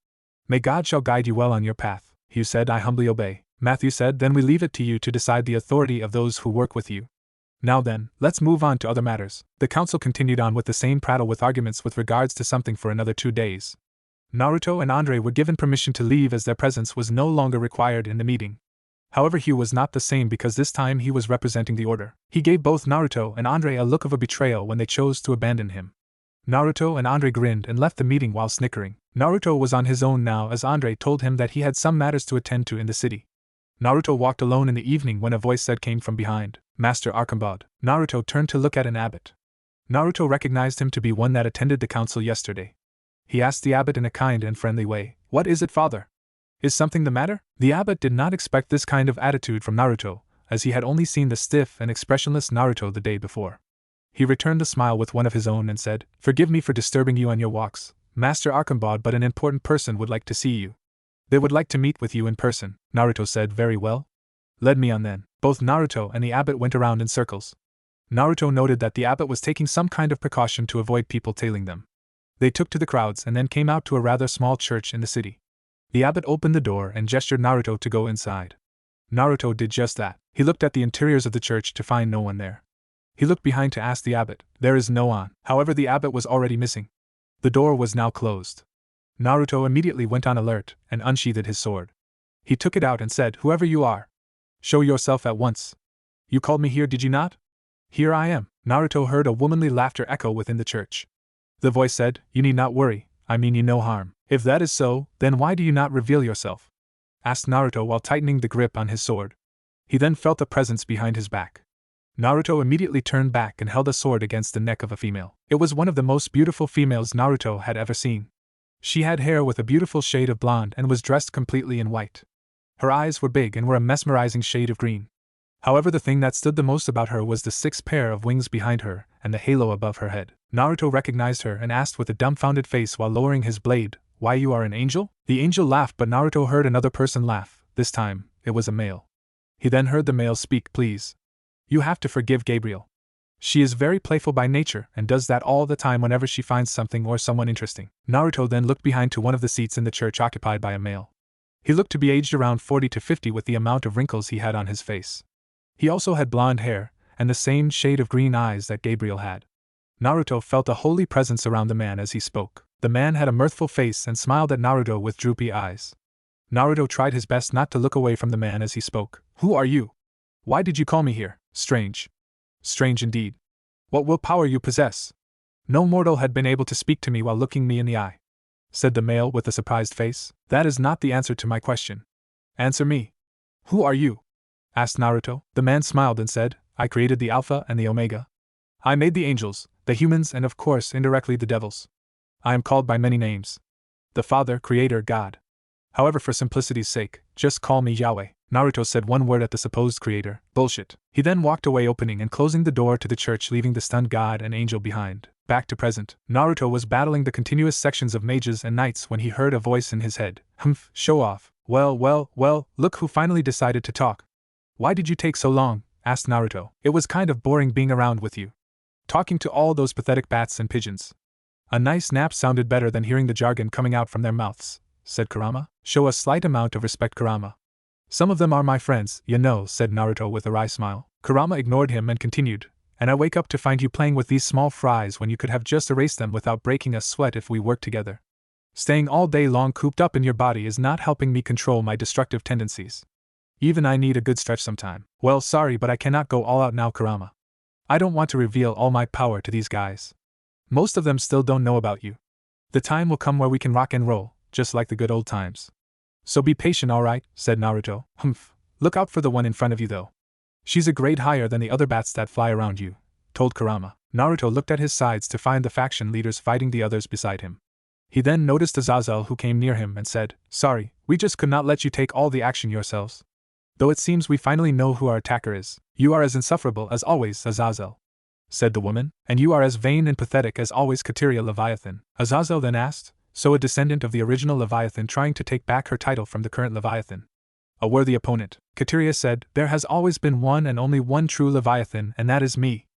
May God shall guide you well on your path. Hugh said, I humbly obey. Matthew said, then we leave it to you to decide the authority of those who work with you. Now then, let's move on to other matters. The council continued on with the same prattle with arguments with regards to something for another 2 days. Naruto and Andre were given permission to leave as their presence was no longer required in the meeting. However, Hugh was not the same because this time he was representing the order. He gave both Naruto and Andre a look of a betrayal when they chose to abandon him. Naruto and Andre grinned and left the meeting while snickering. Naruto was on his own now as Andre told him that he had some matters to attend to in the city. Naruto walked alone in the evening when a voice said came from behind, Master Archambaud. Naruto turned to look at an abbot. Naruto recognized him to be one that attended the council yesterday. He asked the abbot in a kind and friendly way, what is it, father? Is something the matter? The abbot did not expect this kind of attitude from Naruto, as he had only seen the stiff and expressionless Naruto the day before. He returned the smile with one of his own and said, forgive me for disturbing you on your walks, Master Archambaud, but an important person would like to see you. They would like to meet with you in person. Naruto said, very well. Lead me on then. Both Naruto and the abbot went around in circles. Naruto noted that the abbot was taking some kind of precaution to avoid people tailing them. They took to the crowds and then came out to a rather small church in the city. The abbot opened the door and gestured Naruto to go inside. Naruto did just that. He looked at the interiors of the church to find no one there. He looked behind to ask the abbot, there is no one. However, the abbot was already missing. The door was now closed. Naruto immediately went on alert and unsheathed his sword. He took it out and said, whoever you are, show yourself at once. You called me here, did you not? Here I am. Naruto heard a womanly laughter echo within the church. The voice said, you need not worry, I mean you no harm. If that is so, then why do you not reveal yourself? Asked Naruto while tightening the grip on his sword. He then felt a presence behind his back. Naruto immediately turned back and held a sword against the neck of a female. It was one of the most beautiful females Naruto had ever seen. She had hair with a beautiful shade of blonde and was dressed completely in white. Her eyes were big and were a mesmerizing shade of green. However, the thing that stood the most about her was the 6 pair of wings behind her and the halo above her head. Naruto recognized her and asked with a dumbfounded face while lowering his blade, "Why, you are an angel?" The angel laughed, but Naruto heard another person laugh. This time, it was a male. He then heard the male speak, "Please. You have to forgive Gabriel. She is very playful by nature and does that all the time whenever she finds something or someone interesting." Naruto then looked behind to one of the seats in the church occupied by a male. He looked to be aged around 40 to 50 with the amount of wrinkles he had on his face. He also had blonde hair and the same shade of green eyes that Gabriel had. Naruto felt a holy presence around the man as he spoke. The man had a mirthful face and smiled at Naruto with droopy eyes. Naruto tried his best not to look away from the man as he spoke. "Who are you? Why did you call me here? Strange. Strange indeed. What willpower you possess. No mortal had been able to speak to me while looking me in the eye," said the male with a surprised face. "That is not the answer to my question. Answer me. Who are you?" asked Naruto. The man smiled and said, "I created the Alpha and the Omega. I made the angels, the humans, and of course indirectly the devils. I am called by many names. The Father, Creator, God. However, for simplicity's sake, just call me Yahweh." Naruto said one word at the supposed creator. "Bullshit." He then walked away, opening and closing the door to the church, leaving the stunned god and angel behind. Back to present. Naruto was battling the continuous sections of mages and knights when he heard a voice in his head. "Humph, show off. Well, look who finally decided to talk." "Why did you take so long?" asked Naruto. "It was kind of boring being around with you. Talking to all those pathetic bats and pigeons." "A nice nap sounded better than hearing the jargon coming out from their mouths," said Kurama. "Show a slight amount of respect, Kurama. Some of them are my friends, you know," said Naruto with a wry smile. Kurama ignored him and continued, "And I wake up to find you playing with these small fries when you could have just erased them without breaking a sweat if we worked together. Staying all day long cooped up in your body is not helping me control my destructive tendencies. Even I need a good stretch sometime." "Well, sorry, but I cannot go all out now, Kurama. I don't want to reveal all my power to these guys. Most of them still don't know about you. The time will come where we can rock and roll, just like the good old times. So be patient, alright," said Naruto. "Humph. Look out for the one in front of you though. She's a grade higher than the other bats that fly around you," told Kurama. Naruto looked at his sides to find the faction leaders fighting the others beside him. He then noticed Azazel, who came near him and said, "Sorry, we just could not let you take all the action yourselves. Though it seems we finally know who our attacker is." "You are as insufferable as always, Azazel," said the woman. "And you are as vain and pathetic as always, Kateria Leviathan." Azazel then asked, "So a descendant of the original Leviathan trying to take back her title from the current Leviathan? A worthy opponent." Kateria said, "There has always been one and only one true Leviathan, and that is me."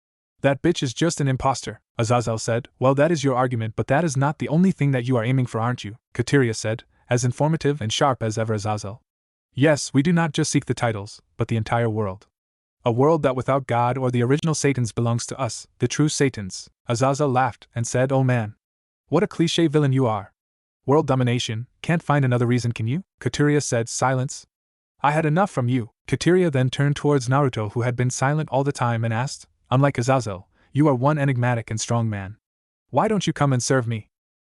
"That bitch is just an imposter," Azazel said. "Well, that is your argument, but that is not the only thing that you are aiming for, aren't you?" Kateria said, as informative and sharp as ever. Azazel: "Yes, we do not just seek the titles, but the entire world. A world that without God or the original Satans belongs to us, the true Satans." Azazel laughed and said, "Oh man. What a cliché villain you are. World domination, can't find another reason, can you?" Kateria said, "Silence. I had enough from you." Kateria then turned towards Naruto, who had been silent all the time, and asked, "Unlike Azazel, you are one enigmatic and strong man. Why don't you come and serve me?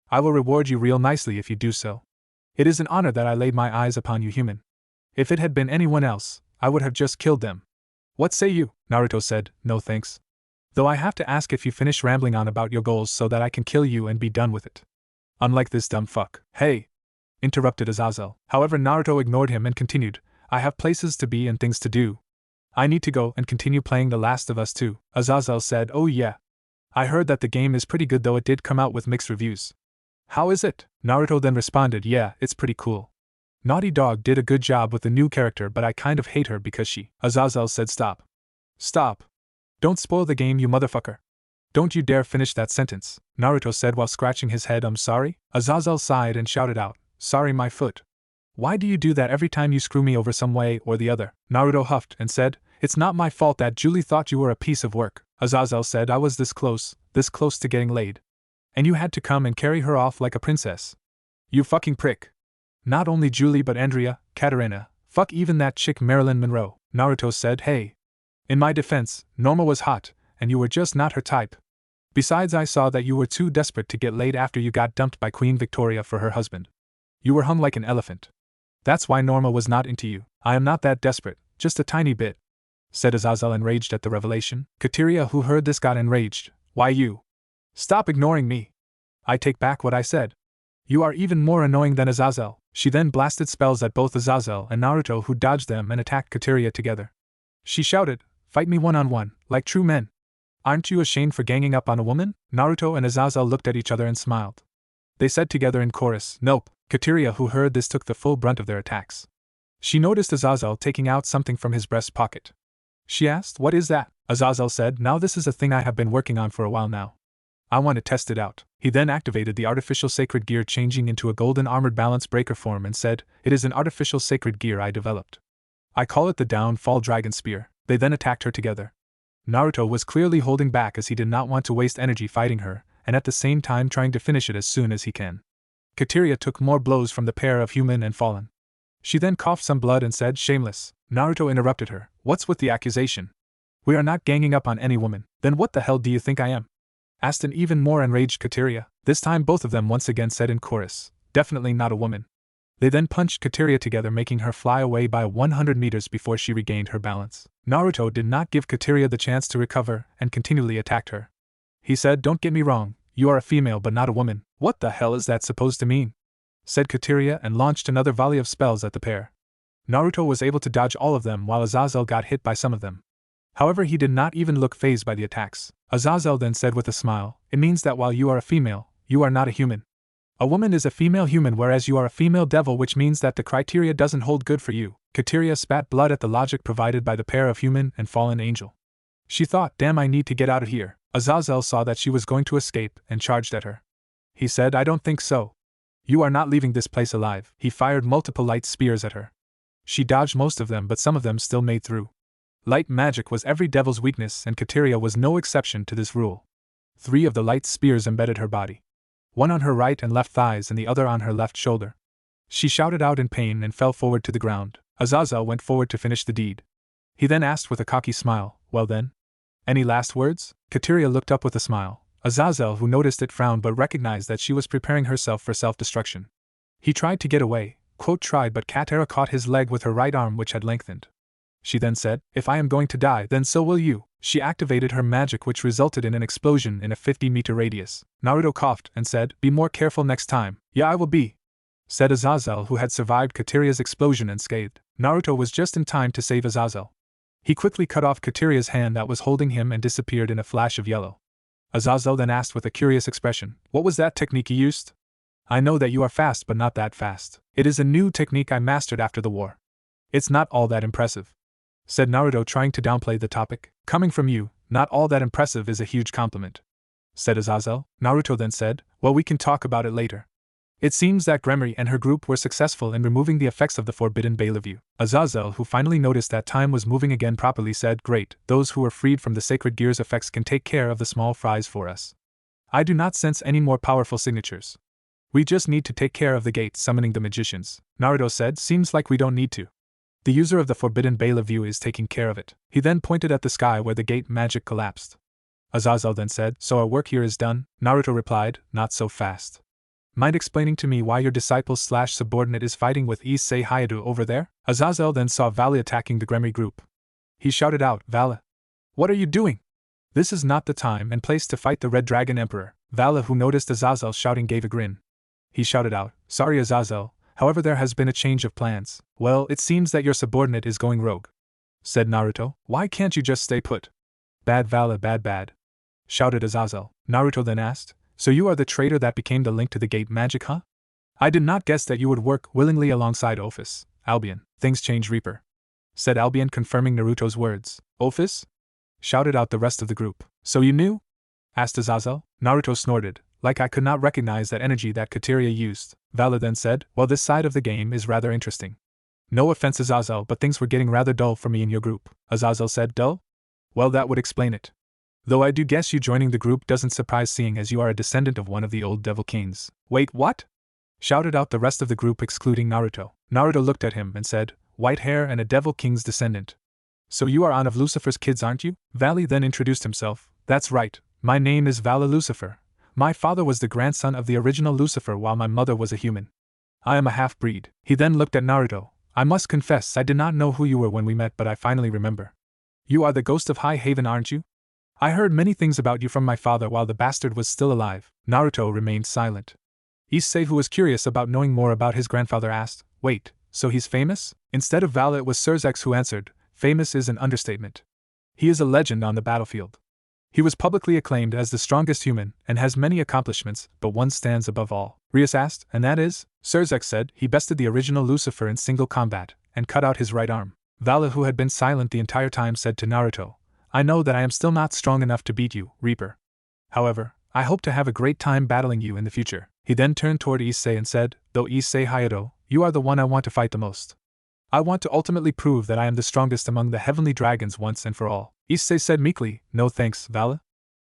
I will reward you real nicely if you do so. It is an honor that I laid my eyes upon you, human. If it had been anyone else, I would have just killed them. What say you?" Naruto said, "No thanks. Though I have to ask if you finish rambling on about your goals so that I can kill you and be done with it. Unlike this dumb fuck." "Hey!" interrupted Azazel. However, Naruto ignored him and continued, "I have places to be and things to do. I need to go and continue playing The Last of Us 2. Azazel said, "Oh yeah. I heard that the game is pretty good, though it did come out with mixed reviews." "How is it?" Naruto then responded, "Yeah, it's pretty cool. Naughty Dog did a good job with the new character, but I kind of hate her because she..." Azazel said, "Stop. Stop. Don't spoil the game, you motherfucker. Don't you dare finish that sentence," Naruto said while scratching his head. "I'm sorry?" Azazel sighed and shouted out, "Sorry, my foot. Why do you do that every time you screw me over some way or the other?" Naruto huffed and said, "It's not my fault that Julie thought you were a piece of work." Azazel said, "I was this close to getting laid. And you had to come and carry her off like a princess. You fucking prick. Not only Julie but Andrea, Katarina, fuck even that chick Marilyn Monroe." Naruto said, "Hey. In my defense, Norma was hot, and you were just not her type. Besides, I saw that you were too desperate to get laid after you got dumped by Queen Victoria for her husband. You were hung like an elephant. That's why Norma was not into you." "I am not that desperate, just a tiny bit," said Azazel, enraged at the revelation. Kateria, who heard this, got enraged. "Why you? Stop ignoring me. I take back what I said. You are even more annoying than Azazel. She then blasted spells at both Azazel and Naruto, who dodged them and attacked Kateria together. She shouted, "Fight me one-on-one, like true men. Aren't you ashamed for ganging up on a woman?" Naruto and Azazel looked at each other and smiled. They said together in chorus, "Nope." Kateria, who heard this, took the full brunt of their attacks. She noticed Azazel taking out something from his breast pocket. She asked, "What is that?" Azazel said, "Now this is a thing I have been working on for a while now. I want to test it out." He then activated the artificial sacred gear, changing into a golden armored balance breaker form, and said, "It is an artificial sacred gear I developed. I call it the Downfall Dragon Spear." They then attacked her together. Naruto was clearly holding back as he did not want to waste energy fighting her, and at the same time trying to finish it as soon as he can. Kateria took more blows from the pair of human and fallen. She then coughed some blood and said, "Shameless." Naruto interrupted her, "What's with the accusation? We are not ganging up on any woman." "Then what the hell do you think I am?" asked an even more enraged Kateria. This time both of them once again said in chorus, "Definitely not a woman." They then punched Kateria together, making her fly away by 100 meters before she regained her balance. Naruto did not give Kateria the chance to recover and continually attacked her. He said, "Don't get me wrong, you are a female but not a woman." "What the hell is that supposed to mean?" said Kateria, and launched another volley of spells at the pair. Naruto was able to dodge all of them while Azazel got hit by some of them. However, he did not even look fazed by the attacks. Azazel then said with a smile, "It means that while you are a female, you are not a human. A woman is a female human, whereas you are a female devil, which means that the criteria doesn't hold good for you." Kateria spat blood at the logic provided by the pair of human and fallen angel. She thought, "Damn, I need to get out of here." Azazel saw that she was going to escape and charged at her. He said, "I don't think so. You are not leaving this place alive." He fired multiple light spears at her. She dodged most of them, but some of them still made through. Light magic was every devil's weakness, and Kateria was no exception to this rule. 3 of the light spears embedded her body. One on her right and left thighs and the other on her left shoulder. She shouted out in pain and fell forward to the ground. Azazel went forward to finish the deed. He then asked with a cocky smile, "Well then? Any last words?" Kateria looked up with a smile. Azazel, who noticed it, frowned but recognized that she was preparing herself for self-destruction. He tried to get away, tried, but Kateria caught his leg with her right arm, which had lengthened. She then said, "If I am going to die, then so will you." She activated her magic, which resulted in an explosion in a 50-meter radius. Naruto coughed and said, "Be more careful next time." "Yeah, I will be," said Azazel, who had survived Kateria's explosion unscathed. Naruto was just in time to save Azazel. He quickly cut off Kateria's hand that was holding him and disappeared in a flash of yellow. Azazel then asked with a curious expression, "What was that technique you used?" "I know that you are fast, but not that fast. It is a new technique I mastered after the war. It's not all that impressive," said Naruto, trying to downplay the topic. "Coming from you, not all that impressive is a huge compliment," said Azazel. Naruto then said, "Well, we can talk about it later. It seems that Gremory and her group were successful in removing the effects of the forbidden Bellevue." Azazel, who finally noticed that time was moving again properly, said, "Great, those who were freed from the sacred gear's effects can take care of the small fries for us. I do not sense any more powerful signatures. We just need to take care of the gate summoning the magicians." Naruto said, "Seems like we don't need to. The user of the forbidden Bellevue is taking care of it." He then pointed at the sky where the gate magic collapsed. Azazel then said, "So our work here is done?" Naruto replied, "Not so fast. Mind explaining to me why your disciple/subordinate is fighting with Issei Hayadu over there?" Azazel then saw Valle attacking the Gremory group. He shouted out, "Valle, what are you doing? This is not the time and place to fight the Red Dragon Emperor." Valle, who noticed Azazel shouting, gave a grin. He shouted out, "Sorry, Azazel, however there has been a change of plans." "Well, it seems that your subordinate is going rogue," said Naruto. "Why can't you just stay put?" "Bad, Valle, bad," shouted Azazel. Naruto then asked, "So you are the traitor that became the link to the gate magic, huh? I did not guess that you would work willingly alongside Ophis." "Albion, things change, Reaper," said Albion, confirming Naruto's words. "Ophis?" shouted out the rest of the group. "So you knew?" asked Azazel. Naruto snorted, like I could not recognize that energy that Kateria used. Valle then said, "Well, this side of the game is rather interesting. No offense, Azazel, but things were getting rather dull for me in your group." Azazel said, "Dull? Well, that would explain it. Though I do guess you joining the group doesn't surprise, seeing as you are a descendant of one of the old Devil Kings." "Wait, what?" shouted out the rest of the group, excluding Naruto. Naruto looked at him and said, "White hair and a Devil King's descendant. So you are one of Lucifer's kids, aren't you?" Valle then introduced himself. "That's right, my name is Valle Lucifer. My father was the grandson of the original Lucifer while my mother was a human. I am a half-breed." He then looked at Naruto. "I must confess I did not know who you were when we met, but I finally remember. You are the ghost of High Haven, aren't you? I heard many things about you from my father while the bastard was still alive." Naruto remained silent. Issei, who was curious about knowing more about his grandfather, asked, "Wait, so he's famous?" Instead of Vala, it was Surzex who answered, "Famous is an understatement. He is a legend on the battlefield. He was publicly acclaimed as the strongest human and has many accomplishments, but one stands above all." Rias asked, "And that is?" Surzex said, "He bested the original Lucifer in single combat and cut out his right arm." Vala, who had been silent the entire time, said to Naruto, "I know that I am still not strong enough to beat you, Reaper. However, I hope to have a great time battling you in the future." He then turned toward Issei and said, "Though Issei Hayato, you are the one I want to fight the most. I want to ultimately prove that I am the strongest among the heavenly dragons once and for all." Issei said meekly, "No thanks, Vala.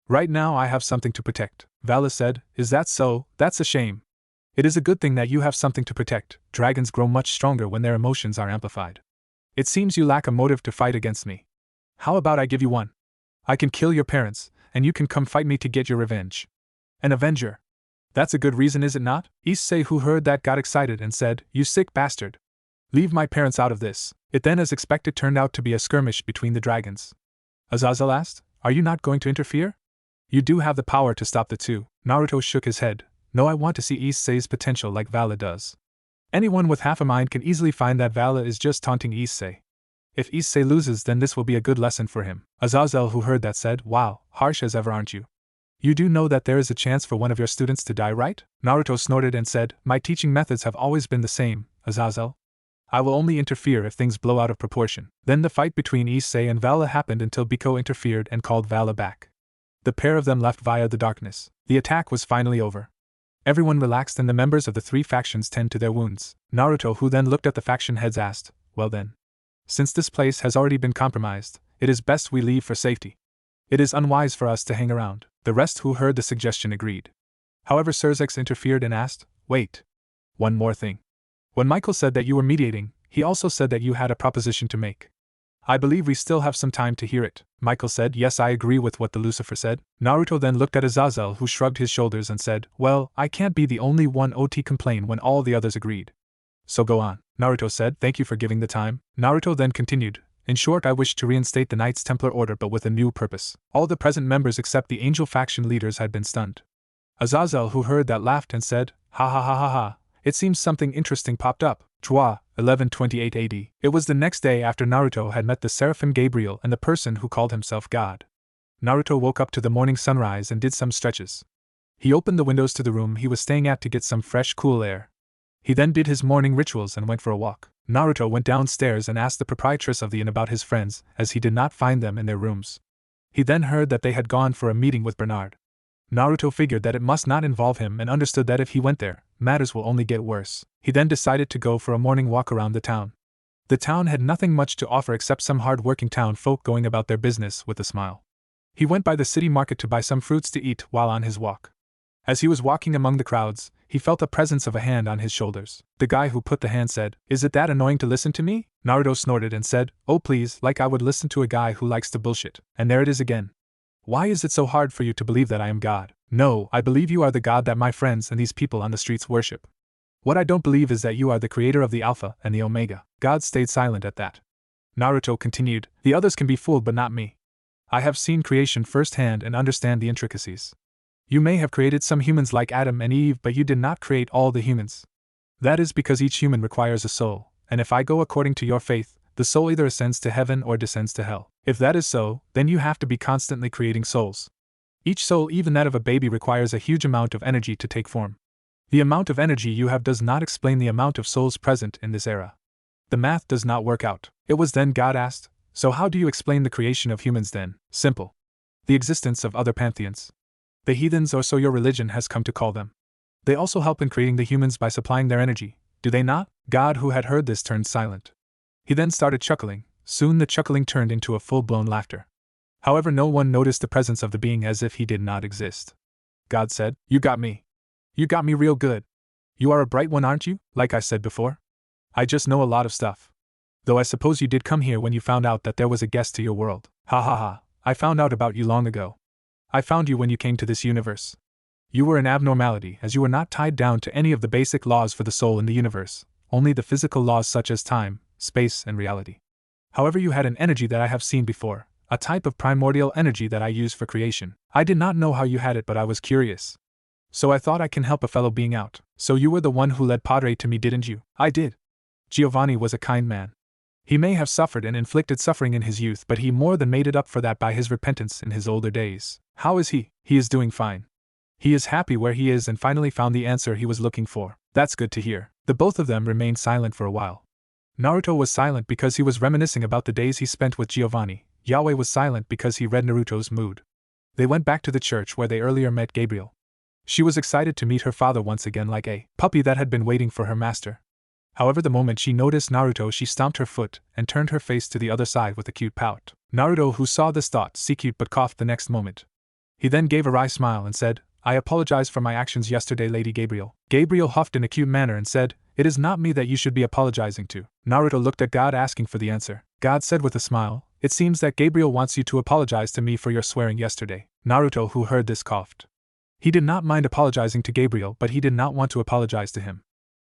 Right now I have something to protect." Vala said, "Is that so? That's a shame. It is a good thing that you have something to protect. Dragons grow much stronger when their emotions are amplified. It seems you lack a motive to fight against me. How about I give you one? I can kill your parents, and you can come fight me to get your revenge. An avenger. That's a good reason, is it not?" Issei, who heard that, got excited and said, "You sick bastard. Leave my parents out of this." It then, as expected, turned out to be a skirmish between the dragons. Azazel asked, "Are you not going to interfere? You do have the power to stop the two." Naruto shook his head. "No, I want to see Issei's potential like Vala does." Anyone with half a mind can easily find that Vala is just taunting Issei. If Issei loses, then this will be a good lesson for him. Azazel, who heard that, said, "Wow, harsh as ever, aren't you? You do know that there is a chance for one of your students to die, right?" Naruto snorted and said, "My teaching methods have always been the same, Azazel. I will only interfere if things blow out of proportion." Then the fight between Issei and Vala happened until Biko interfered and called Vala back. The pair of them left via the darkness. The attack was finally over. Everyone relaxed and the members of the three factions tend to their wounds. Naruto, who then looked at the faction heads, asked, "Well then, since this place has already been compromised, it is best we leave for safety. It is unwise for us to hang around." The rest, who heard the suggestion, agreed. However, Surzex interfered and asked, "Wait. One more thing. When Michael said that you were mediating, he also said that you had a proposition to make. I believe we still have some time to hear it." Michael said, "Yes, I agree with what the Lucifer said." Naruto then looked at Azazel, who shrugged his shoulders and said, "Well, I can't be the only one to complain when all the others agreed. So go on." Naruto said, "Thank you for giving the time." Naruto then continued, "In short, I wish to reinstate the Knights Templar order, but with a new purpose." All the present members except the angel faction leaders had been stunned. Azazel, who heard that, laughed and said, "Ha ha ha ha ha, it seems something interesting popped up." 1128 AD. It was the next day after Naruto had met the seraphim Gabriel and the person who called himself God. Naruto woke up to the morning sunrise and did some stretches. He opened the windows to the room he was staying at to get some fresh, cool air. He then did his morning rituals and went for a walk. Naruto went downstairs and asked the proprietress of the inn about his friends, as he did not find them in their rooms. He then heard that they had gone for a meeting with Bernard. Naruto figured that it must not involve him and understood that if he went there, matters will only get worse. He then decided to go for a morning walk around the town. The town had nothing much to offer except some hard-working town folk going about their business with a smile. He went by the city market to buy some fruits to eat while on his walk. As he was walking among the crowds, he felt the presence of a hand on his shoulders. The guy who put the hand said, "Is it that annoying to listen to me?" Naruto snorted and said, "Oh please, like I would listen to a guy who likes to bullshit." And there it is again. "Why is it so hard for you to believe that I am God?" "No, I believe you are the God that my friends and these people on the streets worship. What I don't believe is that you are the creator of the Alpha and the Omega." God stayed silent at that. Naruto continued, "The others can be fooled but not me. I have seen creation firsthand and understand the intricacies. You may have created some humans like Adam and Eve, but you did not create all the humans. That is because each human requires a soul, and if I go according to your faith, the soul either ascends to heaven or descends to hell. If that is so, then you have to be constantly creating souls. Each soul, even that of a baby, requires a huge amount of energy to take form. The amount of energy you have does not explain the amount of souls present in this era. The math does not work out." It was then God asked, "So how do you explain the creation of humans then?" "Simple. The existence of other pantheons. The heathens, or so your religion has come to call them. They also help in creating the humans by supplying their energy, do they not?" God, who had heard this, turned silent. He then started chuckling. Soon the chuckling turned into a full-blown laughter. However, no one noticed the presence of the being, as if he did not exist. God said, "You got me. You got me real good. You are a bright one, aren't you, like I said before? I just know a lot of stuff. Though I suppose you did come here when you found out that there was a guest to your world. Ha ha ha, I found out about you long ago. I found you when you came to this universe. You were an abnormality, as you were not tied down to any of the basic laws for the soul in the universe, only the physical laws such as time, space, and reality. However, you had an energy that I have seen before, a type of primordial energy that I use for creation. I did not know how you had it, but I was curious. So I thought I can help a fellow being out. So you were the one who led Padre to me, didn't you? I did. Giovanni was a kind man. He may have suffered and inflicted suffering in his youth, but he more than made it up for that by his repentance in his older days. How is he? He is doing fine. He is happy where he is and finally found the answer he was looking for. That's good to hear. The both of them remained silent for a while. Naruto was silent because he was reminiscing about the days he spent with Giovanni. Yaoi was silent because he read Naruto's mood. They went back to the church where they earlier met Gabriel. She was excited to meet her father once again, like a puppy that had been waiting for her master. However, the moment she noticed Naruto, she stomped her foot and turned her face to the other side with a cute pout. Naruto, who saw this, thought, "See cute," but coughed the next moment. He then gave a wry smile and said, "I apologize for my actions yesterday, Lady Gabriel." Gabriel huffed in a cute manner and said, "It is not me that you should be apologizing to." Naruto looked at God, asking for the answer. God said with a smile, "It seems that Gabriel wants you to apologize to me for your swearing yesterday." Naruto, who heard this, coughed. He did not mind apologizing to Gabriel, but he did not want to apologize to him.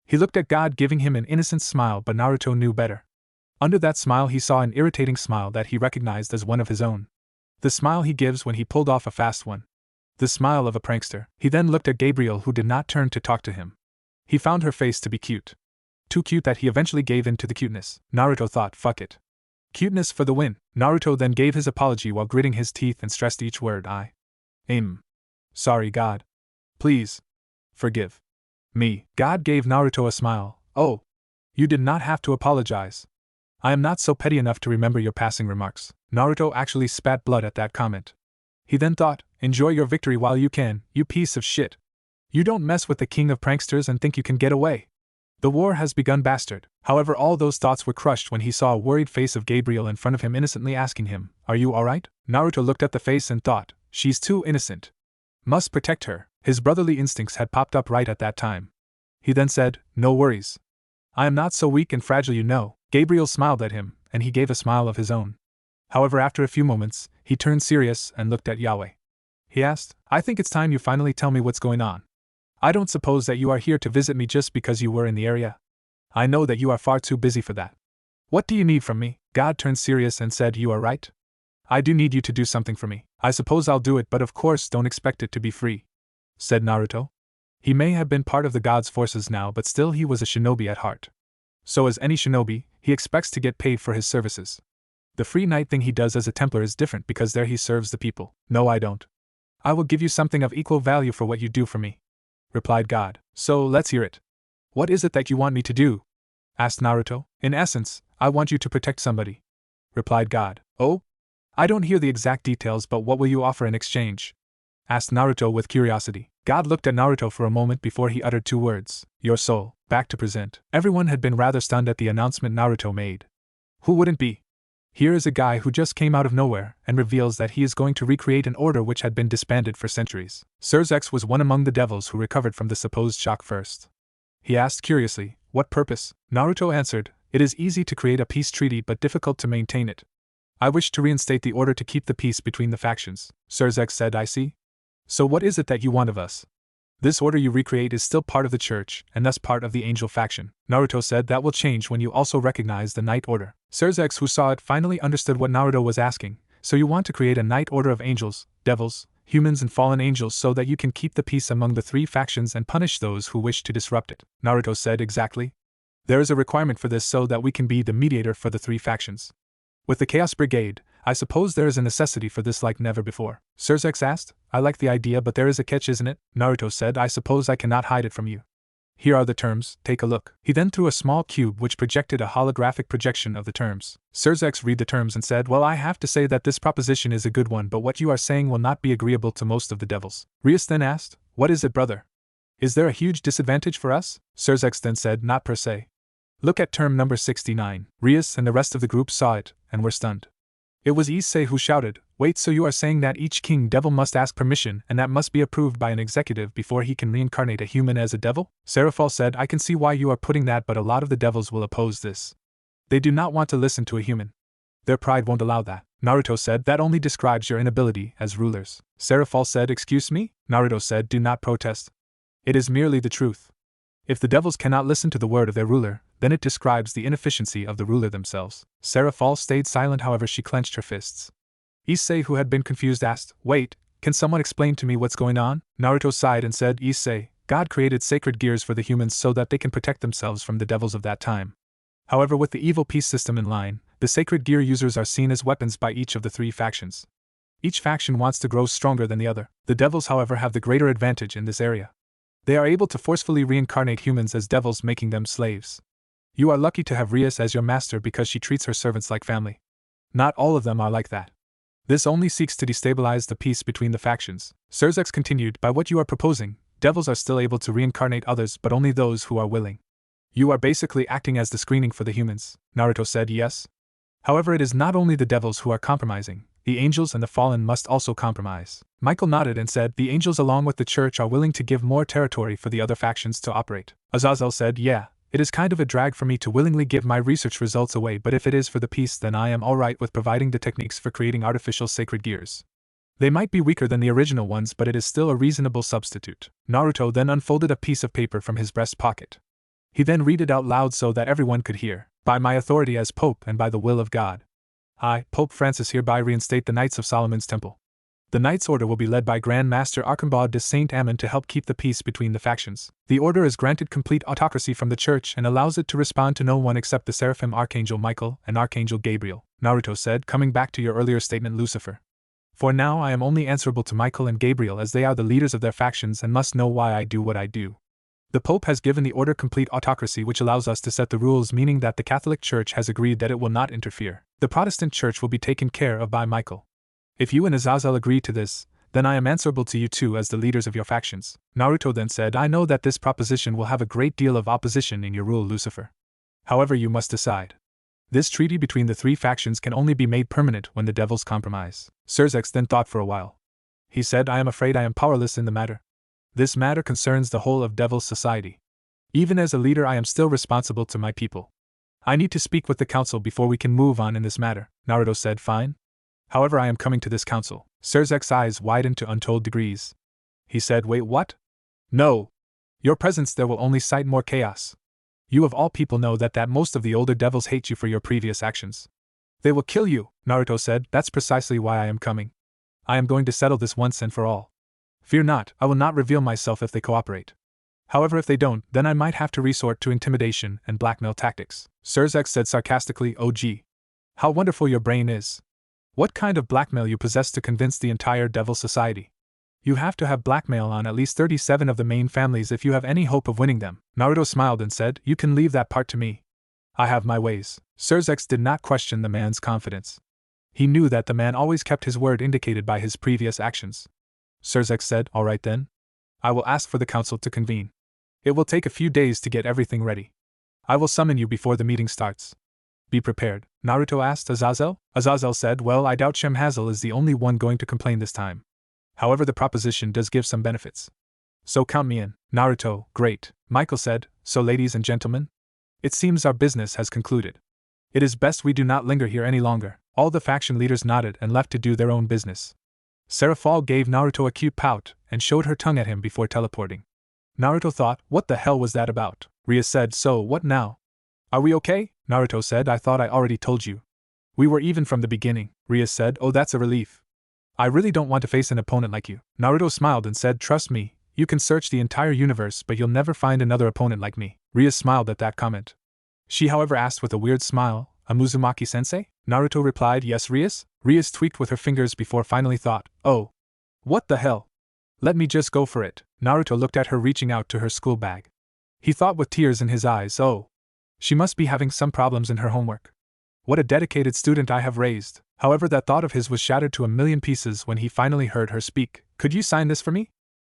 He looked at God, giving him an innocent smile, but Naruto knew better. Under that smile he saw an irritating smile that he recognized as one of his own. The smile he gives when he pulled off a fast one. The smile of a prankster. He then looked at Gabriel, who did not turn to talk to him. He found her face to be cute. Too cute that he eventually gave in to the cuteness. Naruto thought, fuck it. Cuteness for the win. Naruto then gave his apology while gritting his teeth and stressed each word. Sorry, God. Please. Forgive me. God gave Naruto a smile. Oh. You did not have to apologize. I am not so petty enough to remember your passing remarks. Naruto actually spat blood at that comment. He then thought, enjoy your victory while you can, you piece of shit. You don't mess with the king of pranksters and think you can get away. The war has begun, bastard. However, all those thoughts were crushed when he saw a worried face of Gabriel in front of him, innocently asking him, "Are you alright?" Naruto looked at the face and thought, she's too innocent. Must protect her. His brotherly instincts had popped up right at that time. He then said, "No worries. I am not so weak and fragile, you know." Gabriel smiled at him, and he gave a smile of his own. However, after a few moments, he turned serious and looked at Yaoi. He asked, "I think it's time you finally tell me what's going on. I don't suppose that you are here to visit me just because you were in the area. I know that you are far too busy for that. What do you need from me?" God turned serious and said, "You are right. I do need you to do something for me. I suppose I'll do it, but of course don't expect it to be free," said Naruto. He may have been part of the God's forces now, but still he was a shinobi at heart. So as any shinobi, he expects to get paid for his services. The free night thing he does as a Templar is different because there he serves the people. "No, I don't. I will give you something of equal value for what you do for me," replied God. "So let's hear it. What is it that you want me to do?" asked Naruto. "In essence, I want you to protect somebody," replied God. "Oh? I don't hear the exact details, but what will you offer in exchange?" asked Naruto with curiosity. God looked at Naruto for a moment before he uttered two words. "Your soul, back to present." Everyone had been rather stunned at the announcement Naruto made. Who wouldn't be? Here is a guy who just came out of nowhere and reveals that he is going to recreate an order which had been disbanded for centuries. Xerxes was one among the devils who recovered from the supposed shock first. He asked curiously, "What purpose?" Naruto answered, "It is easy to create a peace treaty but difficult to maintain it. I wish to reinstate the order to keep the peace between the factions." Xerxes said, "I see. So what is it that you want of us?" "This order you recreate is still part of the church, and thus part of the angel faction." Naruto said, "That will change when you also recognize the Night Order." Xerxes, who saw it, finally understood what Naruto was asking. "So you want to create a Night Order of angels, devils, humans and fallen angels so that you can keep the peace among the three factions and punish those who wish to disrupt it?" Naruto said, "Exactly. There is a requirement for this so that we can be the mediator for the three factions. With the Chaos Brigade, I suppose there is a necessity for this like never before." Xerxes asked, "I like the idea, but there is a catch, isn't it?" Naruto said, "I suppose I cannot hide it from you. Here are the terms, take a look." He then threw a small cube which projected a holographic projection of the terms. Xerxes read the terms and said, "Well, I have to say that this proposition is a good one, but what you are saying will not be agreeable to most of the devils." Rias then asked, "What is it, brother? Is there a huge disadvantage for us?" Xerxes then said, "Not per se. Look at term number 69. Rias and the rest of the group saw it, and were stunned. It was Issei who shouted, "Wait, so you are saying that each king devil must ask permission and that must be approved by an executive before he can reincarnate a human as a devil?" Seraphol said, "I can see why you are putting that, but a lot of the devils will oppose this. They do not want to listen to a human. Their pride won't allow that." Naruto said, "That only describes your inability as rulers." Seraphol said, "Excuse me?" Naruto said, "Do not protest. It is merely the truth. If the devils cannot listen to the word of their ruler, then it describes the inefficiency of the ruler themselves." Seraphol stayed silent, however she clenched her fists. Issei, who had been confused, asked, "Wait, Can someone explain to me what's going on? Naruto sighed and said, Issei, God created sacred gears for the humans so that they can protect themselves from the devils of that time. However, with the evil peace system in line, the sacred gear users are seen as weapons by each of the three factions. Each faction wants to grow stronger than the other. The devils, however, have the greater advantage in this area. They are able to forcefully reincarnate humans as devils, making them slaves. You are lucky to have Rias as your master because she treats her servants like family. Not all of them are like that. This only seeks to destabilize the peace between the factions. Surzex continued, by what you are proposing, devils are still able to reincarnate others but only those who are willing. You are basically acting as the screening for the humans. Naruto said, yes. However, it is not only the devils who are compromising. The angels and the fallen must also compromise. Michael nodded and said, the angels along with the church are willing to give more territory for the other factions to operate. Azazel said, yeah, it is kind of a drag for me to willingly give my research results away, but if it is for the peace then I am alright with providing the techniques for creating artificial sacred gears. They might be weaker than the original ones, but it is still a reasonable substitute. Naruto then unfolded a piece of paper from his breast pocket. He then read it out loud so that everyone could hear. By my authority as Pope and by the will of God, I, Pope Francis, hereby reinstate the Knights of Solomon's Temple. The Knights' Order will be led by Grand Master Arcambaude de Saint-Amand to help keep the peace between the factions. The Order is granted complete autocracy from the Church and allows it to respond to no one except the Seraphim Archangel Michael and Archangel Gabriel. Naruto said, coming back to your earlier statement, Lucifer. For now I am only answerable to Michael and Gabriel as they are the leaders of their factions and must know why I do what I do. The Pope has given the Order complete autocracy, which allows us to set the rules, meaning that the Catholic Church has agreed that it will not interfere. The Protestant Church will be taken care of by Michael. If you and Azazel agree to this, then I am answerable to you two as the leaders of your factions. Naruto then said, I know that this proposition will have a great deal of opposition in your rule, Lucifer. However, you must decide. This treaty between the three factions can only be made permanent when the devils compromise. Surzex then thought for a while. He said, I am afraid I am powerless in the matter. This matter concerns the whole of Devil's society. Even as a leader I am still responsible to my people. I need to speak with the council before we can move on in this matter. Naruto said, fine. However, I am coming to this council. Surzex's eyes widened to untold degrees. He said, wait, what? No. Your presence there will only cite more chaos. You of all people know that most of the older devils hate you for your previous actions. They will kill you, Naruto said, that's precisely why I am coming. I am going to settle this once and for all. Fear not, I will not reveal myself if they cooperate. However, if they don't, then I might have to resort to intimidation and blackmail tactics. Surzex said sarcastically, oh gee. How wonderful your brain is. What kind of blackmail you possess to convince the entire Devil Society? You have to have blackmail on at least 37 of the main families if you have any hope of winning them. Naruto smiled and said, you can leave that part to me. I have my ways. Surzex did not question the man's confidence. He knew that the man always kept his word indicated by his previous actions. Surzex said, all right then. I will ask for the council to convene. It will take a few days to get everything ready. I will summon you before the meeting starts. Be prepared. Naruto asked Azazel. Azazel said, well, I doubt Shemhazel is the only one going to complain this time. However, the proposition does give some benefits. So count me in. Naruto, great. Michael said, so ladies and gentlemen, it seems our business has concluded. It is best we do not linger here any longer. All the faction leaders nodded and left to do their own business. Seraphal gave Naruto a cute pout and showed her tongue at him before teleporting. Naruto thought, what the hell was that about? Ria said, so what now? Are we okay? Naruto said, I thought I already told you. We were even from the beginning. Ria said, oh, that's a relief. I really don't want to face an opponent like you. Naruto smiled and said, trust me, you can search the entire universe but you'll never find another opponent like me. Ria smiled at that comment. She however asked with a weird smile, a Muzumaki-sensei? Naruto replied, yes, Rias? Rias tweaked with her fingers before finally thought, oh. What the hell? Let me just go for it. Naruto looked at her reaching out to her school bag. He thought with tears in his eyes, oh. She must be having some problems in her homework. What a dedicated student I have raised. However, that thought of his was shattered to a million pieces when he finally heard her speak. Could you sign this for me?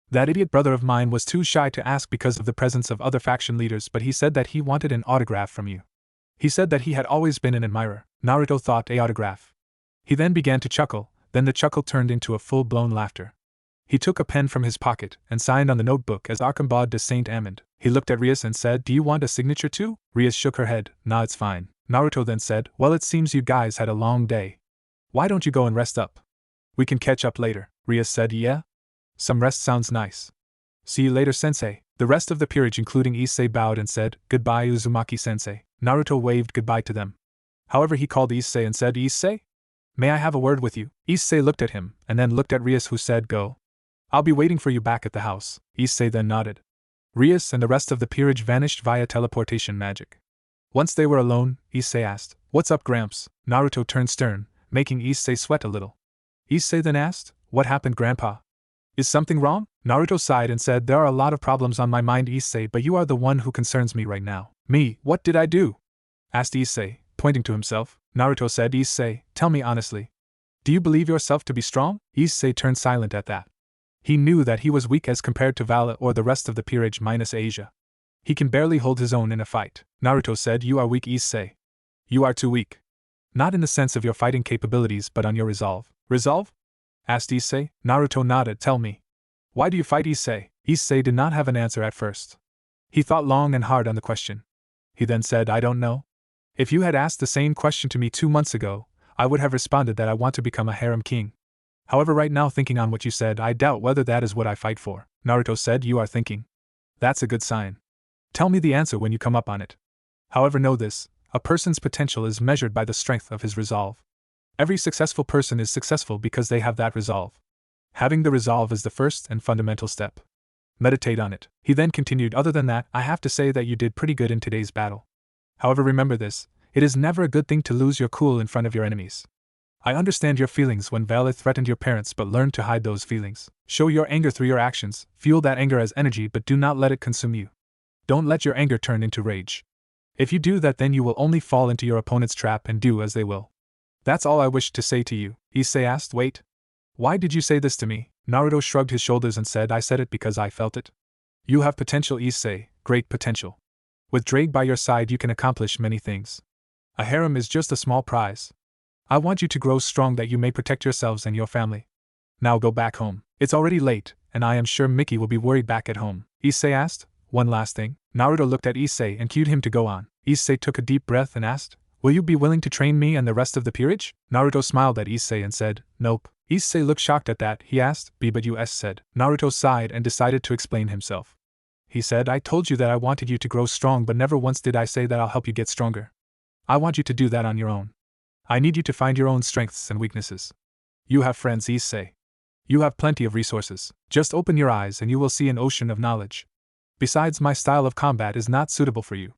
That idiot brother of mine was too shy to ask because of the presence of other faction leaders, but he said that he wanted an autograph from you. He said that he had always been an admirer. Naruto thought, a autograph. He then began to chuckle, then the chuckle turned into a full-blown laughter. He took a pen from his pocket and signed on the notebook as Arcambaude de Saint-Amand. He looked at Rias and said, do you want a signature too? Rias shook her head, nah, it's fine. Naruto then said, well, it seems you guys had a long day. Why don't you go and rest up? We can catch up later. Rias said, yeah? Some rest sounds nice. See you later, sensei. The rest of the peerage including Issei bowed and said, goodbye Uzumaki-sensei. Naruto waved goodbye to them. However, he called Issei and said, Issei? May I have a word with you? Issei looked at him, and then looked at Rias, who said, Go. I'll be waiting for you back at the house. Issei then nodded. Rias and the rest of the peerage vanished via teleportation magic. Once they were alone, Issei asked, What's up, Gramps? Naruto turned stern, making Issei sweat a little. Issei then asked, What happened, Grandpa? Is something wrong? Naruto sighed and said, There are a lot of problems on my mind, Issei, but you are the one who concerns me right now. Me, what did I do? Asked Issei, pointing to himself. Naruto said, Issei, tell me honestly. Do you believe yourself to be strong? Issei turned silent at that. He knew that he was weak as compared to Vala or the rest of the peerage minus Asia. He can barely hold his own in a fight. Naruto said, You are weak, Issei. You are too weak. Not in the sense of your fighting capabilities but on your resolve. Resolve? Asked Issei. Naruto nodded. Tell me. Why do you fight, Issei? Issei did not have an answer at first. He thought long and hard on the question. He then said, I don't know. If you had asked the same question to me 2 months ago, I would have responded that I want to become a harem king. However, right now, thinking on what you said, I doubt whether that is what I fight for. Naruto said, You are thinking. That's a good sign. Tell me the answer when you come up on it. However, know this, a person's potential is measured by the strength of his resolve. Every successful person is successful because they have that resolve. Having the resolve is the first and fundamental step. Meditate on it. He then continued, Other than that, I have to say that you did pretty good in today's battle. However, remember this, it is never a good thing to lose your cool in front of your enemies. I understand your feelings when Vala threatened your parents, but learn to hide those feelings. Show your anger through your actions, fuel that anger as energy, but do not let it consume you. Don't let your anger turn into rage. If you do that, then you will only fall into your opponent's trap and do as they will. That's all I wished to say to you. Issei asked, Wait. Why did you say this to me? Naruto shrugged his shoulders and said, I said it because I felt it. You have potential, Issei, great potential. With Drake by your side you can accomplish many things. A harem is just a small prize. I want you to grow strong that you may protect yourselves and your family. Now go back home. It's already late, and I am sure Mickey will be worried back at home. Issei asked, One last thing. Naruto looked at Issei and cued him to go on. Issei took a deep breath and asked, Will you be willing to train me and the rest of the peerage? Naruto smiled at Issei and said, Nope. Issei looked shocked at that. He asked, but you said. Naruto sighed and decided to explain himself. He said, I told you that I wanted you to grow strong, but never once did I say that I'll help you get stronger. I want you to do that on your own. I need you to find your own strengths and weaknesses. You have friends, Issei. You have plenty of resources. Just open your eyes and you will see an ocean of knowledge. Besides, my style of combat is not suitable for you.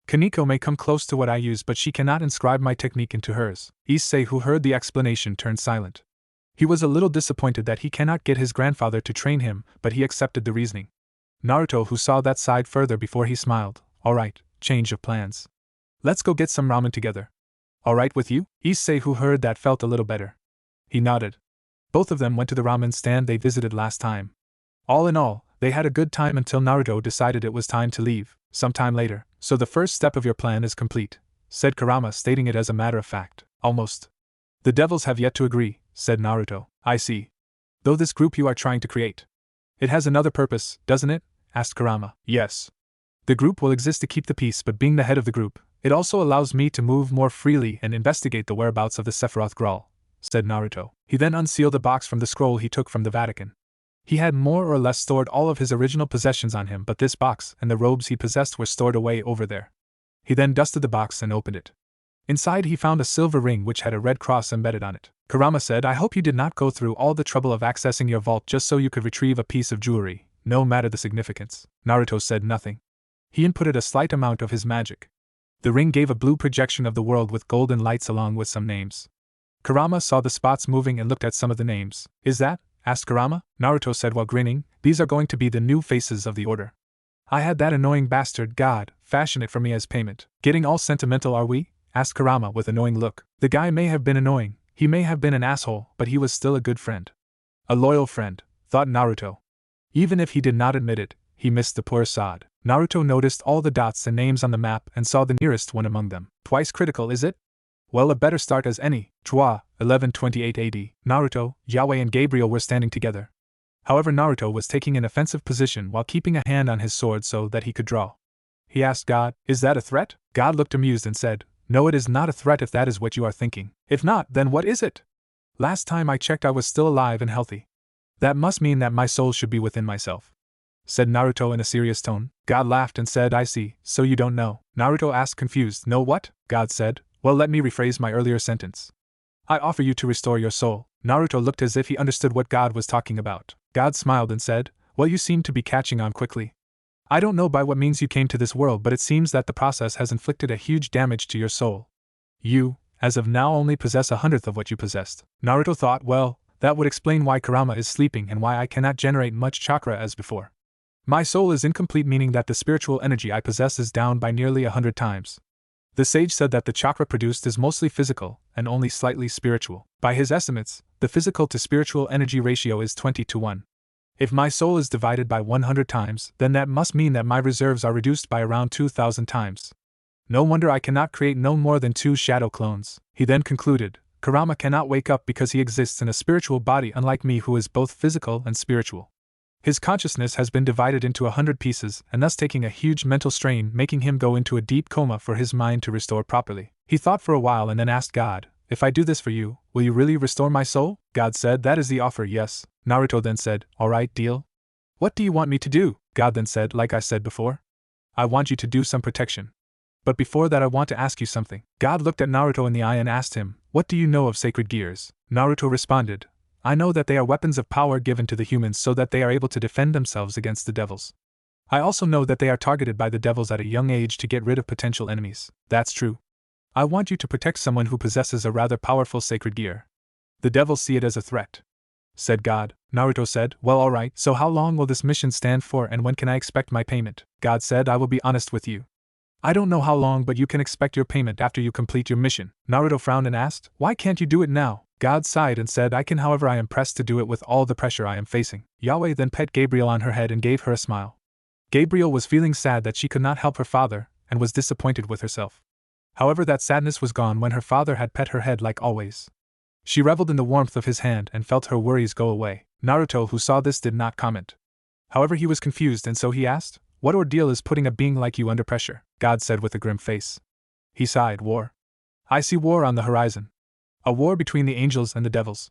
Kaneko may come close to what I use, but she cannot inscribe my technique into hers. Issei, who heard the explanation, turned silent. He was a little disappointed that he cannot get his grandfather to train him, but he accepted the reasoning. Naruto, who saw that side further before he smiled, Alright, change of plans. Let's go get some ramen together. Alright with you? Issei, who heard that, felt a little better. He nodded. Both of them went to the ramen stand they visited last time. All in all, they had a good time until Naruto decided it was time to leave, sometime later. So the first step of your plan is complete, said Kurama, stating it as a matter of fact. Almost. The devils have yet to agree, said Naruto. I see. Though this group you are trying to create. It has another purpose, doesn't it? Asked Kurama. Yes. The group will exist to keep the peace, but being the head of the group, it also allows me to move more freely and investigate the whereabouts of the Sephiroth Grail, said Naruto. He then unsealed a box from the scroll he took from the Vatican. He had more or less stored all of his original possessions on him, but this box and the robes he possessed were stored away over there. He then dusted the box and opened it. Inside he found a silver ring which had a red cross embedded on it. Kurama said, I hope you did not go through all the trouble of accessing your vault just so you could retrieve a piece of jewelry, no matter the significance. Naruto said nothing. He inputted a slight amount of his magic. The ring gave a blue projection of the world with golden lights along with some names. Kurama saw the spots moving and looked at some of the names. Is that? Asked Kurama. Naruto said while grinning, These are going to be the new faces of the order. I had that annoying bastard God fashion it for me as payment. Getting all sentimental, are we? Asked Kurama with annoying look. The guy may have been annoying, he may have been an asshole, but he was still a good friend. A loyal friend, thought Naruto. Even if he did not admit it, he missed the poor sod. Naruto noticed all the dots and names on the map and saw the nearest one among them. Twice critical, is it? Well, a better start as any. 1128 AD. Naruto, Yahweh and Gabriel were standing together. However, Naruto was taking an offensive position while keeping a hand on his sword so that he could draw. He asked God, Is that a threat? God looked amused and said, No, it is not a threat if that is what you are thinking. If not, then what is it? Last time I checked I was still alive and healthy. That must mean that my soul should be within myself, said Naruto in a serious tone. God laughed and said, I see, so you don't know. Naruto asked confused, No what? God said, Well, let me rephrase my earlier sentence. I offer you to restore your soul. Naruto looked as if he understood what God was talking about. God smiled and said, well, you seem to be catching on quickly. I don't know by what means you came to this world, but it seems that the process has inflicted a huge damage to your soul. You, as of now, only possess 1/100th of what you possessed. Naruto thought, well, that would explain why Kurama is sleeping and why I cannot generate much chakra as before. My soul is incomplete, meaning that the spiritual energy I possess is down by nearly 100 times. The sage said that the chakra produced is mostly physical and only slightly spiritual. By his estimates, the physical to spiritual energy ratio is 20:1. If my soul is divided by 100 times, then that must mean that my reserves are reduced by around 2,000 times. No wonder I cannot create no more than 2 shadow clones. He then concluded, Kurama cannot wake up because he exists in a spiritual body, unlike me who is both physical and spiritual. His consciousness has been divided into 100 pieces and thus taking a huge mental strain, making him go into a deep coma for his mind to restore properly. He thought for a while and then asked God, if I do this for you, will you really restore my soul? God said, that is the offer, yes. Naruto then said, alright, deal. What do you want me to do? God then said, like I said before. I want you to do some protection. But before that I want to ask you something. God looked at Naruto in the eye and asked him, what do you know of sacred gears? Naruto responded, I know that they are weapons of power given to the humans so that they are able to defend themselves against the devils. I also know that they are targeted by the devils at a young age to get rid of potential enemies. That's true. I want you to protect someone who possesses a rather powerful sacred gear. The devils see it as a threat, said God. Naruto said, well, alright, so how long will this mission stand for and when can I expect my payment? God said, I will be honest with you. I don't know how long, but you can expect your payment after you complete your mission. Naruto frowned and asked, why can't you do it now? God sighed and said, I can, however I am pressed to do it with all the pressure I am facing. Yahweh then pet Gabriel on her head and gave her a smile. Gabriel was feeling sad that she could not help her father, and was disappointed with herself. However, that sadness was gone when her father had pet her head like always. She reveled in the warmth of his hand and felt her worries go away. Naruto, who saw this, did not comment. However, he was confused and so he asked, what ordeal is putting a being like you under pressure? God said with a grim face. He sighed, war. I see war on the horizon. A war between the angels and the devils.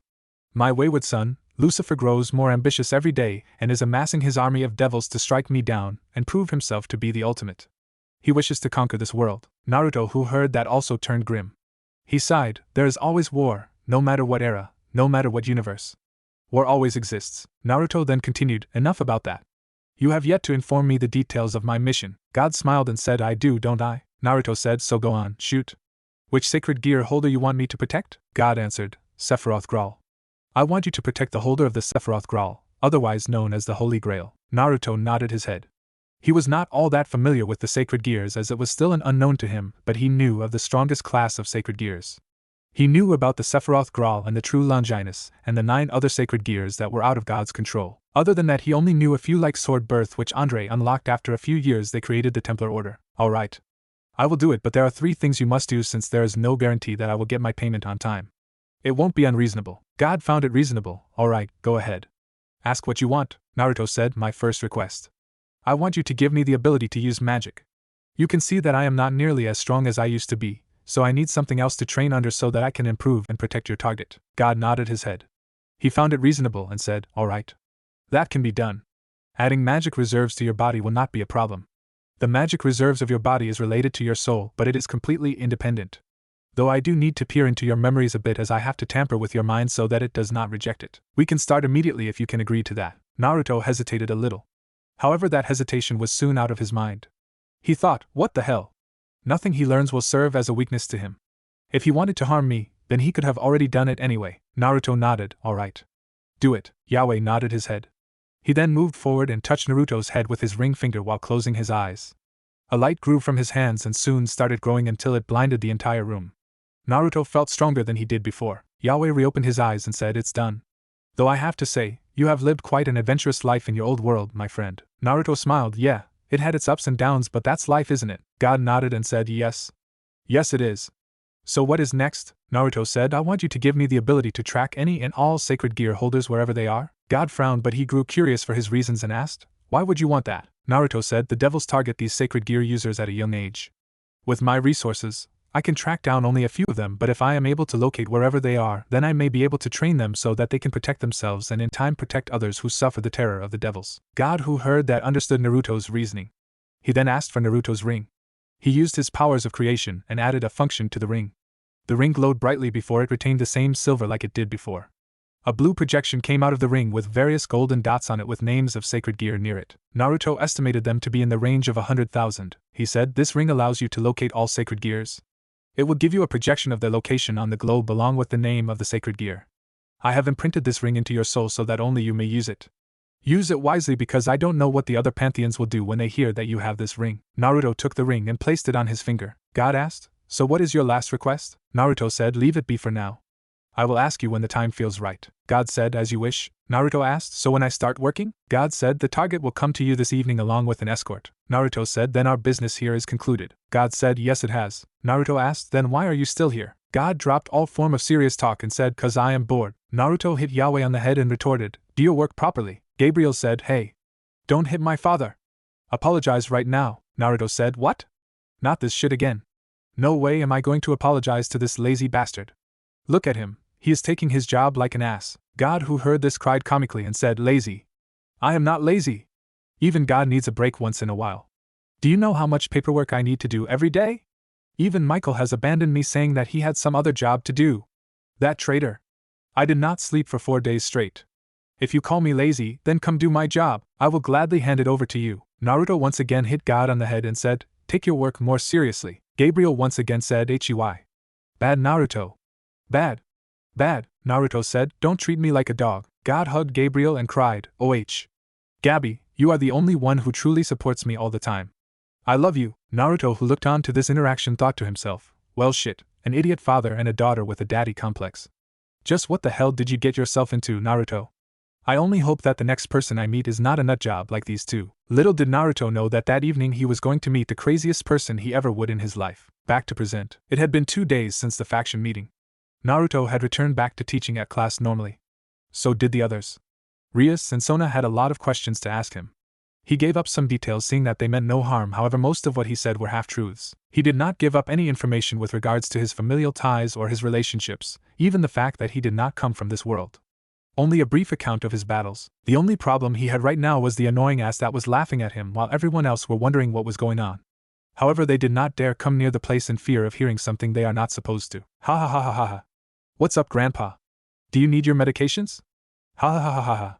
My wayward son, Lucifer, grows more ambitious every day and is amassing his army of devils to strike me down and prove himself to be the ultimate. He wishes to conquer this world. Naruto, who heard that, also turned grim. He sighed, there is always war, no matter what era, no matter what universe. War always exists. Naruto then continued, enough about that. You have yet to inform me the details of my mission. God smiled and said, I do, don't I? Naruto said, so go on, shoot. Which sacred gear holder you want me to protect? God answered, Sephiroth Grail. I want you to protect the holder of the Sephiroth Grail, otherwise known as the Holy Grail. Naruto nodded his head. He was not all that familiar with the sacred gears as it was still an unknown to him, but he knew of the strongest class of sacred gears. He knew about the Sephiroth Grail and the True Longinus, and the 9 other sacred gears that were out of God's control. Other than that, he only knew a few like Sword Birth, which Andre unlocked after a few years they created the Templar Order. Alright. I will do it, but there are 3 things you must do since there is no guarantee that I will get my payment on time. It won't be unreasonable. God found it reasonable. Alright, go ahead. Ask what you want, Naruto said. My first request. I want you to give me the ability to use magic. You can see that I am not nearly as strong as I used to be, so I need something else to train under so that I can improve and protect your target. God nodded his head. He found it reasonable and said, alright. That can be done. Adding magic reserves to your body will not be a problem. The magic reserves of your body is related to your soul, but it is completely independent. Though I do need to peer into your memories a bit as I have to tamper with your mind so that it does not reject it. We can start immediately if you can agree to that. Naruto hesitated a little. However, that hesitation was soon out of his mind. He thought, what the hell? Nothing he learns will serve as a weakness to him. If he wanted to harm me, then he could have already done it anyway. Naruto nodded, alright. Do it. Yahweh nodded his head. He then moved forward and touched Naruto's head with his ring finger while closing his eyes. A light grew from his hands and soon started growing until it blinded the entire room. Naruto felt stronger than he did before. Yahweh reopened his eyes and said, it's done. Though I have to say, you have lived quite an adventurous life in your old world, my friend. Naruto smiled, yeah, it had its ups and downs, but that's life, isn't it? God nodded and said, yes. Yes, it is. So what is next? Naruto said, I want you to give me the ability to track any and all sacred gear holders wherever they are. God frowned, but he grew curious for his reasons and asked, why would you want that? Naruto said, the devils target these sacred gear users at a young age. With my resources, I can track down only a few of them, but if I am able to locate wherever they are, then I may be able to train them so that they can protect themselves and in time protect others who suffer the terror of the devils. God, who heard that, understood Naruto's reasoning. He then asked for Naruto's ring. He used his powers of creation and added a function to the ring. The ring glowed brightly before it retained the same silver like it did before. A blue projection came out of the ring with various golden dots on it with names of sacred gear near it. Naruto estimated them to be in the range of 100,000. He said, "This ring allows you to locate all sacred gears. It will give you a projection of their location on the globe along with the name of the sacred gear. I have imprinted this ring into your soul so that only you may use it. Use it wisely because I don't know what the other pantheons will do when they hear that you have this ring." Naruto took the ring and placed it on his finger. God asked, "So what is your last request?" Naruto said, "Leave it be for now. I will ask you when the time feels right." God said, "As you wish." Naruto asked, "So when I start working?" God said, "The target will come to you this evening along with an escort." Naruto said, "Then our business here is concluded." God said, "Yes it has." Naruto asked, "Then why are you still here?" God dropped all form of serious talk and said, "'Cause I am bored." Naruto hit Yahweh on the head and retorted, "Do your work properly." Gabriel said, "Hey. Don't hit my father. Apologize right now." Naruto said, "What? Not this shit again. No way am I going to apologize to this lazy bastard. Look at him. He is taking his job like an ass." God, who heard this, cried comically and said, "Lazy? I am not lazy. Even God needs a break once in a while. Do you know how much paperwork I need to do every day? Even Michael has abandoned me saying that he had some other job to do. That traitor. I did not sleep for 4 days straight. If you call me lazy, then come do my job. I will gladly hand it over to you." Naruto once again hit God on the head and said, "Take your work more seriously." Gabriel once again said, "Hey. Bad Naruto. Bad. Bad." Naruto said, "Don't treat me like a dog." God hugged Gabriel and cried, "Oh, Gabby, you are the only one who truly supports me all the time. I love you." Naruto, who looked on to this interaction, thought to himself, "Well shit, an idiot father and a daughter with a daddy complex. Just what the hell did you get yourself into, Naruto? I only hope that the next person I meet is not a nutjob like these two." Little did Naruto know that that evening he was going to meet the craziest person he ever would in his life. Back to present. It had been 2 days since the faction meeting. Naruto had returned back to teaching at class normally. So did the others. Rias and Sona had a lot of questions to ask him. He gave up some details, seeing that they meant no harm. However, most of what he said were half-truths. He did not give up any information with regards to his familial ties or his relationships, even the fact that he did not come from this world. Only a brief account of his battles. The only problem he had right now was the annoying ass that was laughing at him while everyone else were wondering what was going on. However, they did not dare come near the place in fear of hearing something they are not supposed to. "Ha ha ha ha ha ha. What's up, Grandpa? Do you need your medications?" "Ha ha ha ha ha ha,"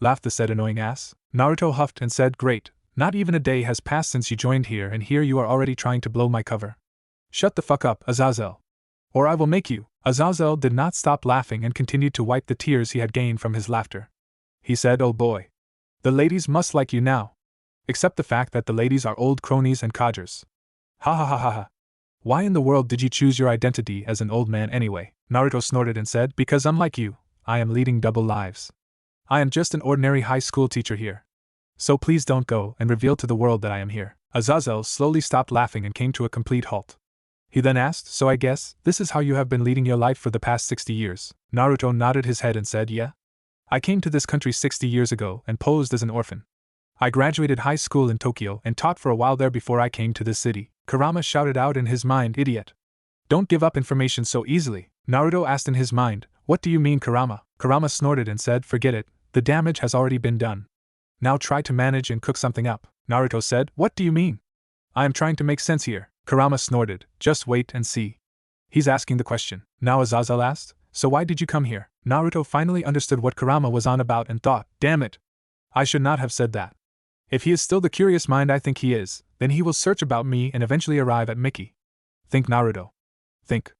laughed the said annoying ass. Naruto huffed and said, "Great, not even a day has passed since you joined here and here you are already trying to blow my cover. Shut the fuck up, Azazel. Or I will make you." Azazel did not stop laughing and continued to wipe the tears he had gained from his laughter. He said, "Oh boy. The ladies must like you now. Except the fact that the ladies are old cronies and codgers. Ha ha ha ha ha. Why in the world did you choose your identity as an old man anyway?" Naruto snorted and said, "Because unlike you, I am leading double lives. I am just an ordinary high school teacher here. So please don't go and reveal to the world that I am here." Azazel slowly stopped laughing and came to a complete halt. He then asked, "So I guess this is how you have been leading your life for the past 60 years? Naruto nodded his head and said, "Yeah. I came to this country 60 years ago and posed as an orphan. I graduated high school in Tokyo and taught for a while there before I came to this city." Kurama shouted out in his mind, "Idiot. Don't give up information so easily." Naruto asked in his mind, "What do you mean, Kurama?" Kurama snorted and said, "Forget it, the damage has already been done. Now try to manage and cook something up." Naruto said, "What do you mean? I am trying to make sense here." Kurama snorted, "Just wait and see. He's asking the question." Now Azazel asked, "So why did you come here?" Naruto finally understood what Kurama was on about and thought, "Damn it. I should not have said that. If he is still the curious mind I think he is, then he will search about me and eventually arrive at Mickey. Think, Naruto. Think.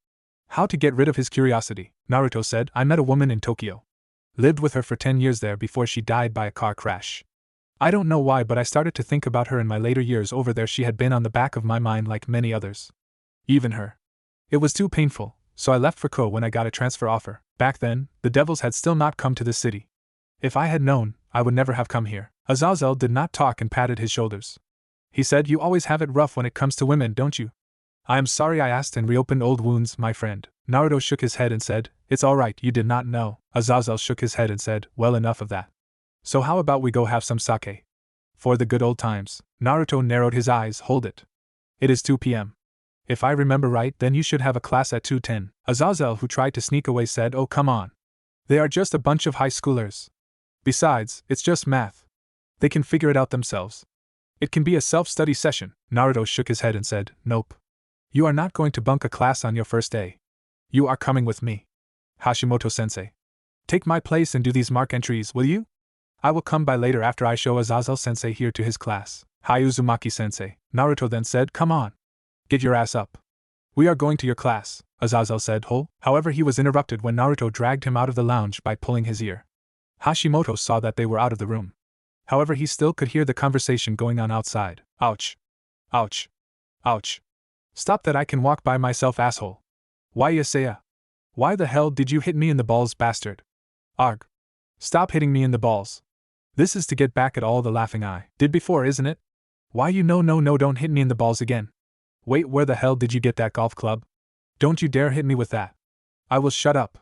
How to get rid of his curiosity." Naruto said, "I met a woman in Tokyo. Lived with her for 10 years there before she died by a car crash. I don't know why, but I started to think about her in my later years over there. She had been on the back of my mind like many others. Even her. It was too painful, so I left for Ko when I got a transfer offer. Back then, the devils had still not come to this city. If I had known, I would never have come here." Azazel did not talk and patted his shoulders. He said, "You always have it rough when it comes to women, don't you?" "I am sorry I asked and reopened old wounds, my friend." Naruto shook his head and said, "It's alright, you did not know." Azazel shook his head and said, "Well, enough of that. So how about we go have some sake? For the good old times." Naruto narrowed his eyes. "Hold it. It is 2 p.m. If I remember right, then you should have a class at 2:10. Azazel, who tried to sneak away, said, "Oh, come on. They are just a bunch of high schoolers. Besides, it's just math. They can figure it out themselves. It can be a self-study session." Naruto shook his head and said, "Nope. You are not going to bunk a class on your first day. You are coming with me. Hashimoto-sensei. Take my place and do these mark entries, will you? I will come by later after I show Azazel-sensei here to his class. Hi Uzumaki-sensei. Naruto then said, come on. Get your ass up. We are going to your class, Azazel said. However, he was interrupted when Naruto dragged him out of the lounge by pulling his ear. Hashimoto saw that they were out of the room. However, he still could hear the conversation going on outside. Ouch. Ouch. Ouch. Stop that, I can walk by myself, asshole. Why Issei? Why the hell did you hit me in the balls, bastard? Arg. Stop hitting me in the balls. This is to get back at all the laughing I did before, isn't it? Why you no don't hit me in the balls again. Wait, where the hell did you get that golf club? Don't you dare hit me with that. I will shut up.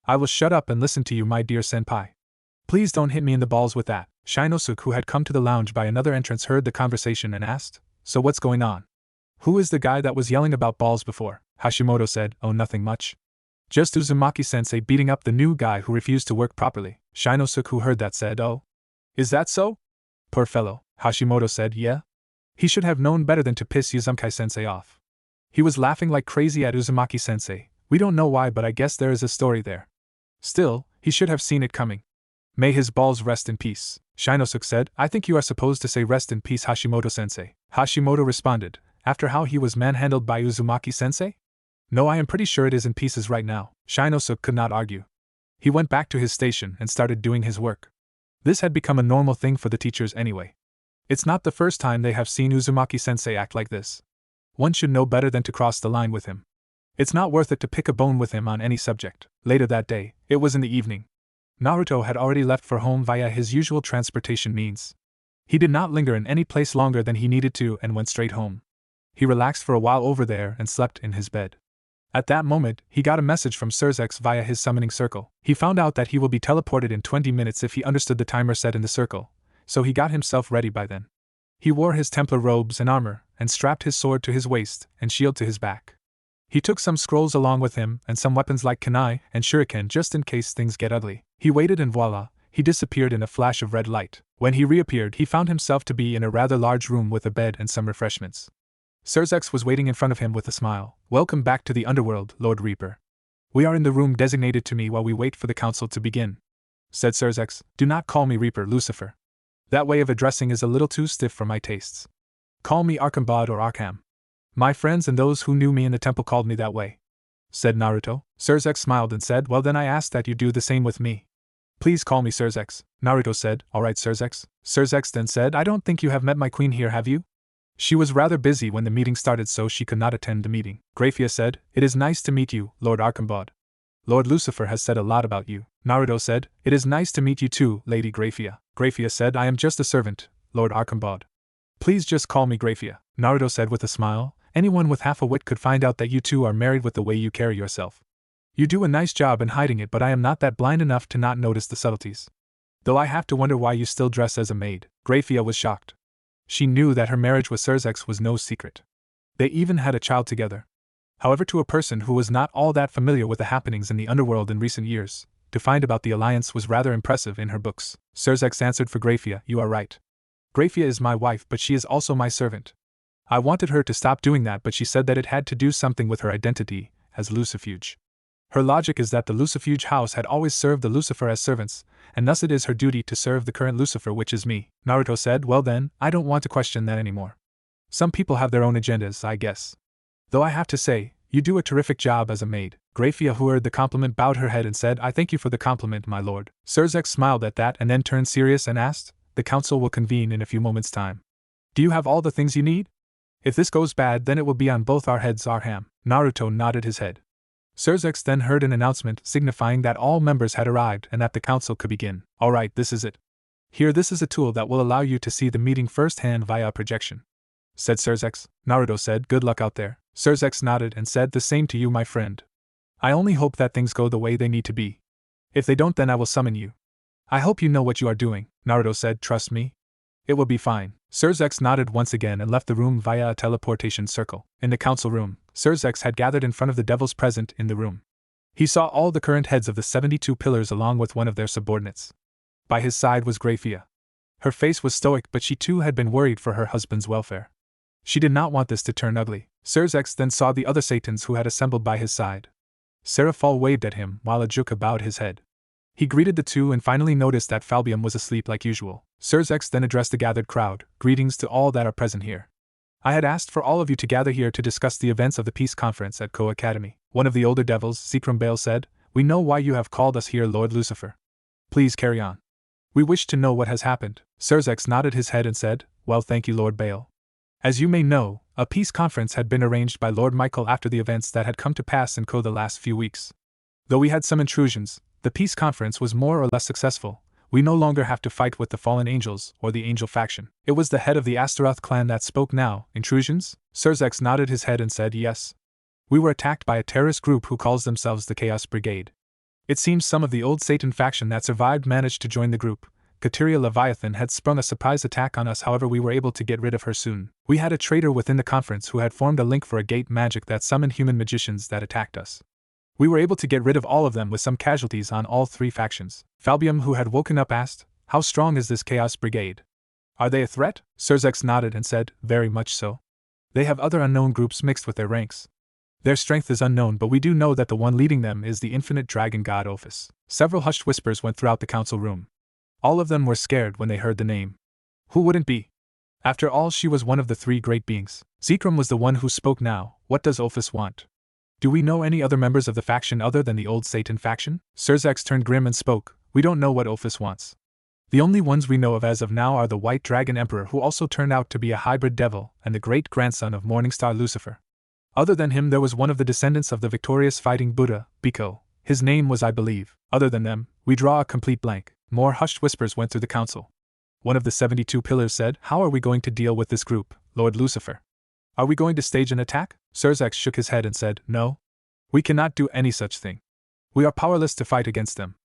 I will shut up and listen to you, my dear senpai. Please don't hit me in the balls with that. Shinosuke, who had come to the lounge by another entrance, heard the conversation and asked, so what's going on? Who is the guy that was yelling about balls before? Hashimoto said, oh, nothing much. Just Uzumaki-sensei beating up the new guy who refused to work properly. Shinosuke, who heard that, said, oh. Is that so? Poor fellow. Hashimoto said, yeah. He should have known better than to piss Uzumaki-sensei off. He was laughing like crazy at Uzumaki-sensei. We don't know why, but I guess there is a story there. Still, he should have seen it coming. May his balls rest in peace. Shinosuke said, I think you are supposed to say rest in peace, Hashimoto-sensei. Hashimoto responded, after how he was manhandled by Uzumaki-sensei? No, I am pretty sure it is in pieces right now. Shinosuke could not argue. He went back to his station and started doing his work. This had become a normal thing for the teachers anyway. It's not the first time they have seen Uzumaki-sensei act like this. One should know better than to cross the line with him. It's not worth it to pick a bone with him on any subject. Later that day, it was in the evening. Naruto had already left for home via his usual transportation means. He did not linger in any place longer than he needed to and went straight home. He relaxed for a while over there and slept in his bed. At that moment, he got a message from Surzex via his summoning circle. He found out that he will be teleported in 20 minutes if he understood the timer set in the circle, so he got himself ready by then. He wore his Templar robes and armor, and strapped his sword to his waist and shield to his back. He took some scrolls along with him and some weapons like kunai and shuriken just in case things get ugly. He waited and voila, he disappeared in a flash of red light. When he reappeared, he found himself to be in a rather large room with a bed and some refreshments. Surzex was waiting in front of him with a smile. Welcome back to the underworld, Lord Reaper. We are in the room designated to me while we wait for the council to begin, said Surzex. Do not call me Reaper, Lucifer. That way of addressing is a little too stiff for my tastes. Call me Arkhambod or Arkham. My friends and those who knew me in the temple called me that way, said Naruto. Surzex smiled and said, well then I ask that you do the same with me. Please call me Surzex, Naruto said. Alright Surzex. Surzex then said, I don't think you have met my queen here, have you? She was rather busy when the meeting started, so she could not attend the meeting. Graphia said, it is nice to meet you, Lord Arkhambod. Lord Lucifer has said a lot about you. Naruto said, it is nice to meet you too, Lady Graphia. Graphia said, I am just a servant, Lord Arkhambod. Please just call me Graphia. Naruto said with a smile, anyone with half a wit could find out that you two are married with the way you carry yourself. You do a nice job in hiding it, but I am not that blind enough to not notice the subtleties. Though I have to wonder why you still dress as a maid. Graphia was shocked. She knew that her marriage with Surzex was no secret. They even had a child together. However, to a person who was not all that familiar with the happenings in the underworld in recent years, to find about the alliance was rather impressive in her books. Surzex answered for Graphia, you are right. Graphia is my wife, but she is also my servant. I wanted her to stop doing that, but she said that it had to do something with her identity as Lucifuge. Her logic is that the Lucifuge house had always served the Lucifer as servants, and thus it is her duty to serve the current Lucifer, which is me. Naruto said, well then, I don't want to question that anymore. Some people have their own agendas, I guess. Though I have to say, you do a terrific job as a maid. Graphia, who heard the compliment, bowed her head and said, I thank you for the compliment, my lord. Surzex smiled at that and then turned serious and asked, the council will convene in a few moments' time. Do you have all the things you need? If this goes bad, then it will be on both our heads, Arham. Naruto nodded his head. Surzex then heard an announcement signifying that all members had arrived and that the council could begin. Alright, this is it. Here, this is a tool that will allow you to see the meeting firsthand via a projection, said Surzex. Naruto said, good luck out there. Surzex nodded and said, the same to you, my friend. I only hope that things go the way they need to be. If they don't, then I will summon you. I hope you know what you are doing, Naruto said, trust me. It will be fine. Surzex nodded once again and left the room via a teleportation circle. In the council room, Surzex had gathered in front of the devils present in the room. He saw all the current heads of the 72 pillars along with one of their subordinates. By his side was Graphia. Her face was stoic, but she too had been worried for her husband's welfare. She did not want this to turn ugly. Surzex then saw the other Satans who had assembled by his side. Serafal waved at him while Ajuka bowed his head. He greeted the two and finally noticed that Falbium was asleep like usual. Sirzex then addressed the gathered crowd. Greetings to all that are present here. I had asked for all of you to gather here to discuss the events of the peace conference at Ko Academy. One of the older devils, Kokabiel, said, "We know why you have called us here, Lord Lucifer. Please carry on. We wish to know what has happened." Sirzex nodded his head and said, "Well, thank you, Lord Baal. As you may know, a peace conference had been arranged by Lord Michael after the events that had come to pass in Ko the last few weeks. Though we had some intrusions, the peace conference was more or less successful. We no longer have to fight with the fallen angels or the angel faction." It was the head of the Astaroth clan that spoke now. "Intrusions?" Sirzex nodded his head and said, "Yes. We were attacked by a terrorist group who calls themselves the Chaos Brigade. It seems some of the old Satan faction that survived managed to join the group. Kateria Leviathan had sprung a surprise attack on us, however we were able to get rid of her soon. We had a traitor within the conference who had formed a link for a gate magic that summoned human magicians that attacked us. We were able to get rid of all of them with some casualties on all three factions." Falbium, who had woken up, asked, "How strong is this Chaos Brigade? Are they a threat?" Sirzex nodded and said, "Very much so. They have other unknown groups mixed with their ranks. Their strength is unknown, but we do know that the one leading them is the infinite dragon god Ophis." Several hushed whispers went throughout the council room. All of them were scared when they heard the name. Who wouldn't be? After all, she was one of the three great beings. Zekrom was the one who spoke now. "What does Ophis want? Do we know any other members of the faction other than the old Satan faction?" Sirzex turned grim and spoke, "We don't know what Ophis wants. The only ones we know of as of now are the White Dragon Emperor, who also turned out to be a hybrid devil, and the great-grandson of Morningstar Lucifer. Other than him there was one of the descendants of the victorious fighting Buddha, Biko. His name was, I believe. Other than them, we draw a complete blank." More hushed whispers went through the council. One of the 72 pillars said, "How are we going to deal with this group, Lord Lucifer? Are we going to stage an attack?" Sirzex shook his head and said, "No. We cannot do any such thing. We are powerless to fight against them.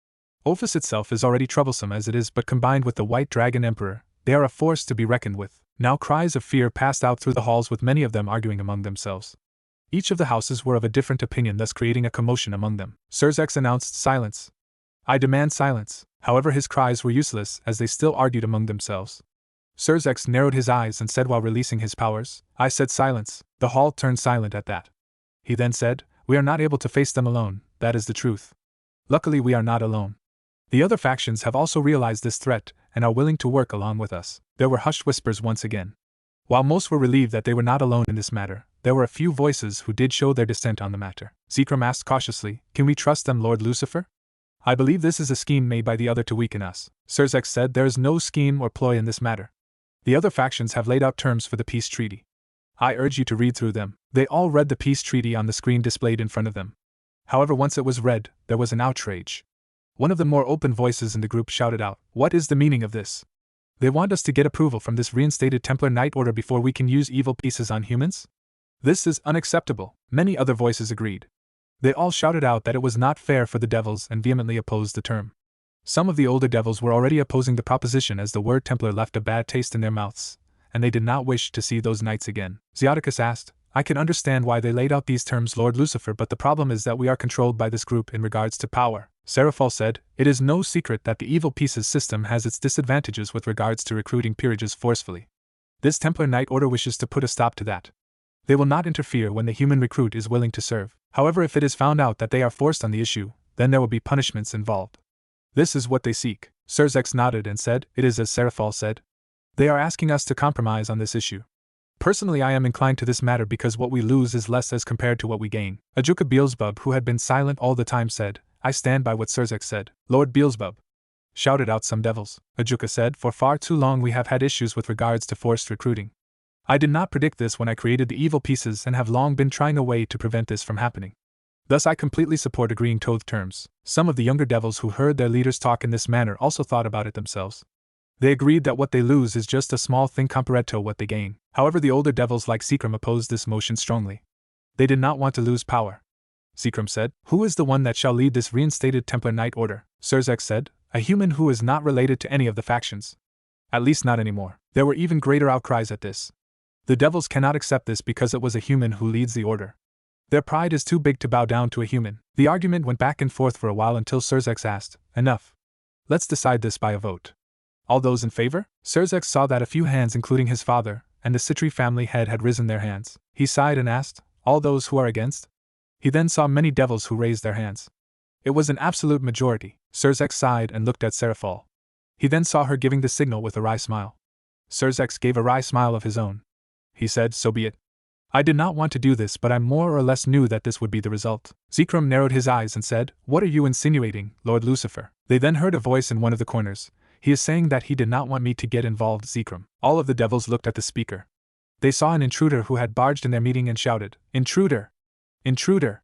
Ophis itself is already troublesome as it is, but combined with the White Dragon Emperor, they are a force to be reckoned with." Now cries of fear passed out through the halls, with many of them arguing among themselves. Each of the houses were of a different opinion, thus creating a commotion among them. Sirzex announced, "Silence. I demand silence." However, his cries were useless as they still argued among themselves. Sirzex narrowed his eyes and said while releasing his powers, "I said silence." The hall turned silent at that. He then said, "We are not able to face them alone, that is the truth. Luckily we are not alone. The other factions have also realized this threat and are willing to work along with us." There were hushed whispers once again. While most were relieved that they were not alone in this matter, there were a few voices who did show their dissent on the matter. Zekrom asked cautiously, "Can we trust them, Lord Lucifer? I believe this is a scheme made by the other to weaken us." Sirzex said, "There is no scheme or ploy in this matter. The other factions have laid out terms for the peace treaty. I urge you to read through them." They all read the peace treaty on the screen displayed in front of them. However, once it was read, there was an outrage. One of the more open voices in the group shouted out, "What is the meaning of this? They want us to get approval from this reinstated Templar Knight Order before we can use evil pieces on humans? This is unacceptable." Many other voices agreed. They all shouted out that it was not fair for the devils and vehemently opposed the term. Some of the older devils were already opposing the proposition as the word Templar left a bad taste in their mouths, and they did not wish to see those knights again. Zeoticus asked, "I can understand why they laid out these terms, Lord Lucifer, but the problem is that we are controlled by this group in regards to power." Serafal said, "It is no secret that the evil pieces system has its disadvantages with regards to recruiting peerages forcefully. This Templar Knight Order wishes to put a stop to that. They will not interfere when the human recruit is willing to serve. However, if it is found out that they are forced on the issue, then there will be punishments involved. This is what they seek." Sirzex nodded and said, "It is as Serafal said. They are asking us to compromise on this issue. Personally, I am inclined to this matter because what we lose is less as compared to what we gain." Ajuka Beelzebub, who had been silent all the time, said, "I stand by what Sirzex said." "Lord Beelzebub!" shouted out some devils. Ajuka said, "For far too long we have had issues with regards to forced recruiting. I did not predict this when I created the evil pieces and have long been trying a way to prevent this from happening. Thus I completely support agreeing to terms." Some of the younger devils who heard their leaders talk in this manner also thought about it themselves. They agreed that what they lose is just a small thing compared to what they gain. However, the older devils like Zekrom opposed this motion strongly. They did not want to lose power. Zekrom said, "Who is the one that shall lead this reinstated Templar Knight Order?" Sirzex said, "A human who is not related to any of the factions. At least not anymore." There were even greater outcries at this. The devils cannot accept this because it was a human who leads the order. Their pride is too big to bow down to a human. The argument went back and forth for a while until Sirzex asked, "Enough. Let's decide this by a vote. All those in favor?" Sirzex saw that a few hands, including his father and the Citri family head, had risen their hands. He sighed and asked, "All those who are against?" He then saw many devils who raised their hands. It was an absolute majority. Sirzex sighed and looked at Seraphol. He then saw her giving the signal with a wry smile. Sirzex gave a wry smile of his own. He said, so be it. I did not want to do this, but I more or less knew that this would be the result. Zekrom narrowed his eyes and said, what are you insinuating, Lord Lucifer? They then heard a voice in one of the corners. He is saying that he did not want me to get involved, Zekrom. All of the devils looked at the speaker. They saw an intruder who had barged in their meeting and shouted, Intruder! Intruder!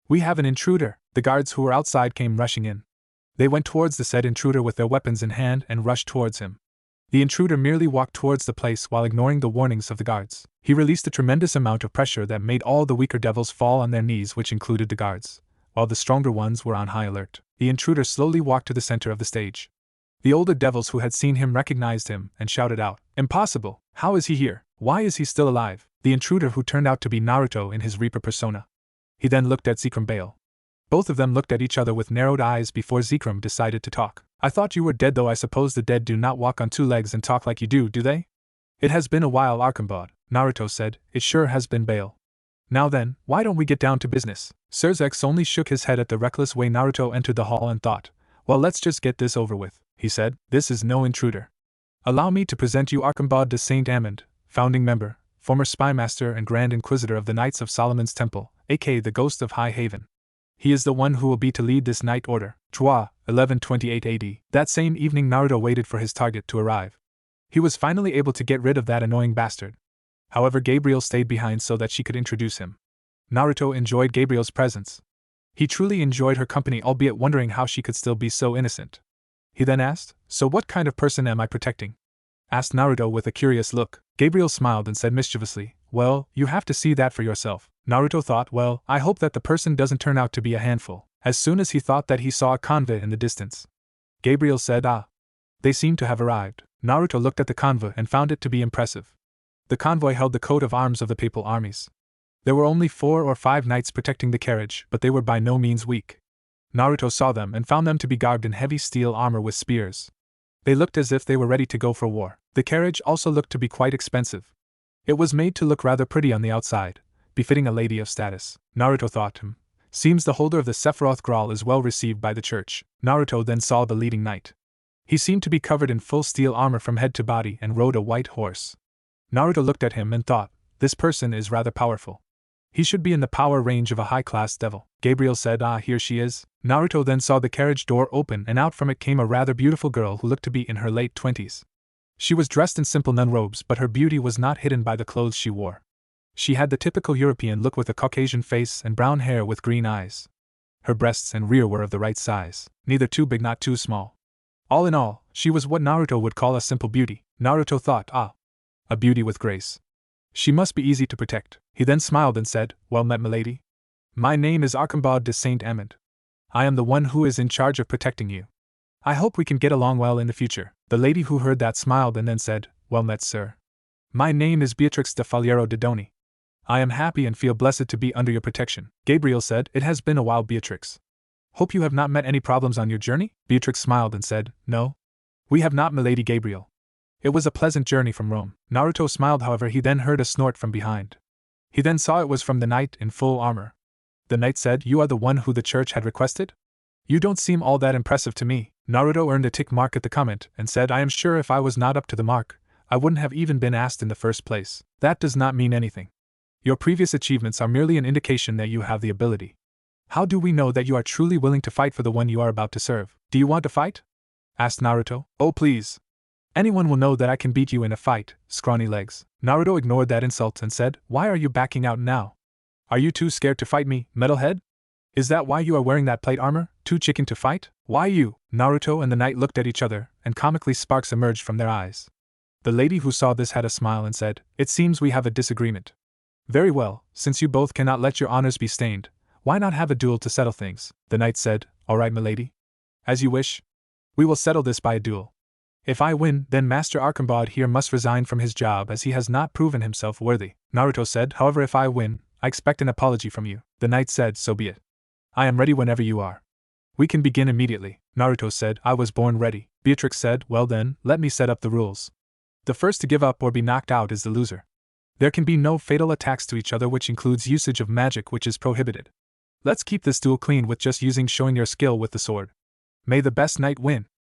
We have an intruder! The guards who were outside came rushing in. They went towards the said intruder with their weapons in hand and rushed towards him. The intruder merely walked towards the place while ignoring the warnings of the guards. He released a tremendous amount of pressure that made all the weaker devils fall on their knees, which included the guards, while the stronger ones were on high alert. The intruder slowly walked to the center of the stage. The older devils who had seen him recognized him and shouted out, Impossible! How is he here? Why is he still alive? The intruder who turned out to be Naruto in his Reaper persona. He then looked at Zekrom. Both of them looked at each other with narrowed eyes before Zekrom decided to talk. I thought you were dead, though I suppose the dead do not walk on two legs and talk like you do they? It has been a while, Arcambod, Naruto said. It sure has been, Bale. Now then, why don't we get down to business? Sirzex only shook his head at the reckless way Naruto entered the hall and thought, well, let's just get this over with, he said. This is no intruder. Allow me to present you Arcambod de Saint Amand, founding member, former spymaster and Grand Inquisitor of the Knights of Solomon's Temple, aka the Ghost of High Haven. He is the one who will be to lead this Night Order. 1128 AD. That same evening Naruto waited for his target to arrive. He was finally able to get rid of that annoying bastard. However, Gabriel stayed behind so that she could introduce him. Naruto enjoyed Gabriel's presence. He truly enjoyed her company, albeit wondering how she could still be so innocent. He then asked, so what kind of person am I protecting? Asked Naruto with a curious look. Gabriel smiled and said mischievously, well, you have to see that for yourself. Naruto thought, well, I hope that the person doesn't turn out to be a handful. As soon as he thought that he saw a convoy in the distance. Gabriel said, they seem to have arrived. Naruto looked at the convoy and found it to be impressive. The convoy held the coat of arms of the papal armies. There were only 4 or 5 knights protecting the carriage, but they were by no means weak. Naruto saw them and found them to be garbed in heavy steel armor with spears. They looked as if they were ready to go for war. The carriage also looked to be quite expensive. It was made to look rather pretty on the outside, befitting a lady of status. Naruto thought, seems the holder of the Sephiroth Grail is well received by the church. Naruto then saw the leading knight. He seemed to be covered in full steel armor from head to body and rode a white horse. Naruto looked at him and thought, this person is rather powerful. He should be in the power range of a high-class devil. Gabriel said, here she is. Naruto then saw the carriage door open and out from it came a rather beautiful girl who looked to be in her late 20s. She was dressed in simple nun robes, but her beauty was not hidden by the clothes she wore. She had the typical European look with a Caucasian face and brown hair with green eyes. Her breasts and rear were of the right size, neither too big nor too small. All in all, she was what Naruto would call a simple beauty. Naruto thought, a beauty with grace. She must be easy to protect. He then smiled and said, well met, milady. My name is Arcambod de Saint Amand. I am the one who is in charge of protecting you. I hope we can get along well in the future. The lady who heard that smiled and then said, well met, sir. My name is Beatrix de Faliero de Doni. I am happy and feel blessed to be under your protection. Gabriel said, it has been a while, Beatrix. Hope you have not met any problems on your journey? Beatrix smiled and said, no. We have not, milady Gabriel. It was a pleasant journey from Rome. Naruto smiled, however, he then heard a snort from behind. He then saw it was from the knight in full armor. The knight said, you are the one who the church had requested? You don't seem all that impressive to me. Naruto earned a tick mark at the comment and said, I am sure if I was not up to the mark, I wouldn't have even been asked in the first place. That does not mean anything. Your previous achievements are merely an indication that you have the ability. How do we know that you are truly willing to fight for the one you are about to serve? Do you want to fight? Asked Naruto. Oh please. Anyone will know that I can beat you in a fight, scrawny legs. Naruto ignored that insult and said, why are you backing out now? Are you too scared to fight me, metalhead? Is that why you are wearing that plate armor? Too chicken to fight? Why you? Naruto and the knight looked at each other, and comically sparks emerged from their eyes. The lady who saw this had a smile and said, it seems we have a disagreement. Very well, since you both cannot let your honors be stained, why not have a duel to settle things? The knight said, all right, milady. As you wish. We will settle this by a duel. If I win, then Master Arcambod here must resign from his job as he has not proven himself worthy. Naruto said, however, if I win, I expect an apology from you. The knight said, so be it. I am ready whenever you are. We can begin immediately. Naruto said, I was born ready. Beatrix said, well then, let me set up the rules. The first to give up or be knocked out is the loser. There can be no fatal attacks to each other, which includes usage of magic, which is prohibited. Let's keep this duel clean with just showing your skill with the sword. May the best knight win.